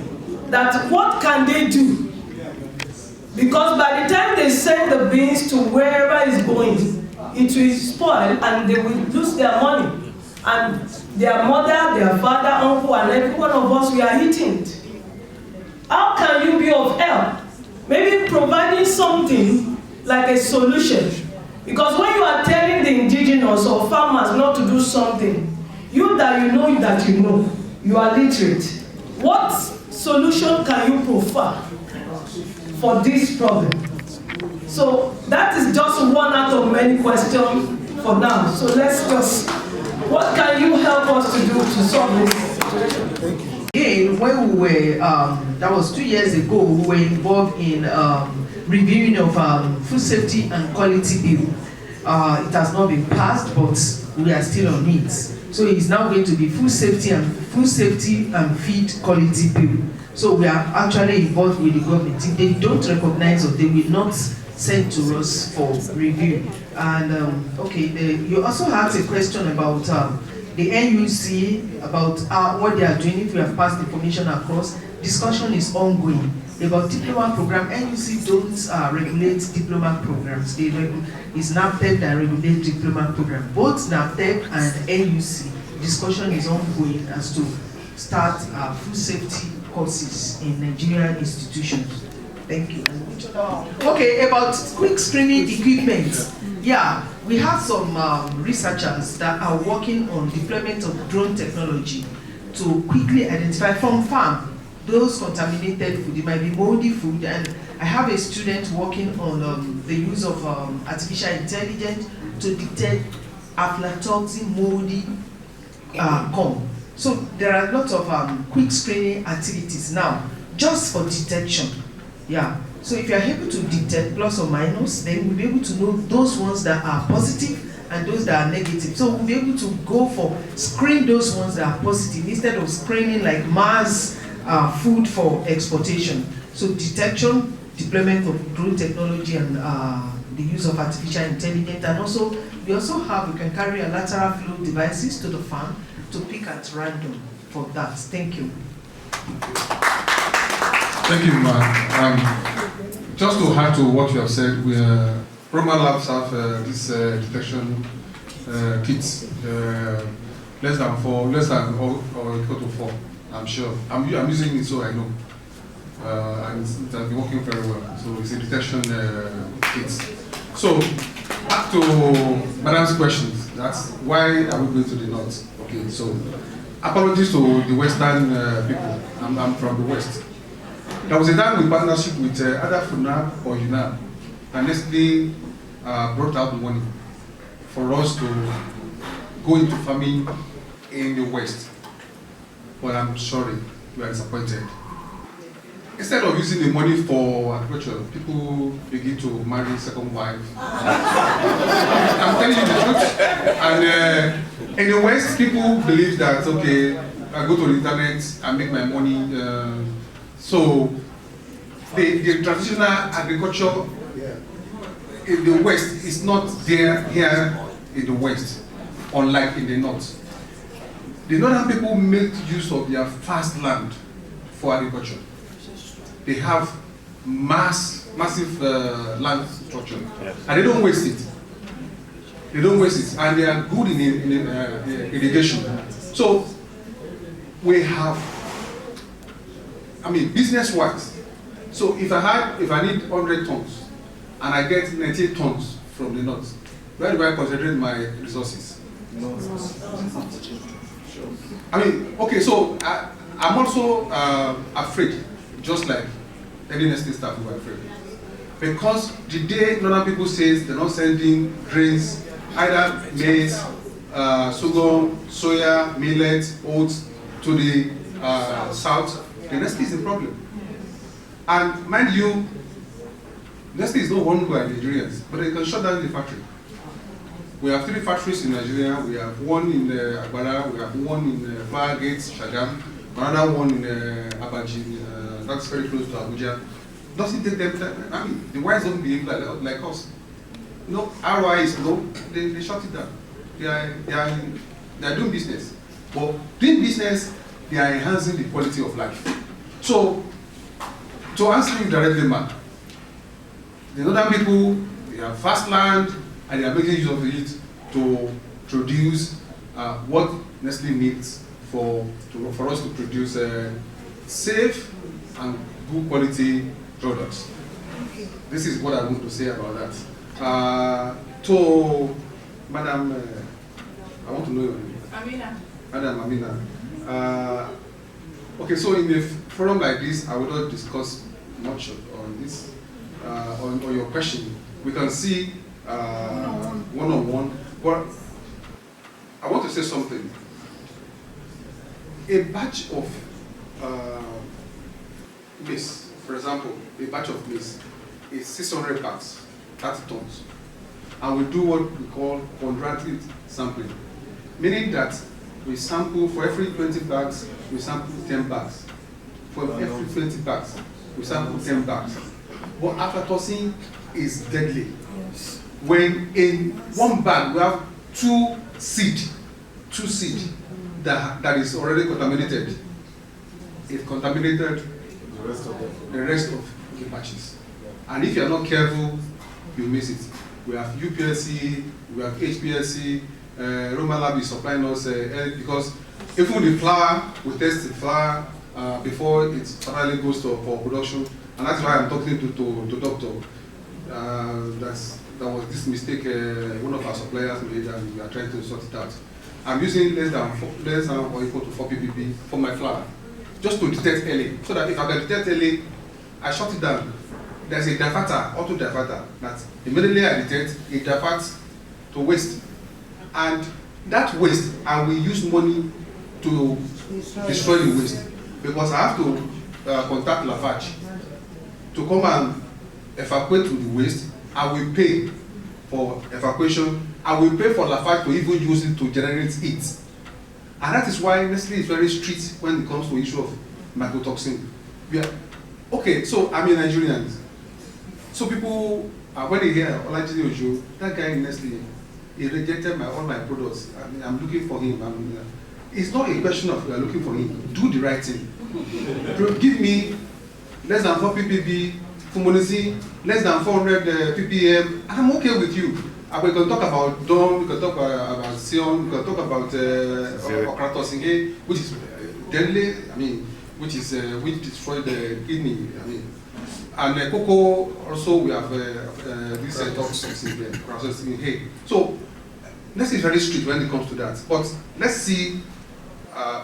that what can they do? Because by the time they send the beans to wherever it's going, it will spoil and they will lose their money. And their mother, their father, uncle, and every one of us, we are eating it. How can you be of help? Maybe providing something like a solution. Because when you are telling the indigenous or farmers not to do something, you know, you are literate. What solution can you provide for this problem? So that is just one out of many questions for now. So let's just, what can you help us to do to solve this? Again, when we were, that was 2 years ago, we were involved in reviewing of food safety and quality bill. It has not been passed, but we are still on it. So it's now going to be food safety and feed quality bill. So we are actually involved with the government. If they don't recognize us, they will not send to us for review. And you also asked a question about the NUC, about what they are doing, if we have passed information across. Discussion is ongoing about diploma program. NUC don't regulate diploma programs. It's NAPTEP that regulate diploma program. Both NAPTEP and NUC, discussion is ongoing as to start food safety courses in Nigerian institutions. Thank you. Okay, about quick screening equipment. Yeah, we have some researchers that are working on deployment of drone technology to quickly identify from farm those contaminated food. It might be moldy food, and I have a student working on the use of artificial intelligence to detect aflatoxin moldy corn. So there are lots of quick screening activities now, just for detection. Yeah. So if you are able to detect plus or minus, then we'll be able to know those ones that are positive and those that are negative. So we'll be able to go for screen those ones that are positive instead of screening like mass food for exportation. So detection, deployment of drone technology, and the use of artificial intelligence, and also we can carry a lateral flow devices to the farm to pick at random for that. Thank you. Thank you, ma'am. just to add to what you have said, Roma labs have this detection kits, less than or equal to 4. I'm sure. I'm using it, so I know, and it has been working very well. So it's a detection kit. So back to Madam's questions. That's why are we going to the north? Okay, so apologies to the Western people. I'm from the West. There was a time we partnership with either FUNAB or UNAB, and Nestle brought out the money for us to go into farming in the West. But I'm sorry, we are disappointed. Instead of using the money for agriculture, people begin to marry second wife. I'm telling you the truth. And in the West, people believe that, okay, I go to the internet, I make my money. So the traditional agriculture in the West is not there here in the West, unlike in the North. The Northern people make use of their vast land for agriculture. They have massive land structure, and they don't waste it. They don't waste it, and they are good in irrigation. So we have, business-wise. So if I need 100 tons, and I get 98 tons from the north, where do I concentrate my resources? Okay, so I'm also afraid, just like any Nestle staff who are afraid. Because the day northern people says they're not sending grains, either maize, sorghum, soya, millet, oats, to the south, the Nestle is a problem. And mind you, Nestle is not owned by Nigerians, but they can shut down the factory. We have 3 factories in Nigeria. We have one in Agbara, we have one in Fargate, Shagam, another one in Abaji, that's very close to Abuja. Doesn't take them time. The wise don't behave like us. ROI is low, they shut it down. They are doing business. But doing business, they are enhancing the quality of life. So, to answer you directly, man, the northern people, they have vast land, and they are making use of it to produce what Nestle needs for us to produce safe and good quality products. This is what I want to say about that. To Madam, I want to know your name. Amina. Madam Amina. Okay, so in a forum like this, I will not discuss much on this, on your question. We can see one-on-one, but I want to say something. A batch of maize, for example, a batch of maize is 600 bags, 30 tons. And we do what we call quadratic sampling, meaning that we sample for every 20 bags, we sample 10 bags. For every 20 bags, we sample 10 bags. But aflatoxin is deadly. Yes. When in one bag we have two seed that is already contaminated, it contaminated the rest of the batches. And if you are not careful, you miss it. We have UPLC, we have HPLC, Roma Lab is supplying us because even the flour, we test the flour before it finally goes for production. And that's why I'm talking to doctor. That was this mistake one of our suppliers made, and we are trying to sort it out. I'm using less than or equal to 4 ppb for my flour, just to detect early, so that if I can detect early, I shut it down. There's a diverter, auto diverter, that immediately I detect, it diverts to waste. And that waste, I will use money to destroy the waste, because I have to contact Lafarge to come and evacuate to the waste. I will pay for evacuation. I will pay for Lafarge to even use it to generate heat. And that is why Nestle is very strict when it comes to the issue of mycotoxin. Okay, so I'm a Nigerian. So people, when they hear Olajide Ojo, that guy in Nestle, he rejected all my products. I'm looking for him. It's not a question of we are looking for him. Do the right thing. Give me less than 4 ppb, Fumonisi, less than 400 ppm, I'm okay with you. We can talk about DOM, we can talk about Sion, we can talk about Ocratosinge, which is deadly, which destroyed the kidney, And cocoa, also we have this toxins in there, processing hay. So, this is very strict when it comes to that. But let's see,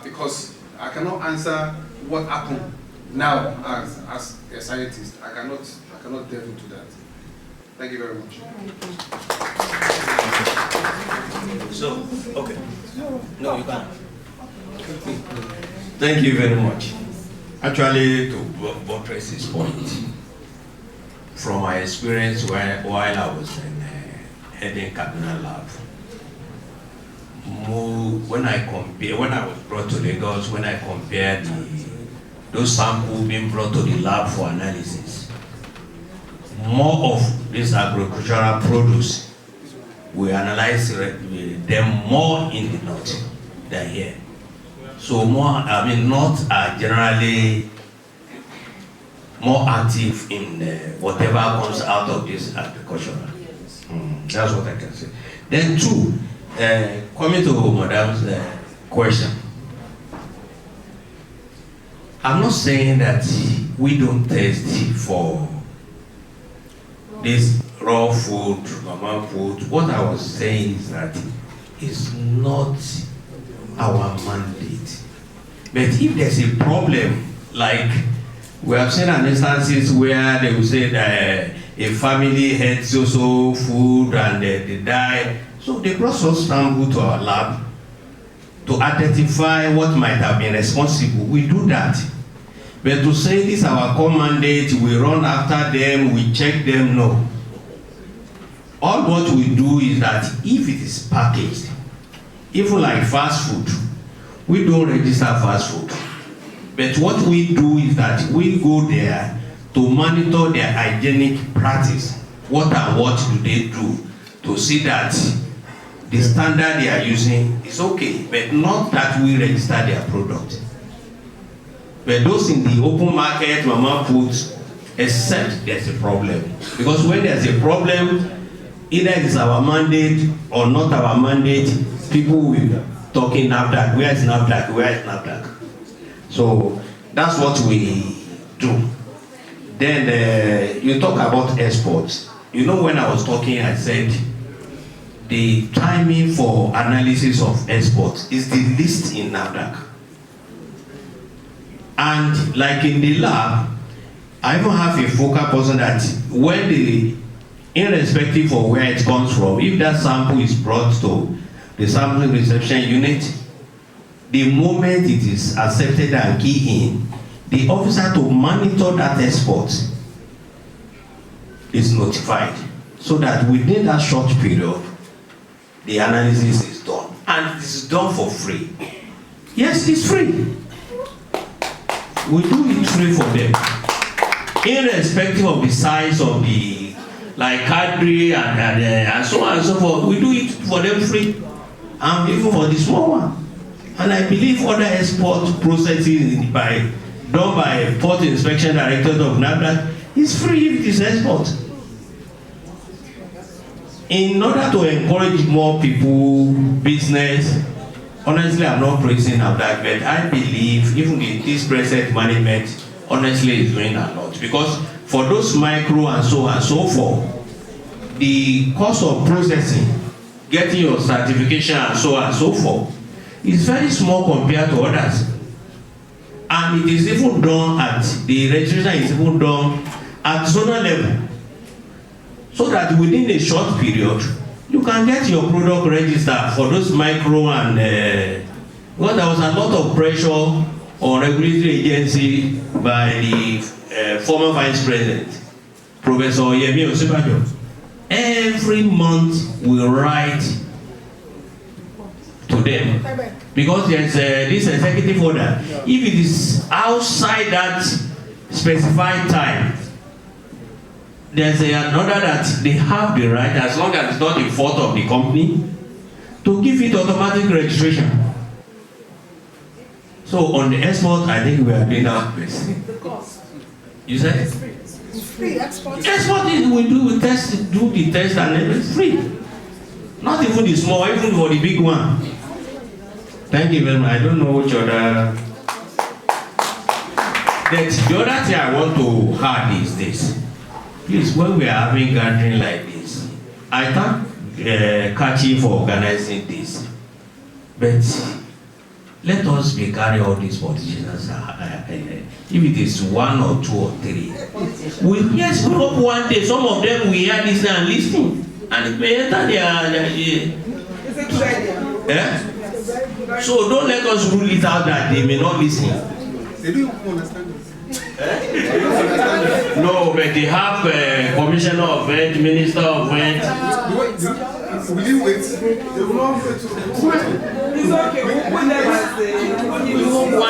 because I cannot answer what happened now as a scientist. I cannot delve into that. Thank you very much. So, okay. No, you can't. Thank you very much. Actually, to buttress this point, from my experience while I was in heading Cardinal Lab, when I was brought to Lagos, when I compared those samples being brought to the lab for analysis, more of this agricultural produce, we analyze them more in the north than here. So north are generally more active in whatever comes out of this agricultural. That's what I can say. Then two, coming to Madam's question, I'm not saying that we don't test for this raw food, normal food. What I was saying is that it's not our mandate. But if there's a problem, like we have seen instances where they will say that a family had so food and they die, so they brought some sample to our lab to identify what might have been responsible. We do that. But to say this is our core mandate, we run after them, we check them, no. All what we do is that if it is packaged, even like fast food, we don't register fast food. But what we do is that we go there to monitor their hygienic practice. What and what do they do to see that the standard they are using is okay, but not that we register their product. But those in the open market, mama foods, except there's a problem. Because when there's a problem, either it's our mandate or not our mandate, people will talking NAFDAC, where is NAFDAC, where is NAFDAC? So that's what we do. Then you talk about exports. You know, when I was talking, I said the timing for analysis of exports is the least in NAFDAC. And like in the lab, I even have a focal person that when irrespective of where it comes from, if that sample is brought to the sampling reception unit, the moment it is accepted and key in, the officer to monitor that export is notified, so that within that short period, the analysis is done. And it is done for free. Yes, it's free. We do it free for them. Irrespective of the size of the, like Katchey and so on and so forth, we do it for them free. And even for the small one. And I believe other export processes done by Port Inspection Directorate of NAFDAC is free if it is export. In order to encourage more people, business, honestly, I'm not praising NAFDAC, but I believe even this present management, honestly, is doing a lot. Because for those micro and so forth, the cost of processing, getting your certification and so forth, is very small compared to others. And it is even done the registration is even done at zonal level. So that within a short period, you can get your product registered for those micro and well, there was a lot of pressure on regulatory agency by the former Vice President, Professor Yemi Osibajo. Every month we write to them because there's this executive order. If it is outside that specified time, there's another that they have the right, as long as it's not the fault of the company, to give it automatic registration. So on the export, I think we are doing our best. You said? It's free, export. Export is we do the test and it's free. Not even the small, even for the big one. Thank you very much. I don't know which other. The other thing I want to add is this. Please, when we are having gathering like this, I thank Katchey for organizing this. But let us be carry all these politicians. If it is 1 or 2 or 3, yes, we hope one day some of them will hear this and listen, and it may enter their. So don't let us rule it out that they may not listen. They don't understand it. No, but they have commissioner of health, minister of health. Will you wait? They will not wait. It's okay. One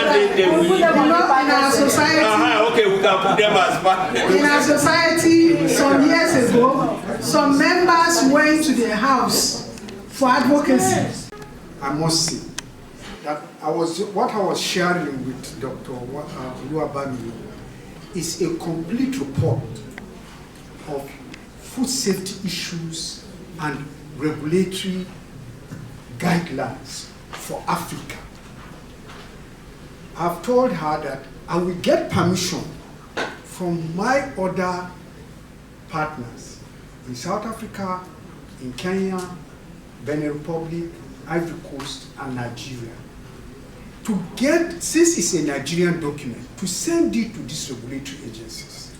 day they will. In our society, okay, we can put them as part. in our society, some years ago, some members went to their house for advocacy. I must say that what I was sharing with Dr. Oluwabami is a complete report of food safety issues and regulatory guidelines for Africa. I've told her that I will get permission from my other partners in South Africa, in Kenya, Benin Republic, Ivory Coast, and Nigeria to get, since it's a Nigerian document, to send it to these regulatory agencies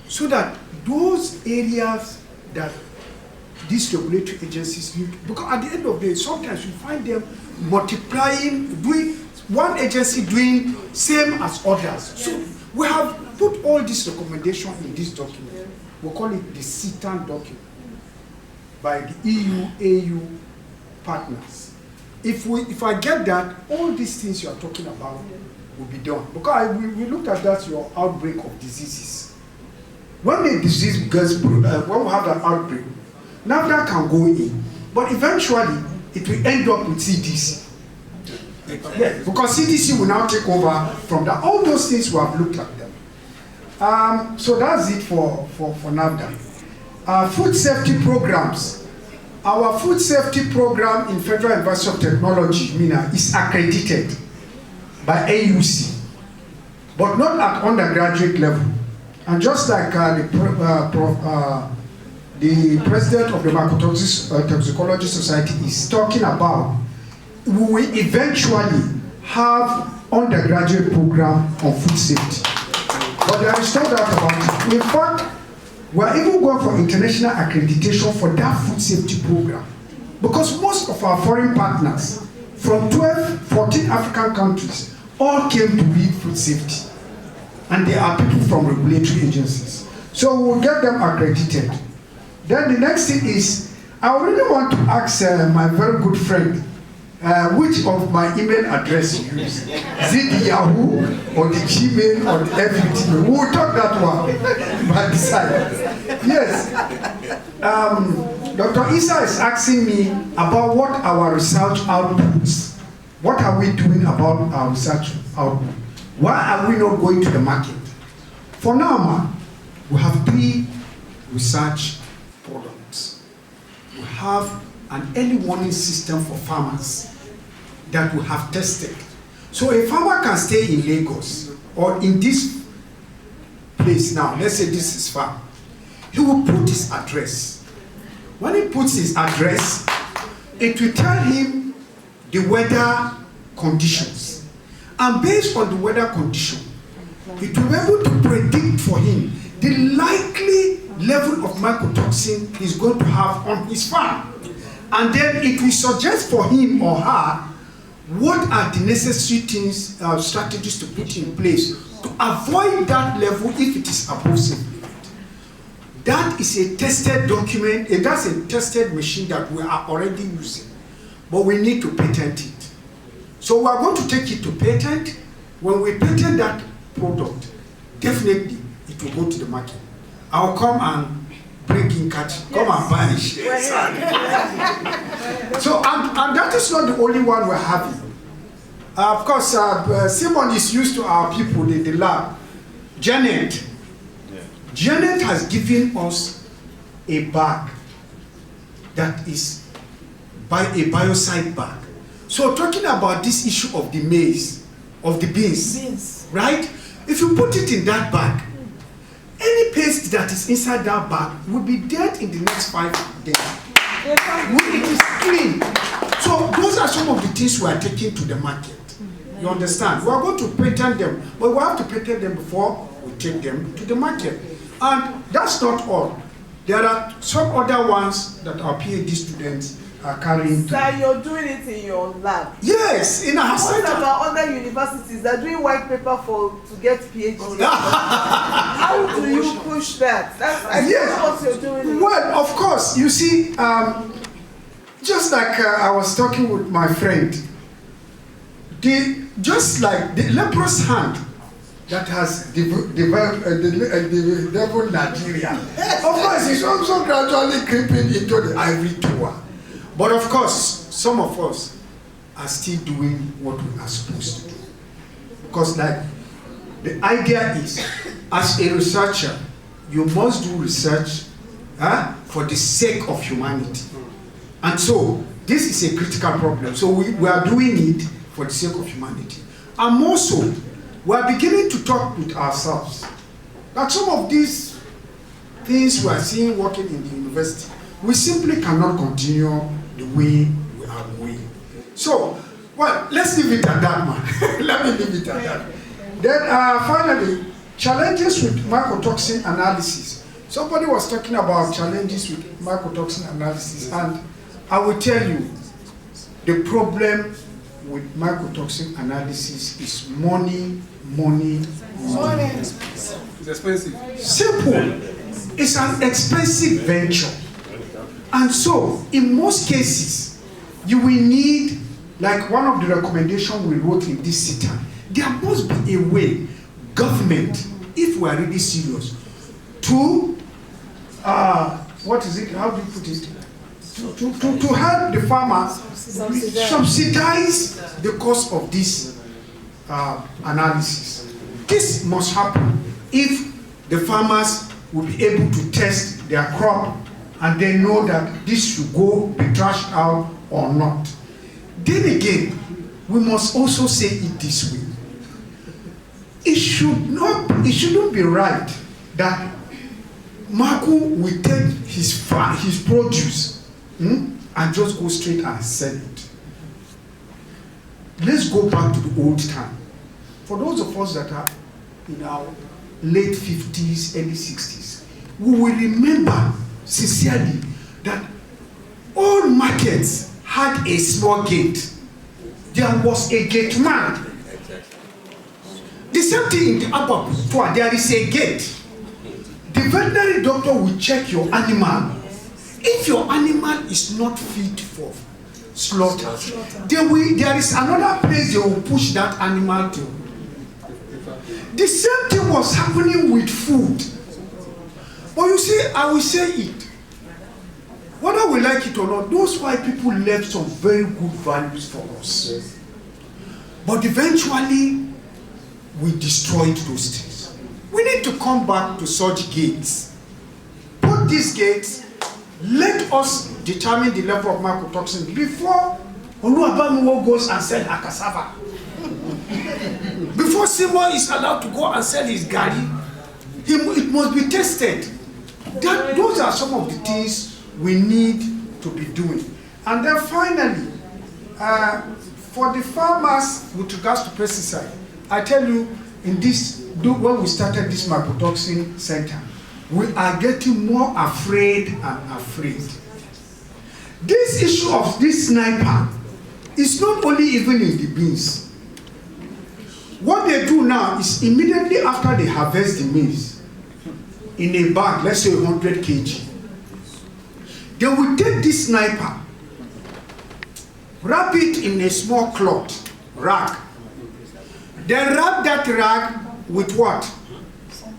so that those areas that these regulatory agencies need, because at the end of the day, sometimes you find them multiplying, doing one agency doing same as others. So we have put all these recommendations in this document. We call it the CETAN document by the EU, AU partners. If I get that, all these things you are talking about will be done. Because we looked at that, your outbreak of diseases. When a disease gets, when we have an outbreak, now that can go in, but eventually it will end up with CDC. Yeah, because CDC will now take over from that. All those things we have looked at them. So that's it for NAFDA. Food safety programs. Our food safety program in Federal University of Technology, MENA, is accredited by AUC, but not at undergraduate level. And just like the president of the Mycotoxins Toxicology Society is talking about, we will eventually have undergraduate program on food safety. But there is no doubt about it. In fact, we are even going for international accreditation for that food safety program. Because most of our foreign partners from 14 African countries all came to read food safety. And they are people from regulatory agencies. So we'll get them accredited. Then the next thing is, I really want to ask my very good friend, which of my email address you use? Is it the Yahoo or the Gmail or the everything? We will talk that one by the side. Yes. Dr. Isa is asking me about what our research outputs. What are we doing about our research output? Why are we not going to the market? For now, we have 3 research products. We have an early warning system for farmers that we have tested. So a farmer can stay in Lagos or in this place now, let's say this is farm. He will put his address. When he puts his address, it will tell him the weather conditions. And based on the weather condition, it will be able to predict for him the likely level of mycotoxin he's going to have on his farm. And then it will suggest for him or her what are the necessary things, strategies to put in place to avoid that level if it is above safe limit. That is a tested document, that's a tested machine that we are already using, but we need to patent it. So we are going to take it to patent. When we patent that product, definitely it will go to the market. I'll come and bring in Katchey, come and buy shares. So, and that is not the only one we're having. Of course, Simon is used to our people in the lab. Janet Janet has given us a bag that is a biocide bag. So talking about this issue of the maize, of the beans, right? If you put it in that bag, any paste that is inside that bag will be dead in the next 5 days. It is clean. So those are some of the things we are taking to the market. You understand? We are going to patent them, but we have to patent them before we take them to the market. And that's not all. There are some other ones that our PhD students are carrying. That you're doing it in your lab. Yes, in our center. What about other universities that are doing white paper to get PhD? How do you push that? I don't know what you're doing. Well, of course, you see, just like I was talking with my friend, just like the leprous hand that has developed Nigeria, of course, it's also gradually creeping into the ivory tower. But of course, some of us are still doing what we are supposed to do. Because like, the idea is, as a researcher, you must do research for the sake of humanity. And so, this is a critical problem. So we are doing it for the sake of humanity. And more so, we are beginning to talk with ourselves that some of these things we are seeing working in the university, we simply cannot continue the way we are going. So, well, let's leave it at that, man. Let me leave it at that. Then finally, challenges with mycotoxin analysis. Somebody was talking about challenges with mycotoxin analysis, and I will tell you, the problem with mycotoxin analysis is money. It's expensive. Simple. It's an expensive venture. And so, in most cases, you will need, like one of the recommendations we wrote in this CITA, there must be a way, government, if we are really serious, to, what is it, how do you put it? To help the farmers subsidize the cost of this analysis. This must happen if the farmers will be able to test their crop and they know that this should be trashed out or not. Then again, we must also say it this way. It shouldn't be right that Marco will take his produce and just go straight and sell it. Let's go back to the old time. For those of us that are in our late 50s, early 60s, we will remember sincerely that all markets had a small gate. There was a gate man. The same thing in the abattoir, there is a gate. The veterinary doctor will check your animal. If your animal is not fit for slaughter, there is another place they will push that animal to. The same thing was happening with food. But you see, I will say it. Whether we like it or not, those white people left some very good values for us. But eventually, we destroyed those things. We need to come back to such gates. Put these gates, let us determine the level of mycotoxin before Oluwabamiwo goes and sells her cassava. Before Simon is allowed to go and sell his gari, it must be tested. Those are some of the things we need to be doing. And then finally, for the farmers with regards to pesticide, I tell you, when we started this mycotoxin center, we are getting more afraid and afraid. This issue of this sniper is not only even in the beans. What they do now is immediately after they harvest the maize, in a bag, let's say 100 kg, they will take this sniper, wrap it in a small cloth, rag. Then wrap that rag with what?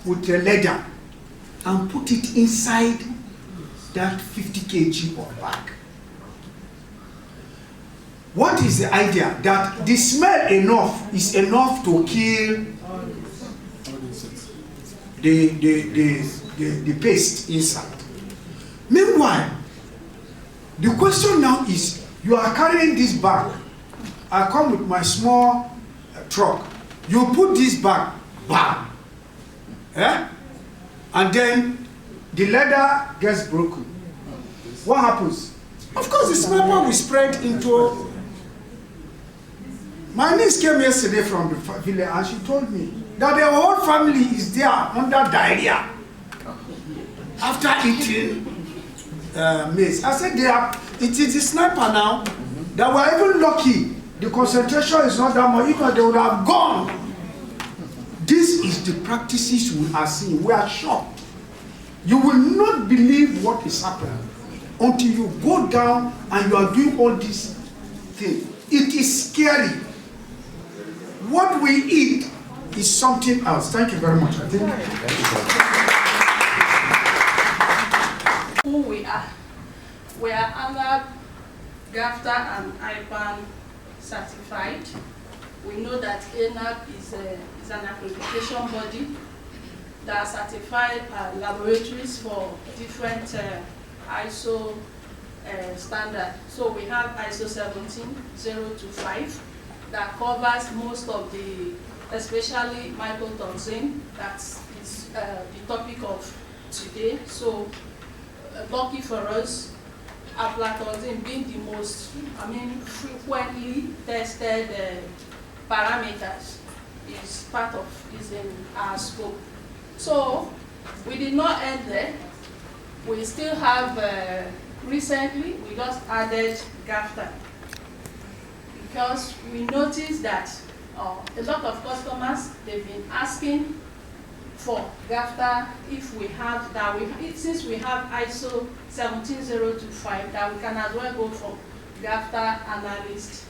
With a leather, and put it inside that 50 kg of bag. What is the idea? That the smell is enough to kill the the paste inside. Meanwhile, the question now is, you are carrying this bag. I come with my small truck. You put this bag, bam, and then the leather gets broken. What happens? Of course, the sniper will spread into. My niece came yesterday from the village and she told me that the whole family is there under diarrhea after eating maize. I said, it is the sniper now that were even lucky. The concentration is not that much. If not, they would have gone. This is the practices we are seeing. We are shocked. You will not believe what is happening until you go down and you are doing all these things. It is scary. What we eat is something else. Thank you very much. I think. Who we are. We are under GAFTA and IPAN certified. We know that ANAP is an accreditation body that certified laboratories for different ISO standards. So we have ISO 17025 that covers most of the, especially mycotoxin, that is the topic of today. So lucky for us, aflatoxin being the most, frequently tested parameters is in our scope. So we did not end there. We still have, recently, we just added GAFTA because we noticed that a lot of customers, they've been asking for GAFTA if we have that. Since we have ISO 17025, that we can as well go for GAFTA analyst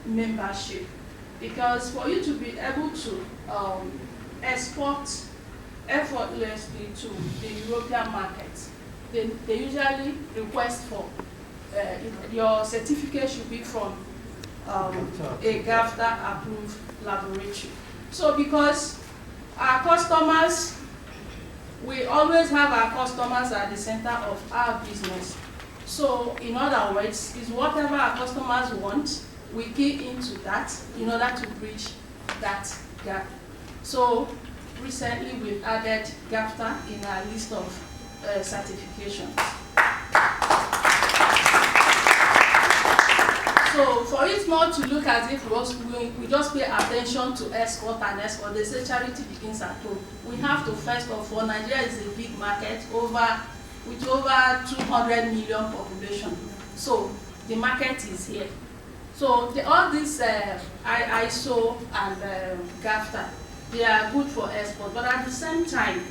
membership. Because for you to be able to export effortlessly to the European market, they usually request for your certificate should be from a GAFTA approved laboratory. So because our customers, we always have our customers at the center of our business. So in other words, is whatever our customers want, we key into that in order to bridge that gap. So recently we've added GAFTA in our list of certifications. So for it not to look as if we just pay attention to export and export, they say charity begins at home. We have to first of all, Nigeria is a big market with over 200 million population. So the market is here. So all these ISO and GAFTA, they are good for export, but at the same time,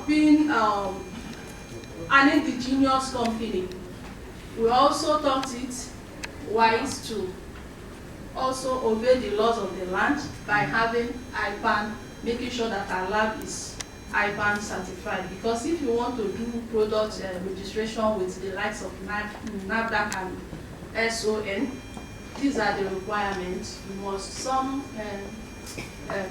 being an indigenous company, we also thought it wise to also obey the laws of the land by having IPAN, making sure that our lab is IPAN certified. Because if you want to do product registration with the likes of NAFDAC and SON, these are the requirements. You must, some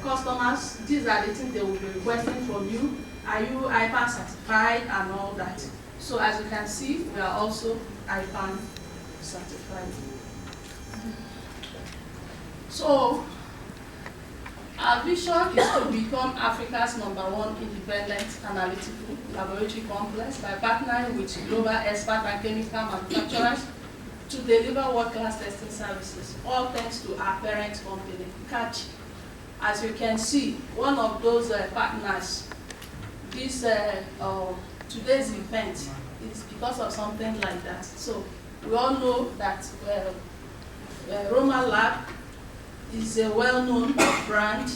customers, these are the things they will be requesting from you. Are you IPAN certified and all that? So as you can see, we are also IPAN certified. So our vision is to become Africa's #1 independent analytical laboratory complex by partnering with global expert and chemical manufacturers to deliver world-class testing services, all thanks to our parent company, Katchey. As you can see, one of those partners, this today's event is because of something like that. So we all know that Roma Lab is a well-known brand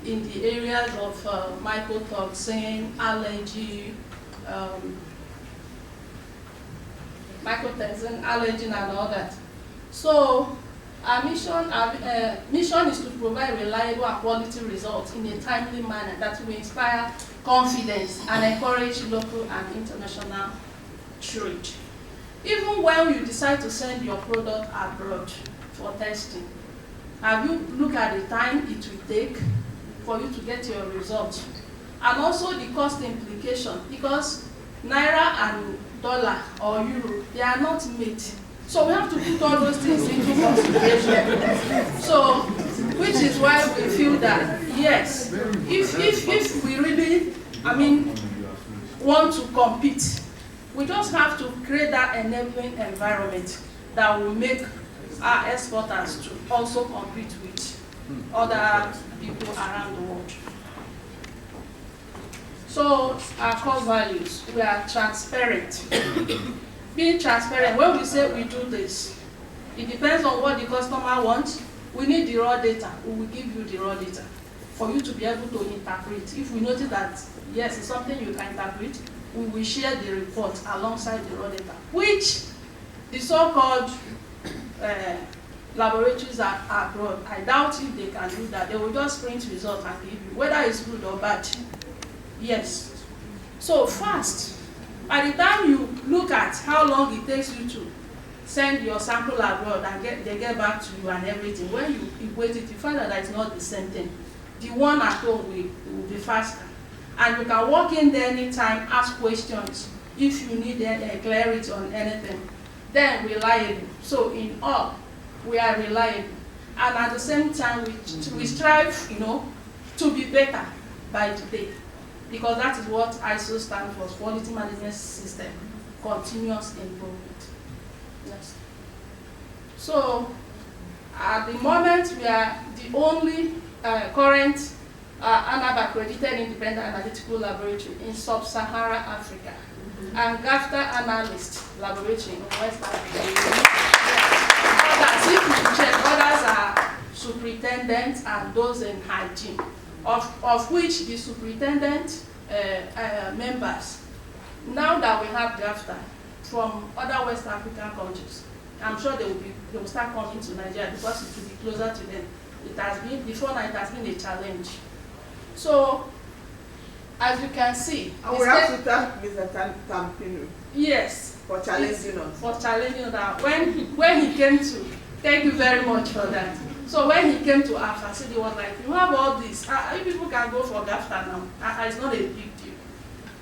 in the areas of mycotoxin, allergy, mycotoxin, allergen, and all that. So our mission is to provide reliable and quality results in a timely manner that will inspire confidence and encourage local and international trade. Even when you decide to send your product abroad for testing, have you looked at the time it will take for you to get your results? and also the cost implication, because naira and dollar or euro, they are not made. So we have to put all those things into consideration. So, which is why we feel that, yes, if we really, want to compete, we just have to create that enabling environment that will make our exporters to also compete with other people around the world. So our core values, we are transparent. Being transparent, when we say we do this, it depends on what the customer wants. We need the raw data. We will give you the raw data for you to be able to interpret. If we notice that, yes, it's something you can interpret, we will share the report alongside the raw data, which the so-called laboratories are abroad. I doubt if they can do that. They will just print results and give you, whether it's good or bad. Yes. So fast. By the time you look at how long it takes you to send your sample abroad and they get back to you and everything, when you equate it, you find that it's not the same thing. The one at home will be faster. And you can walk in there anytime, ask questions if you need clarity on anything. Then reliable. So in all, we are reliable. And at the same time, we strive, to be better by the day. Because that is what ISO stands for, Quality Management System, Continuous Improvement. Yes. So, at the moment, we are the only current ANAB accredited independent analytical laboratory in sub-Saharan Africa, and GAFTA analyst laboratory in West Africa. Others, if you check, others are superintendents and those in hygiene, of which the superintendent members, now that we have GAFTA from other West African countries, I'm sure they will start coming to Nigeria because it will be closer to them. It has been, before now, it has been a challenge. So, as you can see, and we have to thank Mr. Tampino. Yes. For challenging us. For challenging us. When he came to, thank you very much for that. So when he came to our facility, he was like, you have all this. You people can go for GAFTA now. It's not a big deal.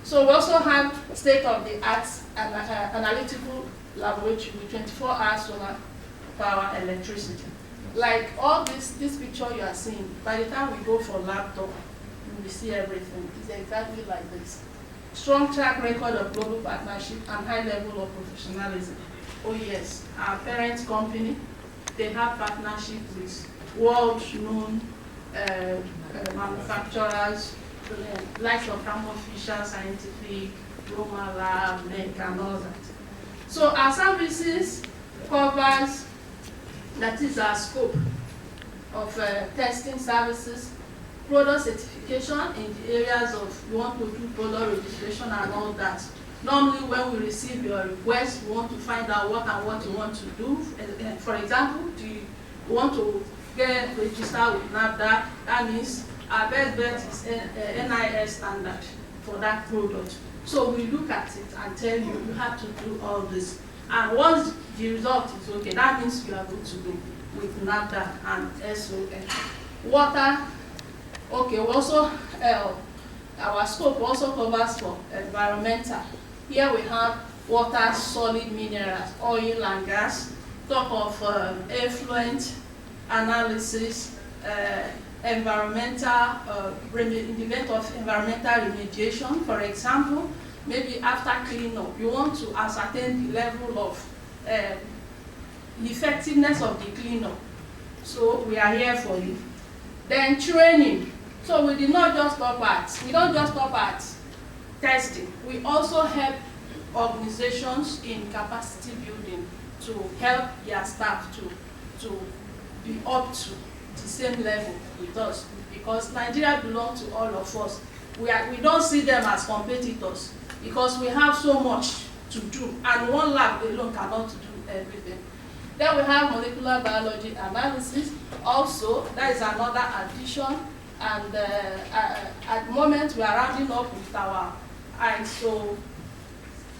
So we also have state-of-the-art analytical laboratory with 24-hour solar power electricity. Like all this picture you are seeing, by the time we go for laptop, we see everything. It's exactly like this. Strong track record of global partnership and high level of professionalism. Oh yes, our parent company, they have partnership with world-known manufacturers, likes of Thermo Fisher Scientific, Roma Lab, MEC, and all that. So our services covers, that is our scope of testing services, product certification in the areas of you want to do product registration and all that. Normally when we receive your request, we want to find out what you want to do. For example, do you want to get registered with NAFDAC? That means our best bet is NIS standard for that product. So we look at it and tell you, you have to do all this. And once the result is okay, that means you are good to go with NAFDAC and SON. Water, okay, we also, our scope also covers for environmental. Here we have water, solid minerals, oil and gas, talk of effluent analysis, environmental, in the event of environmental remediation, for example, maybe after cleanup, you want to ascertain the level of effectiveness of the cleanup. So we are here for you. Then training. So we don't just stop at testing. We also help organizations in capacity building to help their staff to be up to the same level with us, because Nigeria belongs to all of us. We don't see them as competitors because we have so much to do, and one lab alone cannot do everything. Then we have molecular biology analysis. Also, that is another addition, and at the moment we are rounding up with our ISO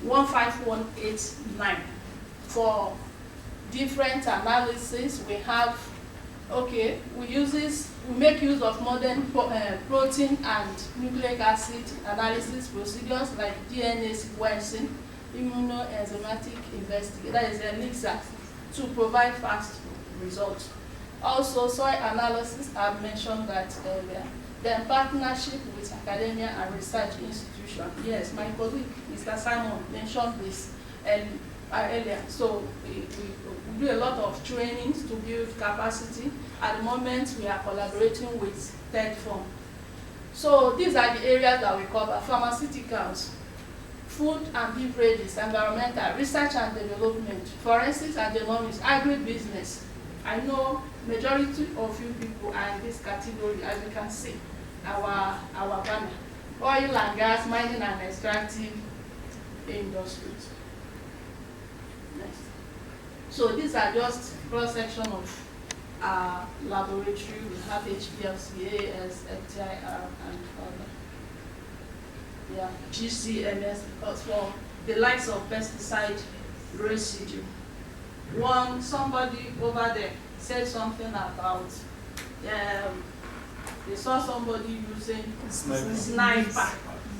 15189 for different analysis. We have Okay, we make use of modern protein and nucleic acid analysis procedures like DNA sequencing, immunoenzymatic investigation, that is ELIXA, to provide fast results. Also, soil analysis, I've mentioned that earlier. Then partnership with academia and research institutions. Yes, my colleague, Mr. Simon, mentioned this earlier. So we do a lot of trainings to build capacity. At the moment, we are collaborating with Third Form. So these are the areas that we cover: pharmaceuticals, food and beverages, environmental, research and development, forensics and genomics, agribusiness. I know majority of you people are in this category, as you can see, our banner. Oil and gas, mining and extractive industries. Next. So these are just cross-section of our laboratory. We have HPLC, AS, FTIR, and other. Yeah, GCMS, because for the likes of pesticide residue. Somebody over there said something about they saw somebody using sniper.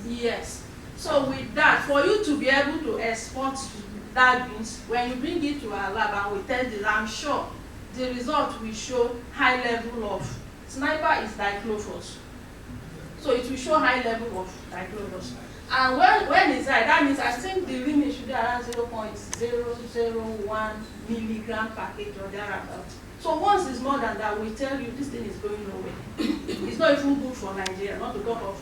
Yes. So with that, for you to be able to export that beans, when you bring it to our lab and we test it, I'm sure the result will show high level of sniper is dichlorophos. So it will show high level of dichlorophos. And when it's high, that means I think the limit should be around 0.001 milligram per kg or thereabouts. So once it's more than that, we tell you this thing is going nowhere. It's not even good for Nigeria, not to talk of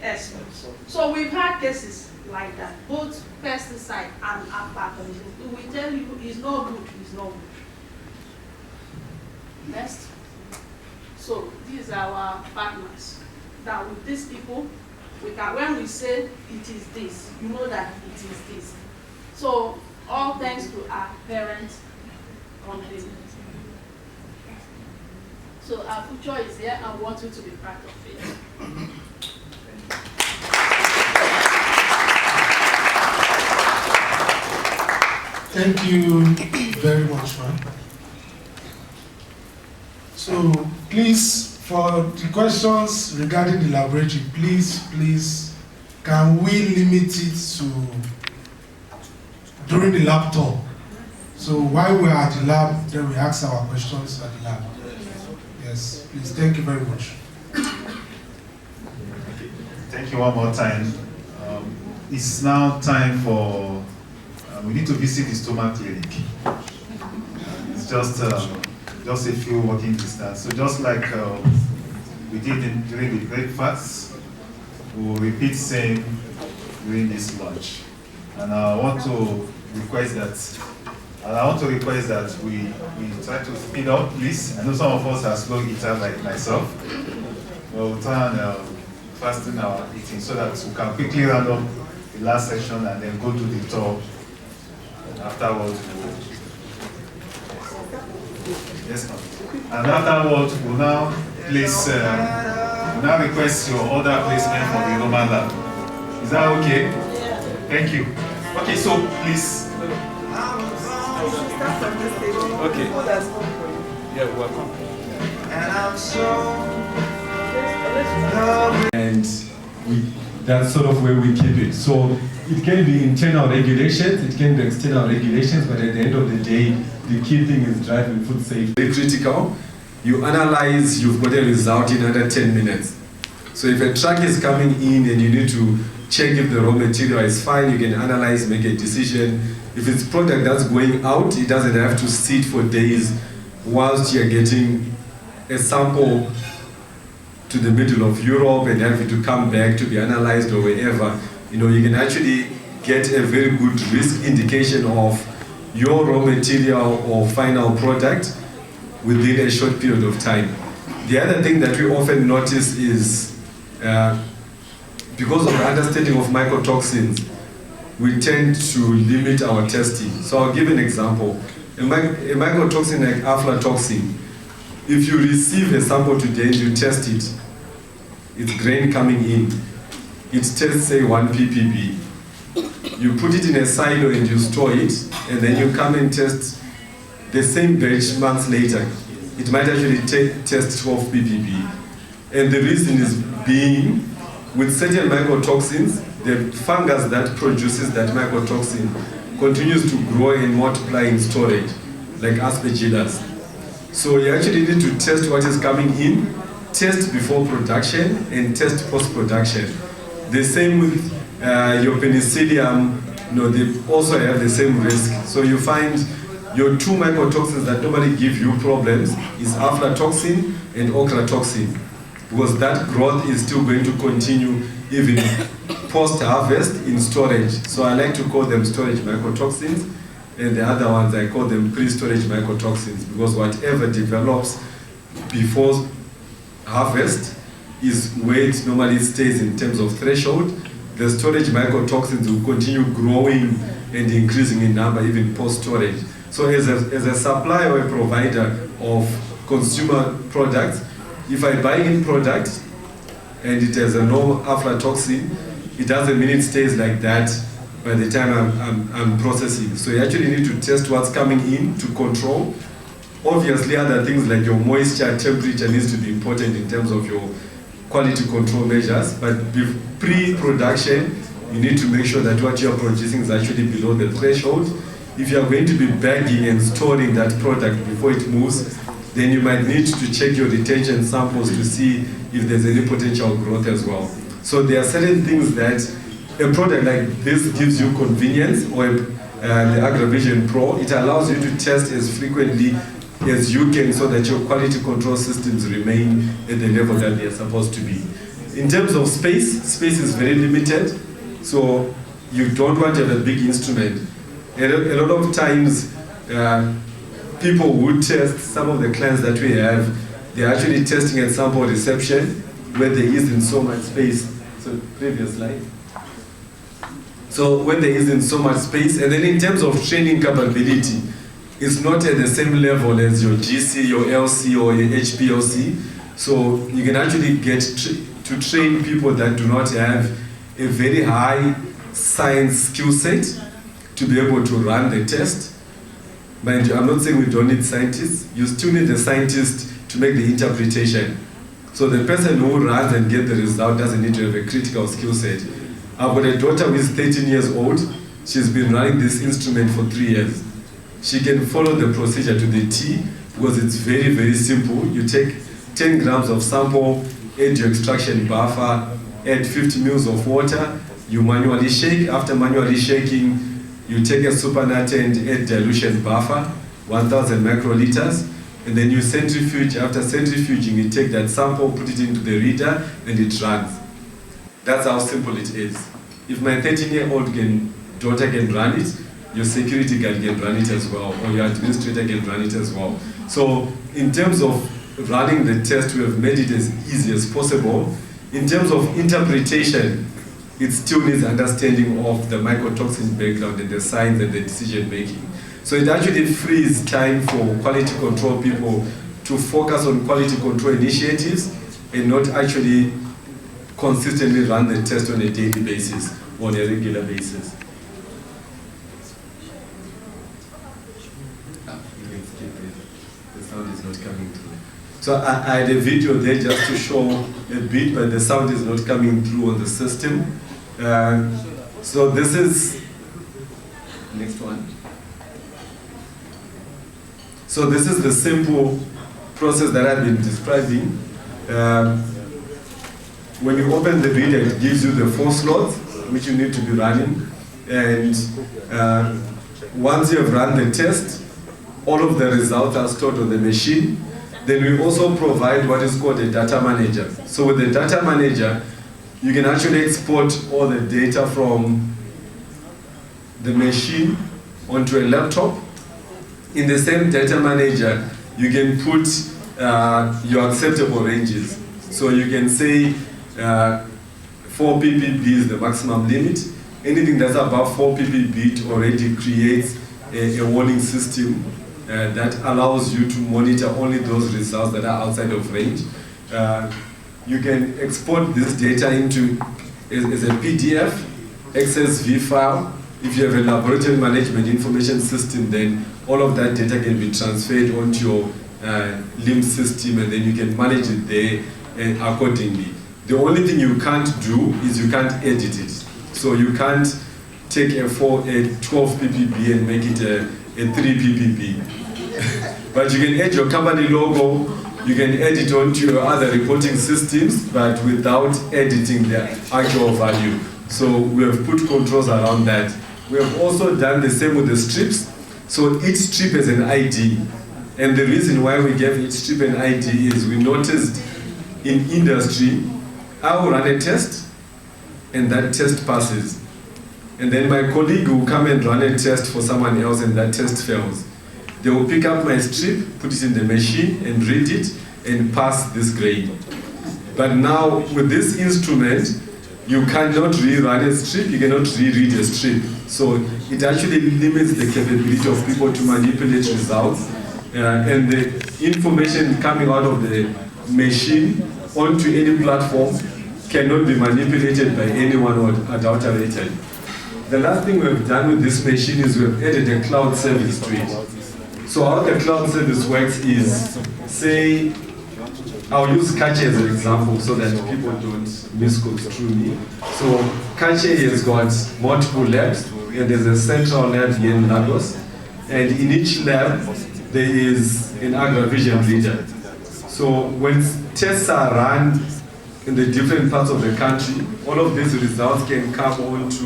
exports. So we've had cases like that, both pesticide and pathogens. We tell you it's not good, it's not good. Next. So these are our partners. That with these people, when we say it is this, you know that it is this. So all thanks to our parent company. So our future is here and we want you to be part of it. Thank you very much, man. So please, for the questions regarding the laboratory, please, can we limit it to during the lab tour? So while we're at the lab, then we ask our questions at the lab. Yes, please, thank you very much. Thank you one more time. It's now time for, we need to visit the stomach clinic. It's just a few walking distance. So just like we did during the breakfast, we'll repeat same during this lunch. And I want to request that we try to speed up, please. I know some of us are slow eaters like myself. We'll try and fasten our eating so that we can quickly round up the last section and then go to the tour afterwards. Yes, ma'am. And afterwards, we'll now place, request your order placement for the Roman lab. Is that okay? Thank you. Okay, so please. Okay. Yeah, welcome. And that's sort of where we keep it. So it can be internal regulations, it can be external regulations, but at the end of the day, the key thing is driving food safety. Very critical. You analyze, you've got a result in under 10 minutes. So if a truck is coming in and you need to check if the raw material is fine, you can analyze, make a decision. If it's product that's going out, it doesn't have to sit for days whilst you're getting a sample to the middle of Europe and having to come back to be analyzed or wherever. You know, you can actually get a very good risk indication of your raw material or final product within a short period of time. The other thing that we often notice is because of the understanding of mycotoxins, we tend to limit our testing. So I'll give an example. A mycotoxin like aflatoxin, if you receive a sample today and you test it, it's grain coming in, it tests say 1 ppb. You put it in a silo and you store it, and then you come and test the same batch months later. it might actually test 12 ppb. And the reason is being, with certain mycotoxins, the fungus that produces that mycotoxin continues to grow and multiply in storage, like aspergillus. So you actually need to test what is coming in, test before production, and test post-production. The same with your penicillium, they also have the same risk. So you find your two mycotoxins that normally give you problems is aflatoxin and ochratoxin, because that growth is still going to continue even post-harvest in storage. So I like to call them storage mycotoxins, and the other ones I call them pre-storage mycotoxins, because whatever develops before harvest is where it normally stays in terms of threshold. The storage mycotoxins will continue growing and increasing in number even post-storage. So as a supplier or a provider of consumer products, if I buy in product and it has a normal aflatoxin, it doesn't mean it stays like that by the time I'm processing. So you actually need to test what's coming in to control. Obviously, other things like your moisture, temperature needs to be important in terms of your quality control measures, but pre-production, you need to make sure that what you are producing is actually below the threshold. If you are going to be bagging and storing that product before it moves, then you might need to check your retention samples to see if there's any potential growth as well. So there are certain things that a product like this gives you convenience, or the AgriVision Pro, it allows you to test as frequently as you can so that your quality control systems remain at the level that they are supposed to be. In terms of space is very limited, so you don't want to have a big instrument. A lot of times, people would test, some of the clients that we have, they're actually testing at sample reception where there isn't so much space. So previous slide. So when there isn't so much space, and then in terms of training capability, it's not at the same level as your GC, your LC, or your HPLC. So you can actually get to train people that do not have a very high science skill set to be able to run the test. Mind you, I'm not saying we don't need scientists. You still need the scientist to make the interpretation. So the person who runs and gets the result doesn't need to have a critical skill set. I've got a daughter who is 13 years old. She's been running this instrument for 3 years. She can follow the procedure to the T because it's very, very simple. You take 10 grams of sample, add your extraction buffer, add 50 mils of water, you manually shake. After manually shaking, you take a supernatant, add dilution buffer, 1,000 microliters, and then you centrifuge. After centrifuging, you take that sample, put it into the reader, and it runs. That's how simple it is. If my 13-year-old daughter can run it, your security guard can run it as well, or your administrator can run it as well. So in terms of running the test, we have made it as easy as possible. In terms of interpretation, it still needs understanding of the mycotoxin background and the science and the decision making. So it actually frees time for quality control people to focus on quality control initiatives and not actually consistently run the test on a daily basis or on a regular basis. The sound is not coming through. So I had a video there just to show a bit, but the sound is not coming through on the system. So this is, next one. So this is the simple process that I've been describing. When you open the reader, it gives you the 4 slots which you need to be running. And once you have run the test, all of the results are stored on the machine. Then we also provide what is called a data manager. So with the data manager, you can actually export all the data from the machine onto a laptop. In the same data manager, you can put your acceptable ranges. So you can say 4 ppb is the maximum limit. Anything that's above 4 ppb it already creates a warning system that allows you to monitor only those results that are outside of range. You can export this data into as a PDF, XSV file. If you have a laboratory management information system, then all of that data can be transferred onto your limb system, and then you can manage it there and accordingly. The only thing you can't do is you can't edit it. So you can't take a 12 ppb and make it a 3 ppb. But you can add your company logo, you can add it onto your other reporting systems, but without editing the actual value. So we have put controls around that. We have also done the same with the strips. So each strip has an ID. And the reason why we gave each strip an ID is we noticed in industry, I will run a test, and that test passes. And then my colleague will come and run a test for someone else, and that test fails. They will pick up my strip, put it in the machine, and read it, and pass this grade. But now, with this instrument, you cannot rerun a strip, you cannot reread a strip. So it actually limits the capability of people to manipulate results. And the information coming out of the machine onto any platform cannot be manipulated by anyone or adulterated. The last thing we've done with this machine is we've added a cloud service to it. So how the cloud service works is, say, I'll use Katchey as an example so that people don't misconstrue me. So Katchey has got multiple labs, and there's a central lab here in Lagos. And in each lab, there is an AgriVision reader. So when tests are run in the different parts of the country, all of these results can come onto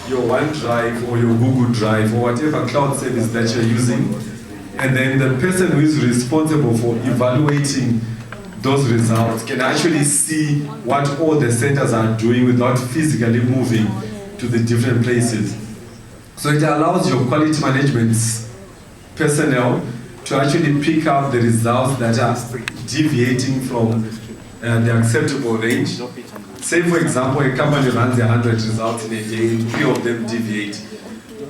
your OneDrive or your Google Drive or whatever cloud service that you're using. And then the person who is responsible for evaluating those results can actually see what all the centers are doing without physically moving to the different places. So it allows your quality management personnel to actually pick up the results that are deviating from the acceptable range. Say, for example, a company runs 100 results in a day, and 3 of them deviate.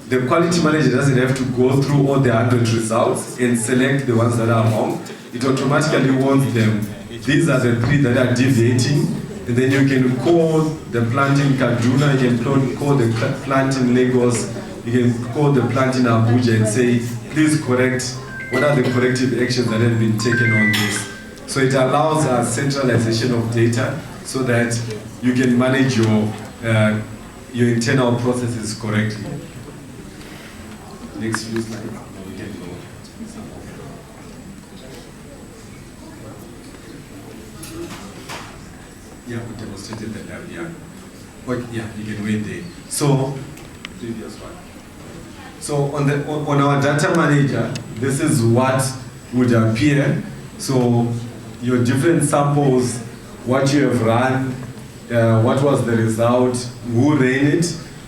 The quality manager doesn't have to go through all the 100 results and select the ones that are wrong. It automatically warns them, these are the 3 that are deviating, and then you can call the plant in Kaduna, you can call the plant in Lagos, you can call the plant in Abuja and say, please correct, what are the corrective actions that have been taken on this? So it allows a centralization of data so that you can manage your internal processes correctly. Next few slides. Yeah, we demonstrated that lab, yeah. But yeah, you can wait there. So, previous one. So on our data manager, this is what would appear. So your different samples, what you have run, what was the result, who ran it.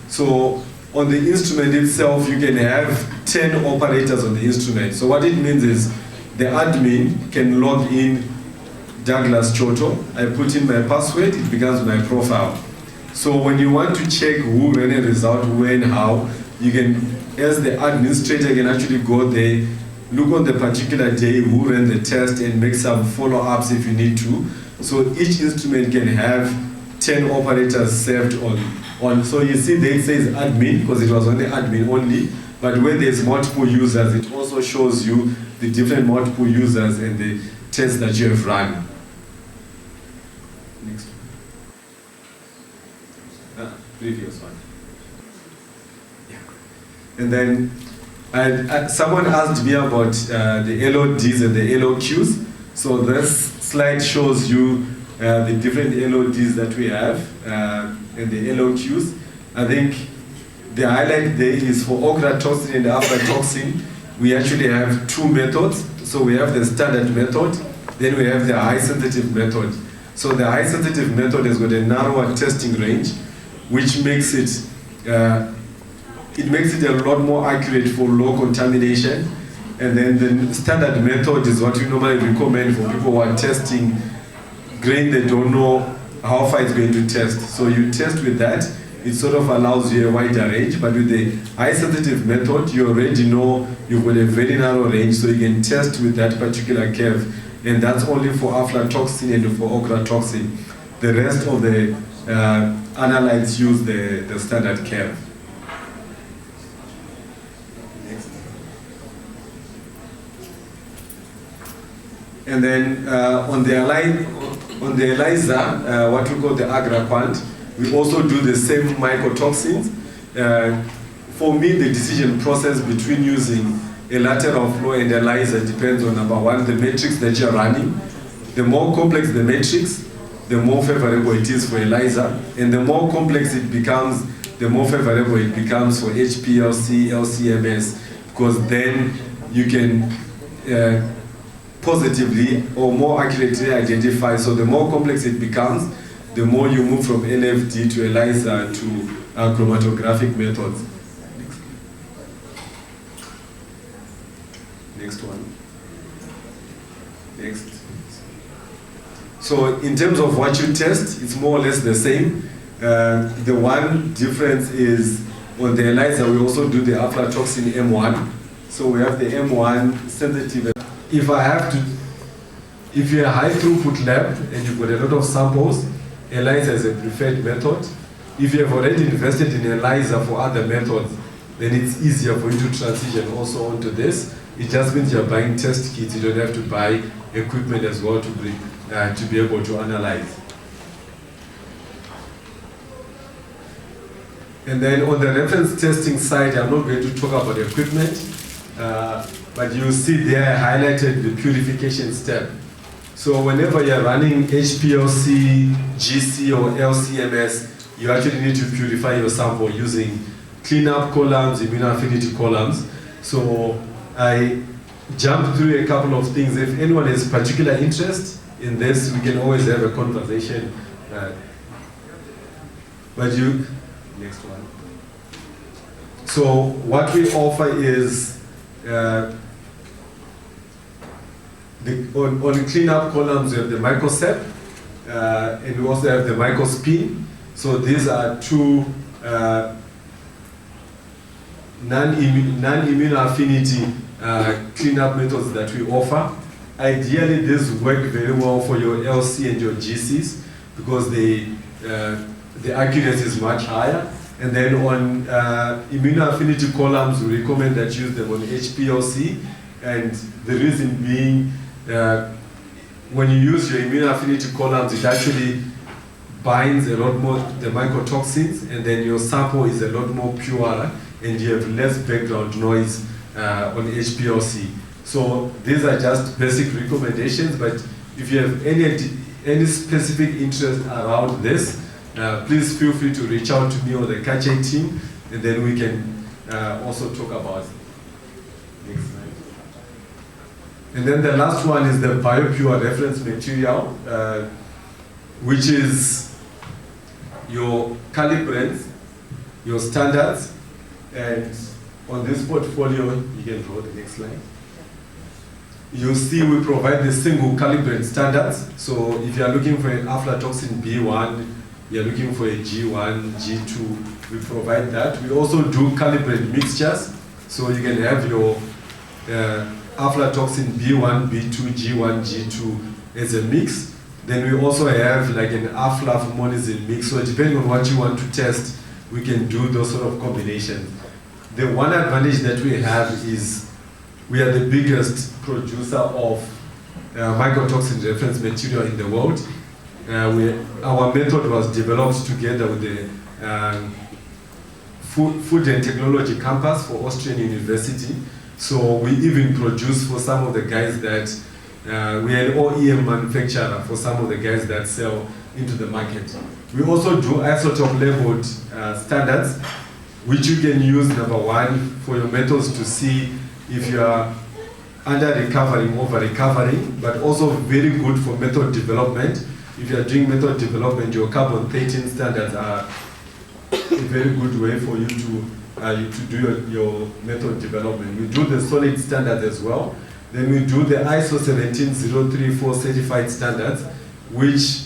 So on the instrument itself, you can have 10 operators on the instrument. So what it means is the admin can log in Douglas Choto. I put in my password, it becomes my profile. So when you want to check who ran a result, when, how, you can, as the administrator, can actually go there, look on the particular day who ran the test and make some follow-ups if you need to. So each instrument can have 10 operators served on. So you see there it says admin, because it was only admin only, but when there's multiple users, it also shows you the different multiple users and the tests that you have run. Next one. Previous one. And then someone asked me about the LODs and the LOQs. So this slide shows you the different LODs that we have and the LOQs. I think the highlight there is for ochratoxin and aflatoxin. We actually have 2 methods. So we have the standard method, then we have the high sensitive method. So the high sensitive method has got a narrower testing range, which makes it a lot more accurate for low contamination. And then the standard method is what we normally recommend for people who are testing grain they don't know how far it's going to test. So you test with that, it sort of allows you a wider range, but with the high sensitive method, you already know you've got a very narrow range, so you can test with that particular curve. And that's only for aflatoxin and for ochratoxin. The rest of the analytes use the standard curve. And then on the ELISA, what we call the agra-quant, we also do the same mycotoxins. For me, the decision process between using a lateral flow and ELISA depends on, number one, the matrix that you're running. The more complex the matrix, the more favorable it is for ELISA. And the more complex it becomes, the more favorable it becomes for HPLC, LCMS, because then you can positively or more accurately identify. So the more complex it becomes, the more you move from LFD to ELISA to chromatographic methods. Next one. Next. So in terms of what you test, it's more or less the same. The one difference is on the ELISA, we also do the aflatoxin M1. So we have the M1 sensitive. If you're a high throughput lab and you've got a lot of samples, ELISA is a preferred method. If you have already invested in ELISA for other methods, then it's easier for you to transition also onto this. It just means you're buying test kits. You don't have to buy equipment as well to be able to analyze. And then on the reference testing side, I'm not going to talk about equipment, but you see there I highlighted the purification step. So whenever you're running HPLC, GC, or LCMS, you actually need to purify your sample using cleanup columns, immunoaffinity columns. So I jumped through a couple of things. If anyone has particular interest in this, we can always have a conversation. Next one. So what we offer is on cleanup columns, we have the MycoSep, and we also have the MycoSpin. So these are two non-immunoaffinity cleanup methods that we offer. Ideally, these work very well for your LC and your GCs because the accuracy is much higher. And then on immunoaffinity columns, we recommend that you use them on HPLC. And the reason being, when you use your immunoaffinity columns, it actually binds a lot more the mycotoxins, and then your sample is a lot more pure, and you have less background noise on HPLC. So these are just basic recommendations, but if you have any specific interest around this, please feel free to reach out to me or the Katchey team, and then we can also talk about it. Next slide. And then the last one is the BioPure reference material, which is your calibrants, your standards, and on this portfolio, you can draw the next slide. You'll see we provide the single calibrant standards. So if you're looking for an aflatoxin B1, you're looking for a G1, G2, we provide that. We also do calibrate mixtures. So you can have your aflatoxin B1, B2, G1, G2 as a mix. Then we also have like an aflatomonism mix. So depending on what you want to test, we can do those sort of combinations. The one advantage that we have is we are the biggest producer of mycotoxin reference material in the world. Our method was developed together with the Food and Technology Campus for Austrian University. So we even produce for some of the guys that, we are an OEM manufacturer for some of the guys that sell into the market. We also do isotope labeled standards, which you can use, number one, for your methods to see if you are under recovering, over recovering, but also very good for method development. If you are doing method development, your carbon-13 standards are a very good way for you to do your method development. We do the solid standards as well. Then we do the ISO 17034 certified standards, which,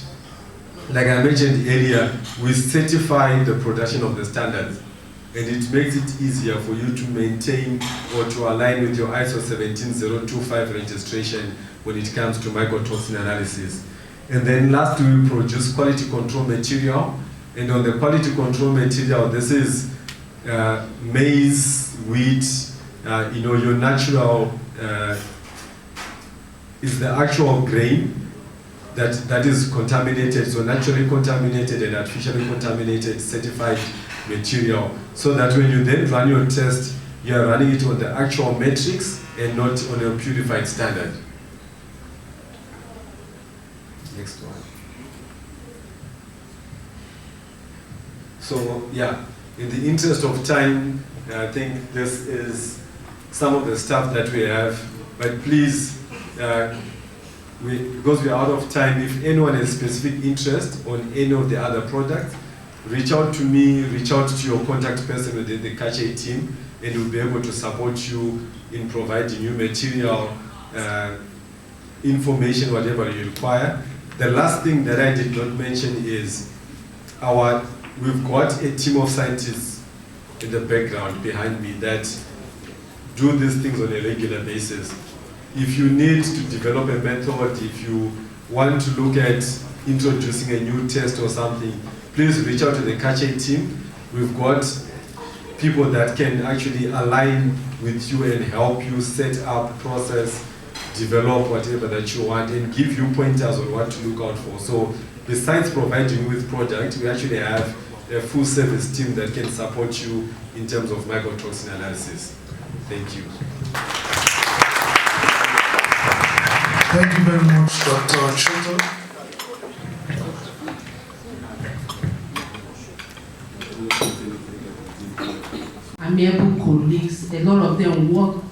like I mentioned earlier, we certify the production of the standards. And it makes it easier for you to maintain or to align with your ISO 17025 registration when it comes to mycotoxin analysis. And then lastly, we produce quality control material. And on the quality control material, this is maize, wheat, your natural is the actual grain that is contaminated, so naturally contaminated and artificially contaminated certified material, so that when you then run your test, you are running it on the actual metrics and not on a purified standard. Next one. So yeah, in the interest of time, I think this is some of the stuff that we have, but please, because we are out of time, if anyone has specific interest on any of the other products, reach out to me, reach out to your contact person within the Katchey team, and we'll be able to support you in providing you material, information, whatever you require. The last thing that I did not mention is we've got a team of scientists in the background behind me that do these things on a regular basis. If you need to develop a method, if you want to look at introducing a new test or something, please reach out to the Katchey team. We've got people that can actually align with you and help you set up, process, develop whatever that you want, and give you pointers on what to look out for. So besides providing you with product, we actually have a full service team that can support you in terms of mycotoxin analysis. Thank you. Thank you very much, Dr. Choto. Amiable colleagues, a lot of them worked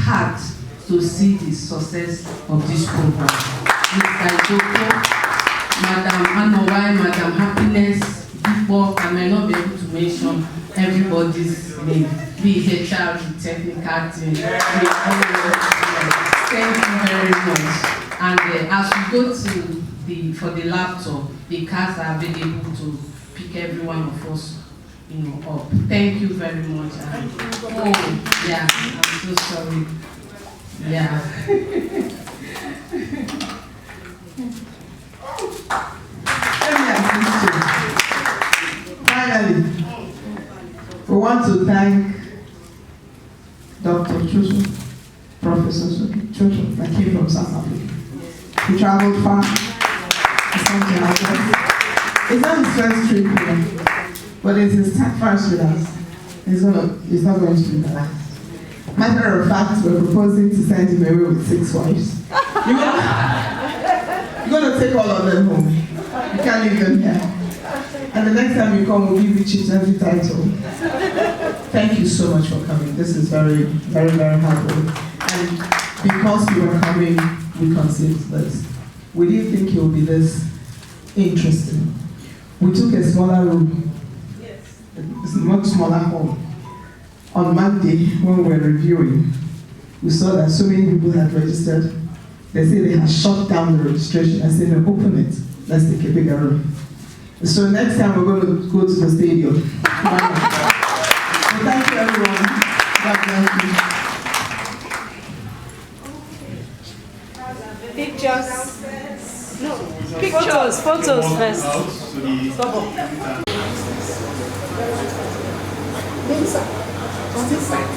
hard to see the success of this program. Mr. Joko, Madam Anowai, Madam Happiness, before I may not be able to mention everybody's name, be HR, the technical team. Thank you very much. And as we go to for the laptop, the cards are available to pick every one of us, up. Thank you very much. And, oh, yeah, I'm so sorry. Yeah. Finally, we want to thank Dr. Choto, Professor Choto, that came from South Africa. He traveled far. It's not his first trip here, but it's his first with us. It's not going to be the last. Matter of fact, we're proposing to send him away with 6 wives. You're going to take all of them home. You can't leave them here. And the next time you come, we'll give you chiefs every title. Thank you so much for coming. This is very, very, very helpful. And because you were coming, we conceived this. We didn't think it would be this interesting. We took a smaller room, a much smaller hall. On Monday, when we were reviewing, we saw that so many people had registered. They said they had shut down the registration. I said, no, open it. Let's take a bigger room. So next time we're going to go to the stadium. So thank you, everyone. God bless you. Pictures. No, pictures. Photos first. On this side.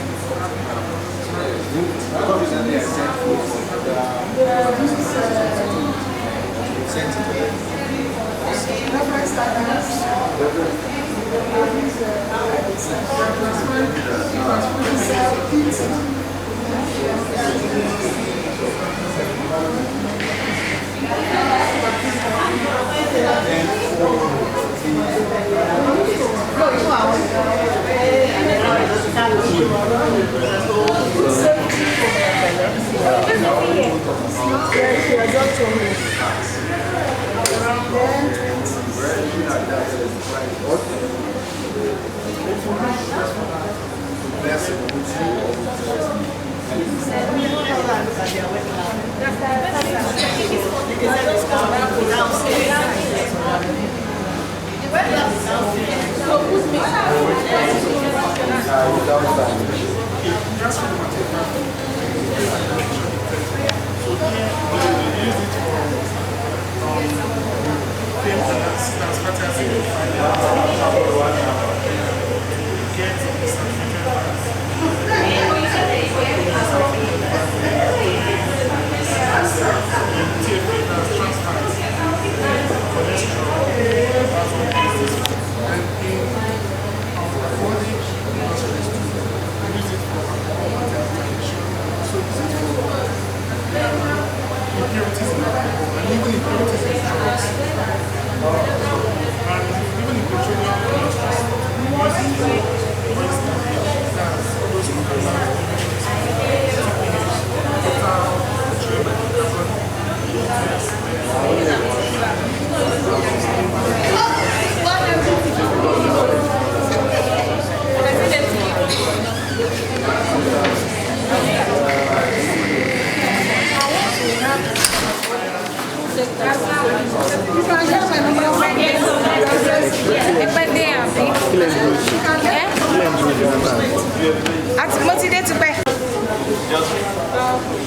impurities in alcohol and even impurities in drugs. And even in petroleum industries, for instance, gas, those contaminants,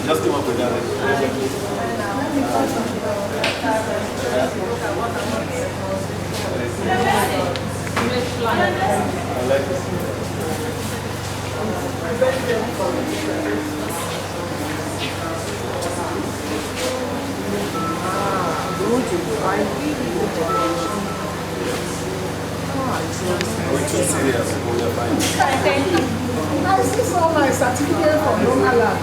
Just come up with that. I like this. We're too serious. Thank you. I see so my certificate from Local Lab.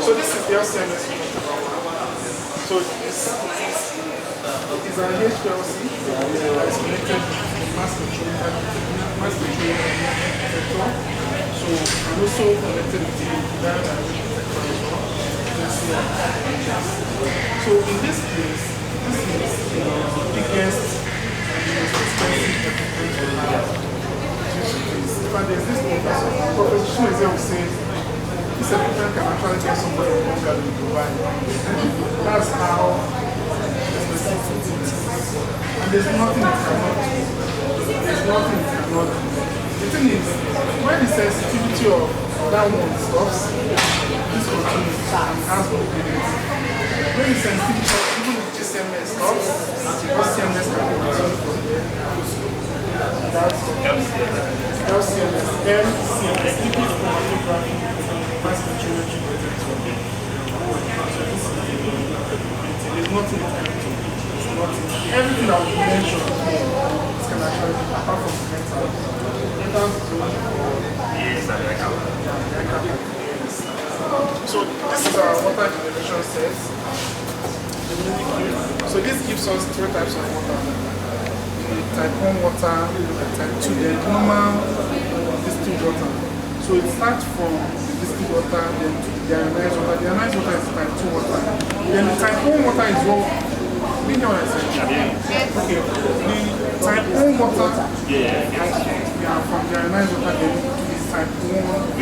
So this is their service. So this is an HPLC that is connected to mass control detector. So I'm also connected to the direct detector as well. So in this place, this is the biggest and most expensive equipment we have. In fact, there's this professor who says this equipment can actually get somebody longer than Dubai. That's how expensive it is. And there's nothing it cannot do. There's nothing it cannot do. The thing is, when the sensitivity of that one stops, this continues and has no limit. When the sensitivity of even the GCMS stops, the CMS can continue from there. That's LCMS, MCMS, liquid chromatography, mass spectrometry detector. There's nothing it can do. There's nothing. Everything that we mentioned here, this can actually do, apart from the metal. Yes, so this is our water generation set. So this gives us 3 types of water. Type 1 water, type 2, the normal distilled water. So it starts from the distilled water, then to the ionized water. The ionized water is type 2 water. Then the type 1 water is what we know as okay. The type 1 water, from the ionized water then to the type 1 water.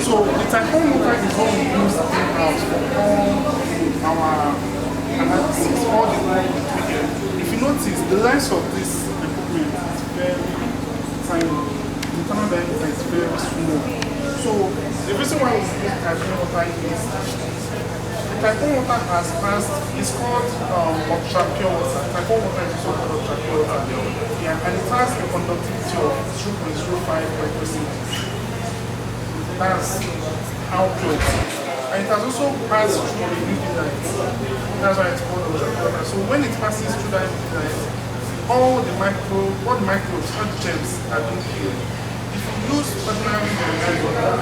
So the type 1 water is what we use in-house for all our analysis, all the if you notice, the length of this equipment is very tiny. The internal diameter is very small. So the reason why we use type 1 water is the type 1 water has passed, it's called ultra pure water. Type 1 water is also called ultra pure water. Yeah, and it has a conductivity of 0.05 microsieverts. That's how pure it is. And it has also passed through the UV light. That's why it's called ultraviolet. So when it passes through that UV light, all the microbes, all the germs are being killed. If you use ordinary ionized water,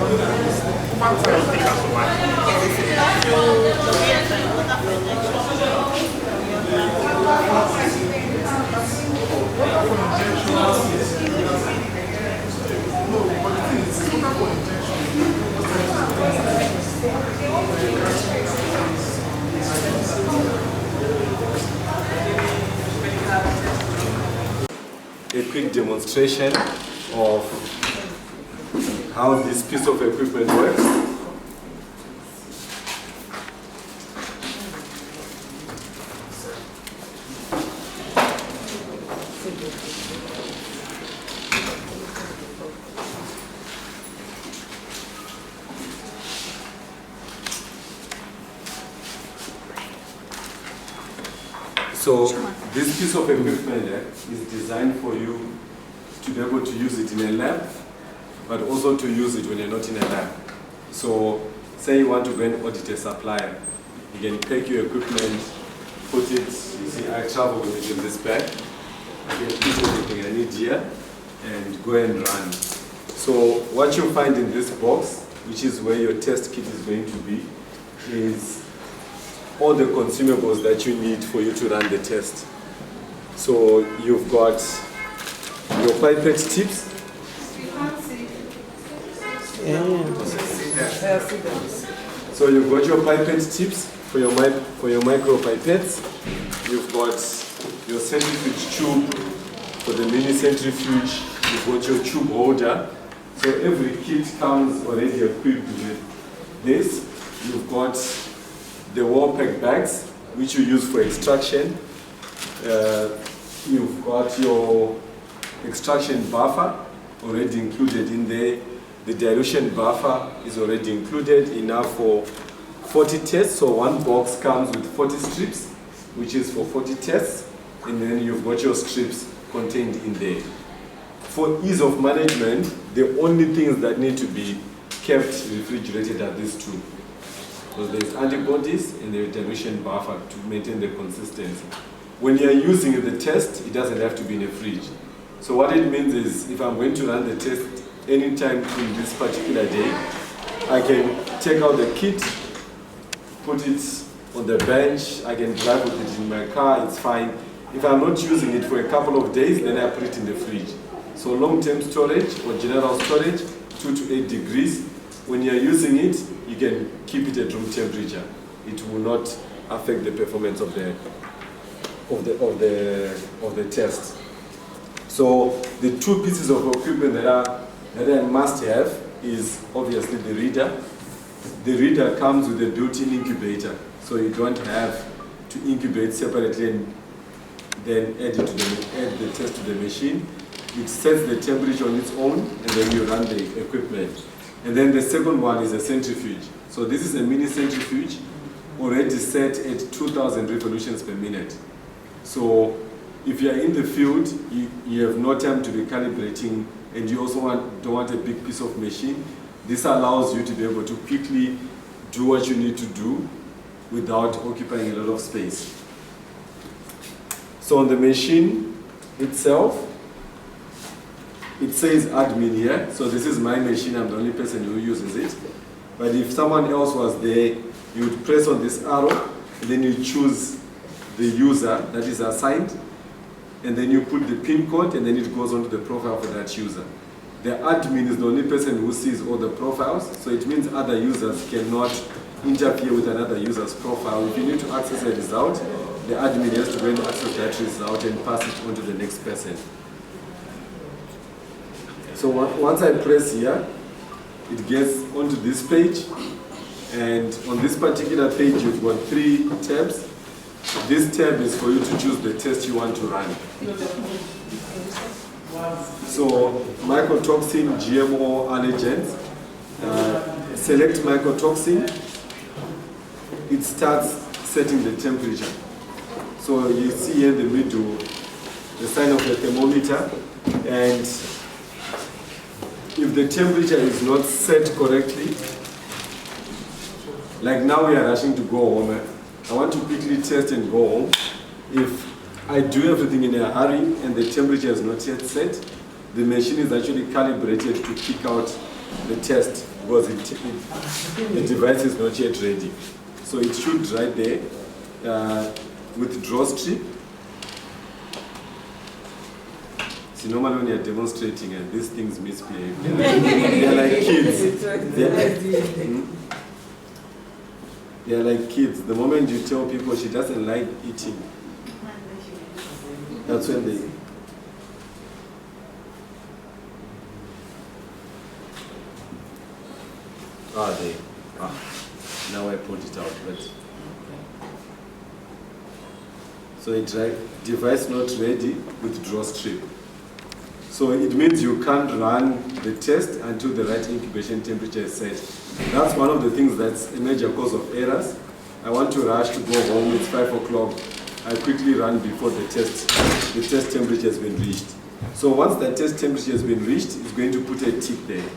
over time, take us a quick demonstration of how this piece of equipment works. So this piece of equipment is designed for you to be able to use it in a lab, but also to use it when you're not in a lab. So say you want to go and audit a supplier, you can take your equipment, put it, you see I travel with it in this bag, I can put everything I need here and go and run. So what you find in this box, which is where your test kit is going to be, is all the consumables that you need for you to run the test. So you've got your pipette tips. So you've got your pipette tips for your micro pipettes. You've got your centrifuge tube for the mini centrifuge. You've got your tube holder. So every kit comes already equipped with this. You've got the wall pack bags, which you use for extraction. You've got your extraction buffer already included in there. The dilution buffer is already included, enough for 40 tests. So one box comes with 40 strips, which is for 40 tests. And then you've got your strips contained in there. For ease of management, the only things that need to be kept refrigerated are these two. So there's antibodies and the dilution buffer to maintain the consistency. When you're using the test, it doesn't have to be in a fridge. So what it means is, if I'm going to run the test anytime in this particular day, I can take out the kit, put it on the bench, I can drive with it in my car, it's fine. If I'm not using it for a couple of days, then I put it in the fridge. So long-term storage or general storage, 2 to 8 degrees. When you're using it, you can keep it at room temperature. It will not affect the performance of the test. So the two pieces of equipment that I must have is obviously the reader. The reader comes with a built-in incubator, so you don't have to incubate separately and then add the test to the machine. It sets the temperature on its own, and then you run the equipment. And then the second one is a centrifuge. So this is a mini centrifuge already set at 2,000 revolutions per minute. So if you are in the field, you have no time to be calibrating, and you also don't want a big piece of machine. This allows you to be able to quickly do what you need to do without occupying a lot of space. So on the machine itself, it says admin here. So this is my machine, I'm the only person who uses it. But if someone else was there, you would press on this arrow, and then you choose the user that is assigned, and then you put the PIN code, and then it goes onto the profile for that user. The admin is the only person who sees all the profiles, so it means other users cannot interfere with another user's profile. If you need to access a result, the admin has to go and access that result and pass it on to the next person. So once I press here, it gets onto this page, and on this particular page you've got 3 tabs. This tab is for you to choose the test you want to run. So mycotoxin, GMO, allergens. Select mycotoxin. It starts setting the temperature. So you see here in the middle the sign of the thermometer, and if the temperature is not set correctly, like now we are rushing to go home, I want to quickly test and go home. If I do everything in a hurry and the temperature is not yet set, the machine is actually calibrated to kick out the test because the device is not yet ready. So it should right there with draw strip. See, normally when you're demonstrating and these things misbehave, they're like kids. They're like kids. The moment you tell people she doesn't like eating, that's when they... They. Now I pulled it out, but. So it device not ready, withdraw strip. So it means you can't run the test until the right incubation temperature is set. That's one of the things that's a major cause of errors. I want to rush to go home, it's 5 o'clock. I quickly run before the test temperature has been reached. So once the test temperature has been reached, it's going to put a tick there.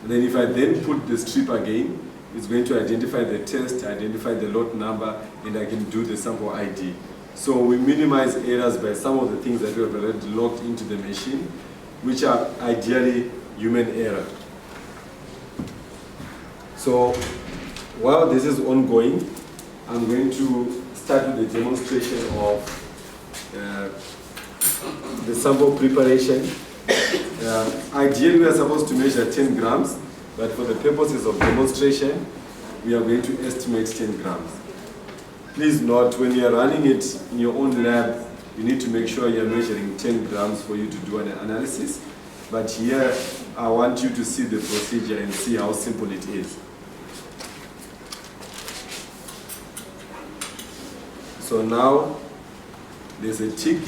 And then if I then put the strip again, it's going to identify the test, identify the lot number, and I can do the sample ID. So we minimize errors by some of the things that we have already logged into the machine, which are ideally human error. So while this is ongoing, I'm going to start with the demonstration of the sample preparation. Ideally, we are supposed to measure 10 grams, but for the purposes of demonstration, we are going to estimate 10 grams. Please note, when you are running it in your own lab, you need to make sure you are measuring 10 grams for you to do an analysis. But here, I want you to see the procedure and see how simple it is. So now, there's a tick,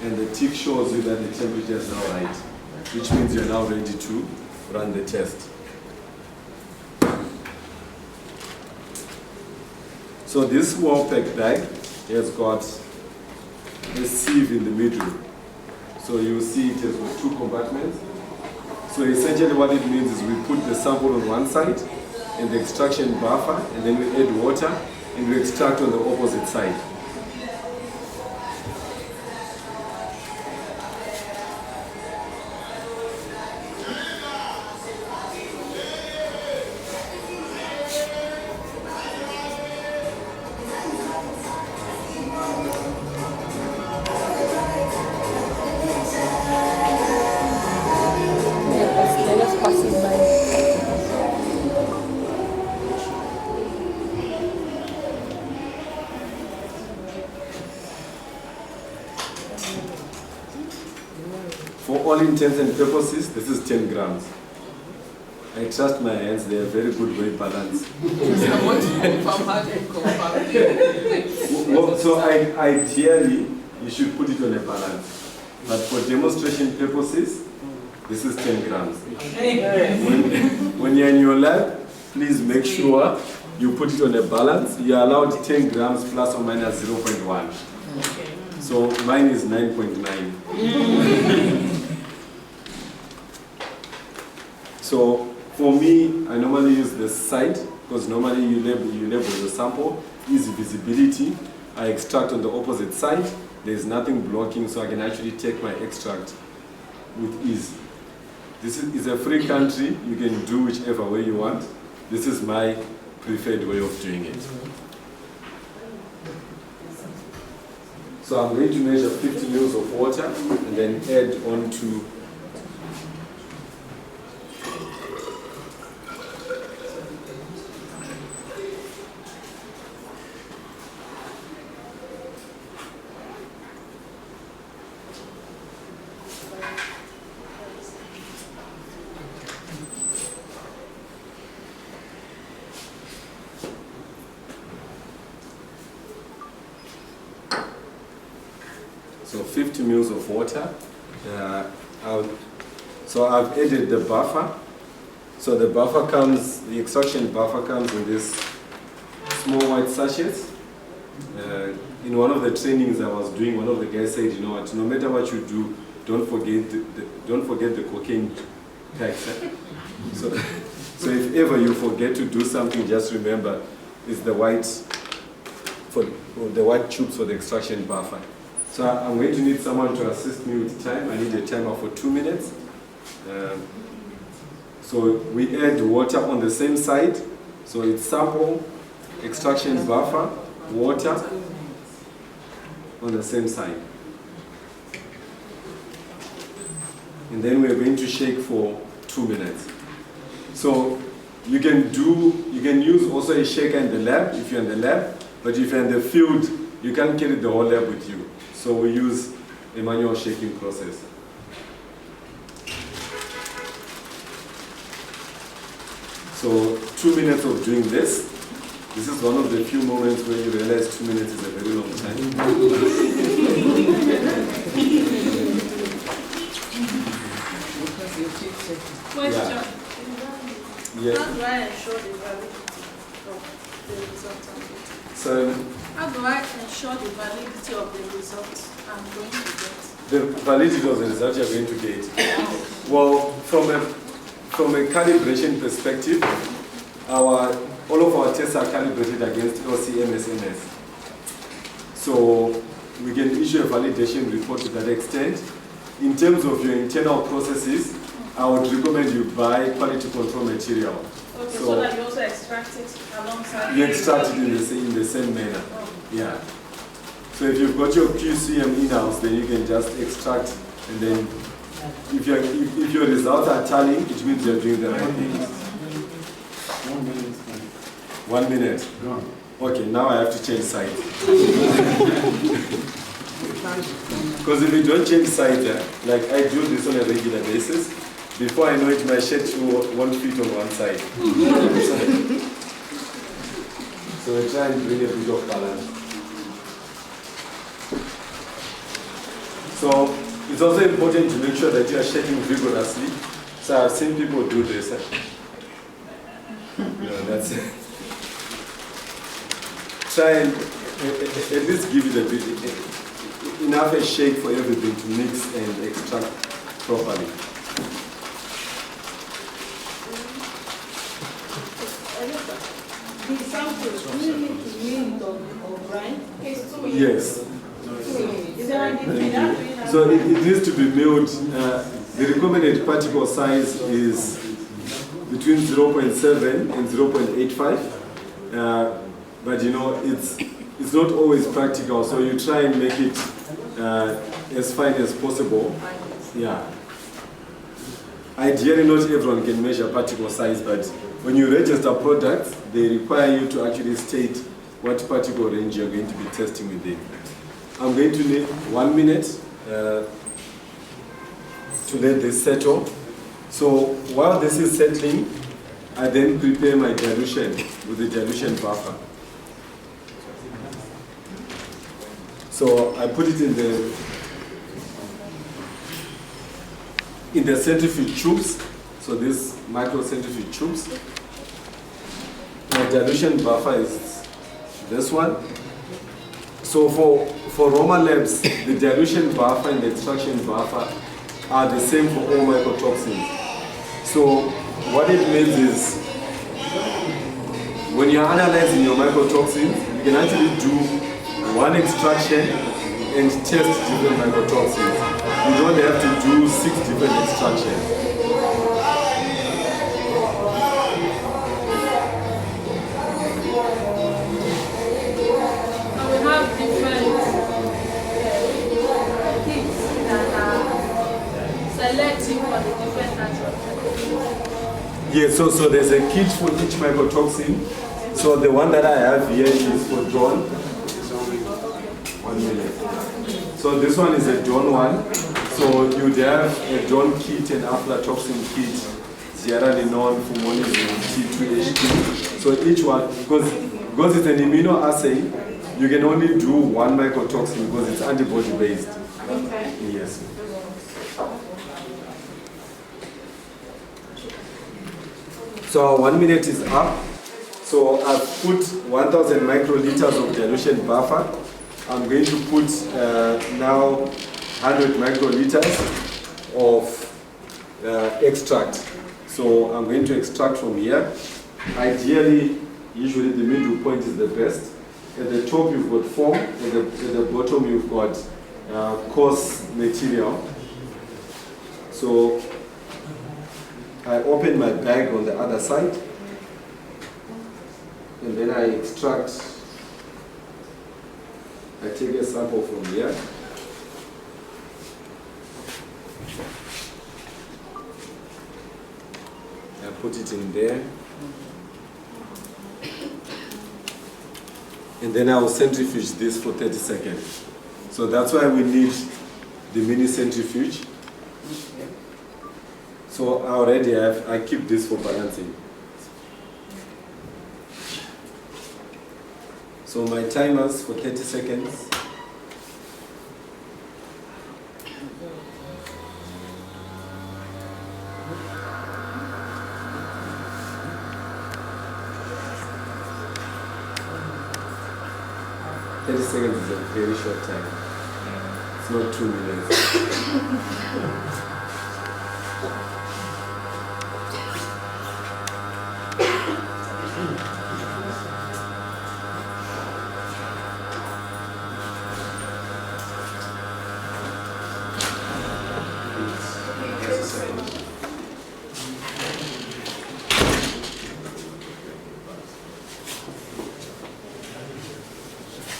and the tick shows you that the temperature is now right, which means you're now ready to run the test. So this small pack bag has got a sieve in the middle. So you see it has got 2 compartments. So essentially what it means is we put the sample on one side and the extraction buffer, and then we add water and we extract on the opposite side. For all intents and purposes, this is 10 grams. I trust my hands, they are very good weight balance. So ideally, you should put it on a balance. But for demonstration purposes, this is 10 grams. When you're in your lab, please make sure you put it on a balance. You're allowed 10 grams plus or minus 0.1. So mine is 9.9. So for me, I normally use the side, because normally you label the sample, easy visibility. I extract on the opposite side. There's nothing blocking, so I can actually take my extract with ease. This is a free country. You can do whichever way you want. This is my preferred way of doing it. So I'm going to measure 50 ml of water and then add on to So 50 ml of water. So I've added the buffer. So the buffer comes, the extraction buffer comes in this small white sachets. In one of the trainings I was doing, one of the guys said, you know what, no matter what you do, don't forget the cocaine packs. So if ever you forget to do something, just remember it's the white tubes for the extraction buffer. So I'm going to need someone to assist me with time. I need a timer for 2 minutes. So we add water on the same side. So it's sample, extraction buffer, water on the same side. And then we're going to shake for 2 minutes. So you can use also a shaker in the lab if you're in the lab, but if you're in the field, you can't carry the whole lab with you. So we use a manual shaking process. So 2 minutes of doing this. This is one of the few moments where you realize 2 minutes is a very long time. Question. Yeah. How do I ensure the validity of the result I'm getting? So How do I ensure the validity of the result I'm going to get? the validity of the result you're going to get. Well, from a calibration perspective, all of our tests are calibrated against LC-MS. So we can issue a validation report to that extent. In terms of your internal processes, I would recommend you buy quality control material. Okay, so that you also extract it alongside. You extract it in the same manner. Yeah. So if you've got your QCM in-house, then you can just extract, and then if your results are tallying, it means you're doing the right thing. 1 minute. Okay, now I have to change side. Because if you don't change side, like I do this on a regular basis, before I know it, my shirt won't fit on one side. So I try and bring a bit of balance. So it's also important to make sure that you are shaking vigorously. So I've seen people do this. That's it. Try and at least give it a bit, enough a shake for everything to mix and extract properly. The samples, do you need to mean or grind? Yes. Is there any difference? So it needs to be milled. The recommended particle size is between 0.7 and 0.85. But you know, it's not always practical, so you try and make it as fine as possible. Yeah. Ideally, not everyone can measure particle size, but when you register products, they require you to actually state what particle range you're going to be testing within. I'm going to need 1 minute to let this settle. So while this is settling, I then prepare my dilution with the dilution buffer. So I put it in the centrifuge tubes. So these micro centrifuge tubes. My dilution buffer is this one. So for Roma labs, the dilution buffer and the extraction buffer are the same for all mycotoxins. So what it means is, when you're analyzing your mycotoxins, you can actually do one extraction and test different mycotoxins. You don't have to do 6 different extractions. And we have different kits that are selecting for the different types of mycotoxins. Yeah, so there's a kit for each mycotoxin. So the one that I have here is for John. 1 minute. So this one is a John one. So you'd have a John kit and aflatoxin kit, zearalenone, fumonisin, T2H2. So each one, because it's an immunoassay, you can only do one mycotoxin because it's antibody based. Okay. Yes. So 1 minute is up. So I've put 1,000 microliters of dilution buffer. I'm going to put now 100 microliters of extract. So I'm going to extract from here. Ideally, usually the middle point is the best. At the top you've got foam, at the bottom you've got coarse material. So I open my bag on the other side, and then I extract. I take a sample from here. I put it in there. And then I will centrifuge this for 30 seconds. So that's why we need the mini centrifuge. So already I keep this for balancing. So my timers for 30 seconds. Seconds is a very short time. It's not 2 minutes.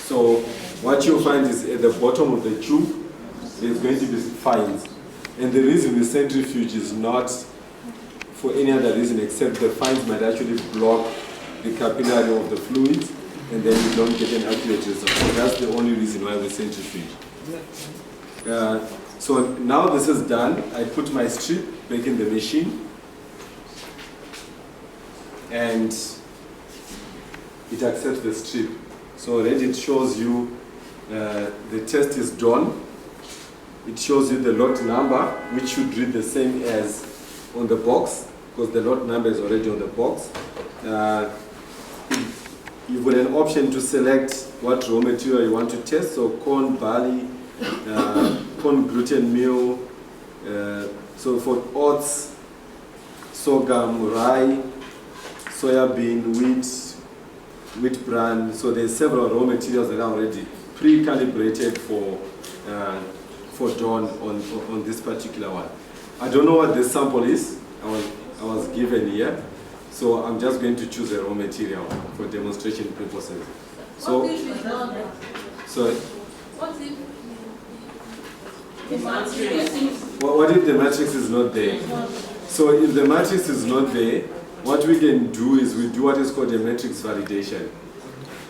So what you find is at the bottom of the tube, there's going to be fines. And the reason we centrifuge is not for any other reason except the fines might actually block the capillary of the fluids and then you don't get an accurate result. So that's the only reason why we centrifuge. So now this is done. I put my strip back in the machine and it accepts the strip. So already it shows you the test is done. It shows you the lot number, which should read the same as on the box, because the lot number is already on the box. You've got an option to select what raw material you want to test, so corn, barley, corn gluten meal, so for oats, sorghum, rye, soya bean, wheat bran. So there's several raw materials that are already pre-calibrated for dawn on this particular one. I don't know what this sample is. I was given here, so I'm just going to choose a raw material for demonstration purposes. So, what if it's not there? Sorry. What if the matrix? What if the matrix is not there? So if the matrix is not there, what we can do is we do what is called a matrix validation.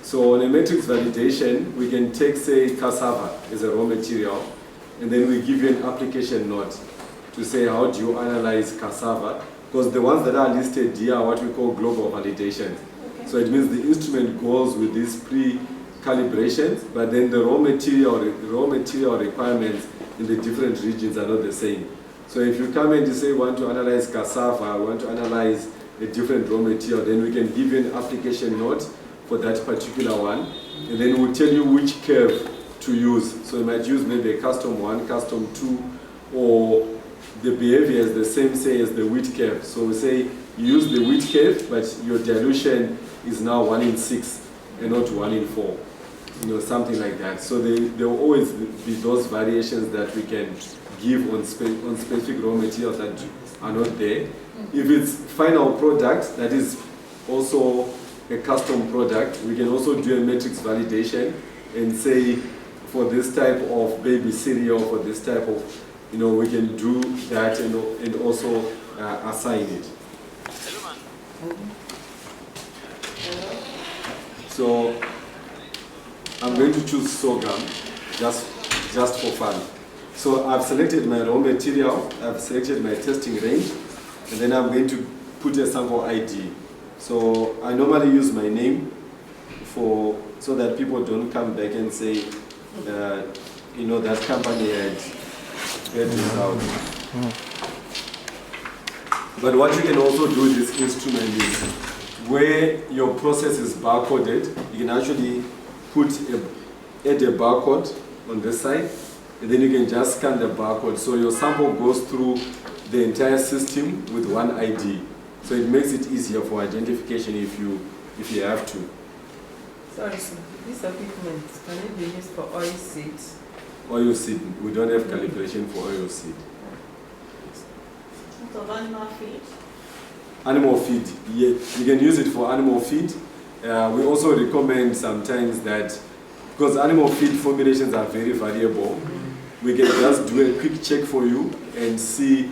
So on a matrix validation, we can take, say, cassava as a raw material, and then we give you an application note to say how do you analyze cassava, because the ones that are listed here are what we call global validation. Okay. So it means the instrument goes with these pre-calibrations, but then the raw material requirements in the different regions are not the same. So if you come and you say you want to analyze cassava, want to analyze a different raw material, then we can give you an application note for that particular one, and then we'll tell you which curve to use. So you might use maybe a custom 1, custom 2, or the behavior is the same, say, as the wheat curve. So we say you use the wheat curve, but your dilution is now 1 in 6 and not 1 in 4. You know, something like that. So there will always be those variations that we can give on specific raw materials that are not there. If it's final product, that is also a custom product, we can also do a matrix validation and say for this type of baby cereal, for this type of, you know, we can do that and also assign it. So I'm going to choose sorghum just for fun. So I've selected my raw material, I've selected my testing range, and then I'm going to put a sample ID. So I normally use my name so that people don't come back and say, you know, that company had this out. But what you can also do with this instrument is where your process is barcoded, you can actually add a barcode on this side, and then you can just scan the barcode. So your sample goes through the entire system with one ID. So it makes it easier for identification if you have to. Sorry, sir. This equipment, can it be used for oil seeds? Oil seed, we don't have calibration for oil seed. What of animal feed? Animal feed, yeah, you can use it for animal feed. We also recommend sometimes that, because animal feed formulations are very variable, we can just do a quick check for you and see,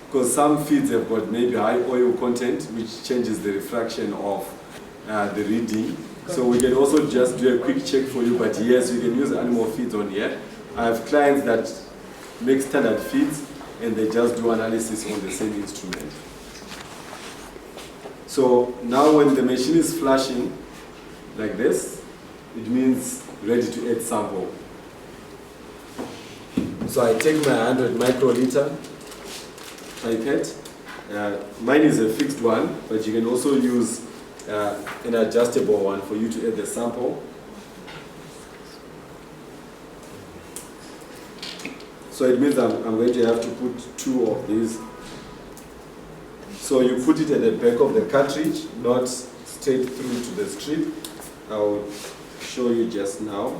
because some feeds have got maybe high oil content, which changes the refraction of the reading. So we can also just do a quick check for you, but yes, you can use animal feeds on here. I have clients that make standard feeds and they just do analysis on the same instrument. So now when the machine is flashing like this, it means ready to add sample. So I take my 100 microliter pipette. Mine is a fixed one, but you can also use an adjustable one for you to add the sample. So it means I'm going to have to put 2 of these. So you put it at the back of the cartridge, not straight through to the strip. I'll show you just now.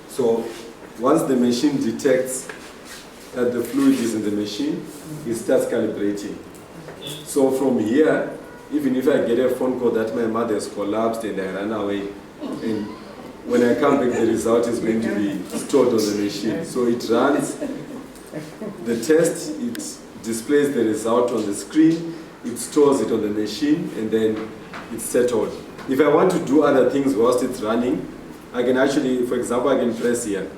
So once the machine detects that the fluid is in the machine, it starts calibrating. So from here, even if I get a phone call that my mother has collapsed and I run away, and when I come back, the result is going to be stored on the machine. So it runs the test, it displays the result on the screen, it stores it on the machine, and then it's settled. If I want to do other things whilst it's running, I can actually, for example, I can press here.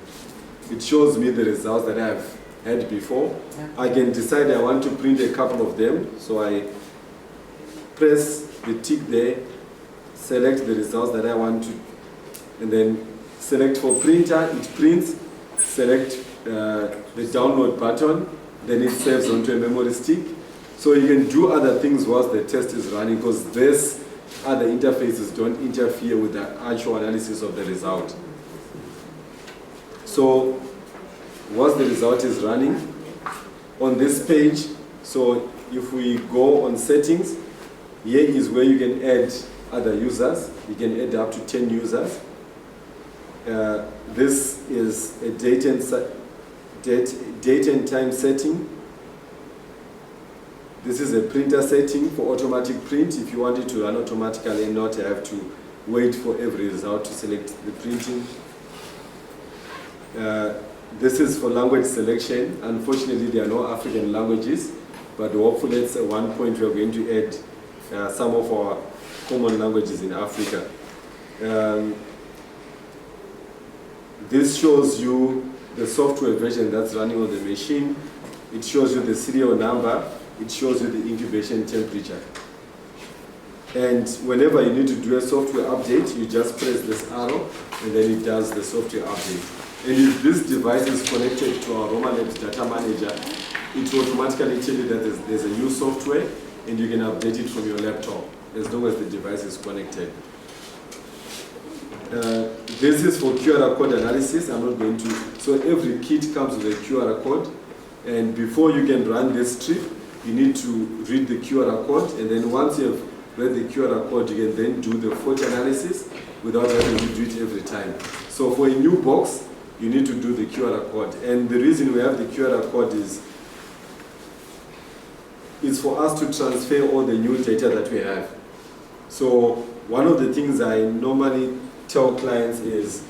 It shows me the results that I've had before. I can decide I want to print a couple of them, so I press the tick there, select the results that I want to, and then select for printer, it prints, select the download button, then it saves onto a memory stick. So you can do other things whilst the test is running, because this other interfaces don't interfere with the actual analysis of the result. So once the result is running, on this page, so if we go on settings, here is where you can add other users. You can add up to 10 users. This is a date and time setting. This is a printer setting for automatic print. If you want it to run automatically and not have to wait for every result to select the printing. This is for language selection. Unfortunately, there are no African languages, but hopefully at one point we are going to add some of our common languages in Africa. This shows you the software version that's running on the machine. It shows you the serial number. It shows you the incubation temperature. And whenever you need to do a software update, you just press this arrow, and then it does the software update. And if this device is connected to our Roma Labs data manager, it will automatically tell you that there's a new software, and you can update it from your laptop, as long as the device is connected. This is for QR code analysis. I'm not going to. So every kit comes with a QR code, and before you can run this strip, you need to read the QR code, and then once you have read the QR code, you can then do the fault analysis without having to do it every time. So for a new box, you need to do the QR code. And the reason we have the QR code is for us to transfer all the new data that we have. So one of the things I normally tell clients is,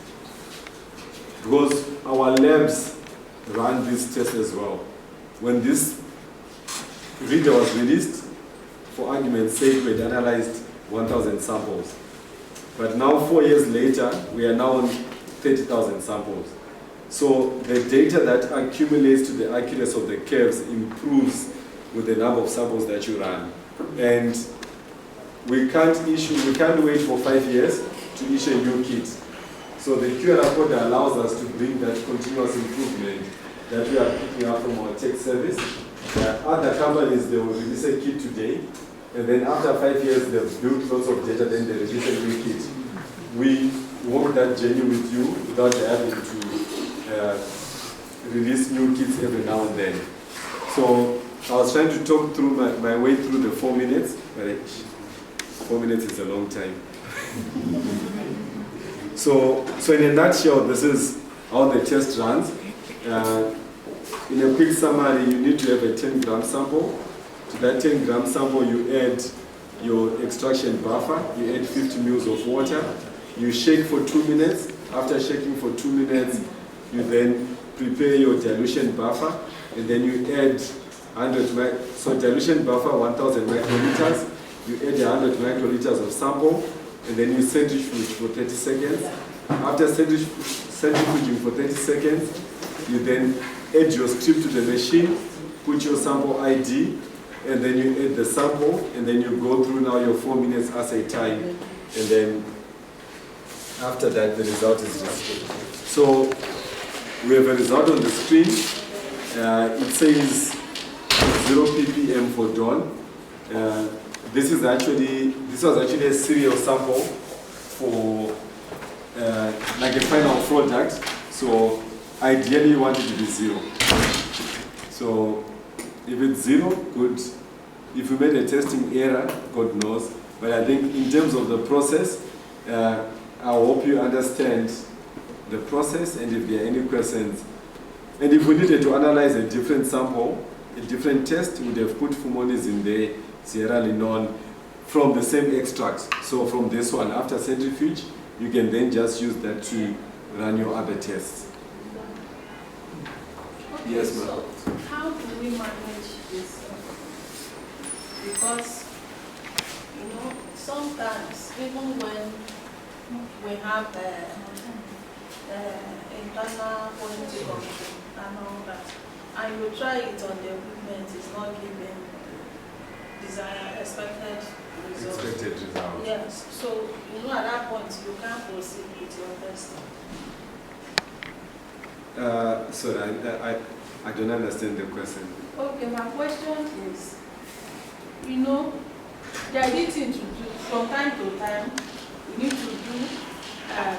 because our labs run this test as well, when this reader was released, for argument's sake, we had analyzed 1,000 samples. But now, 4 years later, we are now on 30,000 samples. So the data that accumulates to the accuracy of the curves improves with the number of samples that you run. And we can't wait for 5 years to issue a new kit. So the QR code allows us to bring that continuous improvement that we are picking up from our tech service. Other companies, they will release a kit today, and then after 5 years, they've built lots of data, then they release a new kit. We walk that journey with you without having to release new kits every now and then. So I was trying to talk through my way through the 4 minutes, but 4 minutes is a long time. So in a nutshell, this is how the test runs. In a quick summary, you need to have a 10-gram sample. To that 10-gram sample, you add your extraction buffer, you add 50 ml of water, you shake for 2 minutes. After shaking for 2 minutes, you then prepare your dilution buffer, and then you add 100, so dilution buffer 1,000 microliters, you add 100 microliters of sample, and then you centrifuge for 30 seconds. After centrifuging for 30 seconds, You then add your strip to the machine, put your sample ID, and then you add the sample, and then you go through now your 4 minutes assay time, and then after that the result is displayed. So we have a result on the screen. It says 0 ppm for Dawn. This was actually a serial sample for like a final product. So ideally you want it to be 0. So if it's 0, good. If you made a testing error, God knows. But I think in terms of the process, I hope you understand the process, and if there are any questions. And if we needed to analyze a different sample, a different test, we would have put fumonis in there, Sierra Leone, from the same extract. So from this one, after centrifuge, you can then just use that to run your other tests. Okay, Yes, ma'am. so how do we manage this? Because, you know, sometimes, even when we have internal quality control and all that, and you try it on the equipment, it's not giving desired, expected results. Expected results. Yes, so, you know, at that point, you can't proceed with your testing. Sorry, I don't understand the question. Okay, my question is, you know, there are things to do from time to time. You need to do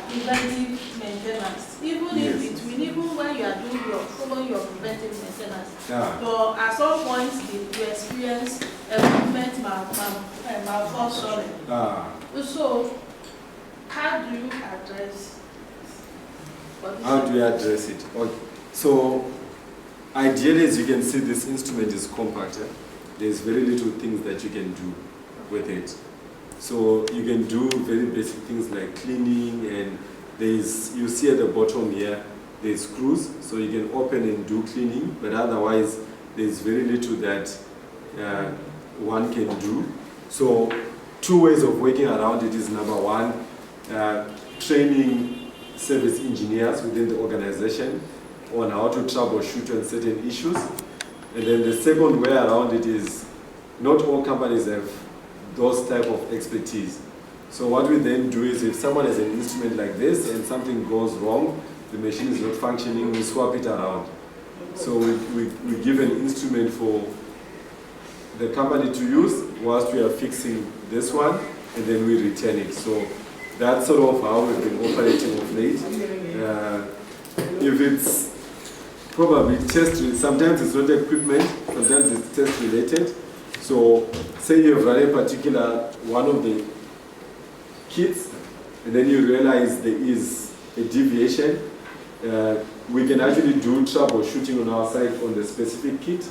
preventive maintenance, even Yes. in between, even when you are doing following your preventive maintenance. Yeah. But at some point, you experience equipment malfunction. So, how do you address? How do you address it? Okay. So, ideally, as you can see, this instrument is compact. There's very little things that you can do with it. So you can do very basic things like cleaning, and you see at the bottom here, there's screws, so you can open and do cleaning, but otherwise there's very little that one can do. So 2 ways of working around it is, number one, training service engineers within the organization on how to troubleshoot on certain issues. And then the second way around it is, not all companies have those type of expertise. So what we then do is, if someone has an instrument like this and something goes wrong, the machine is not functioning, we swap it around. So we give an instrument for the company to use whilst we are fixing this one, and then we return it. So that's sort of how we've been operating of late. If it's probably test, sometimes it's not equipment, sometimes it's test related. So say you've run a particular one of the kits, and then you realize there is a deviation, we can actually do troubleshooting on our side on the specific kit.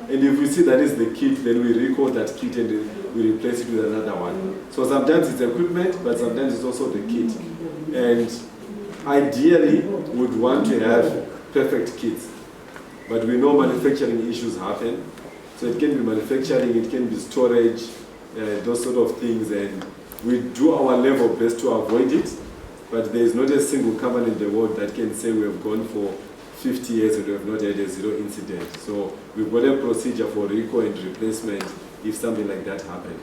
And if we see that is the kit, then we recall that kit and we replace it with another one. So sometimes it's equipment, but sometimes it's also the kit. And ideally, we'd want to have perfect kits. But we know manufacturing issues happen. So it can be manufacturing, it can be storage, those sort of things. And we do our level best to avoid it. But there is not a single company in the world that can say we have gone for 50 years and we have not had a zero incident. So we've got a procedure for recall and replacement if something like that happens.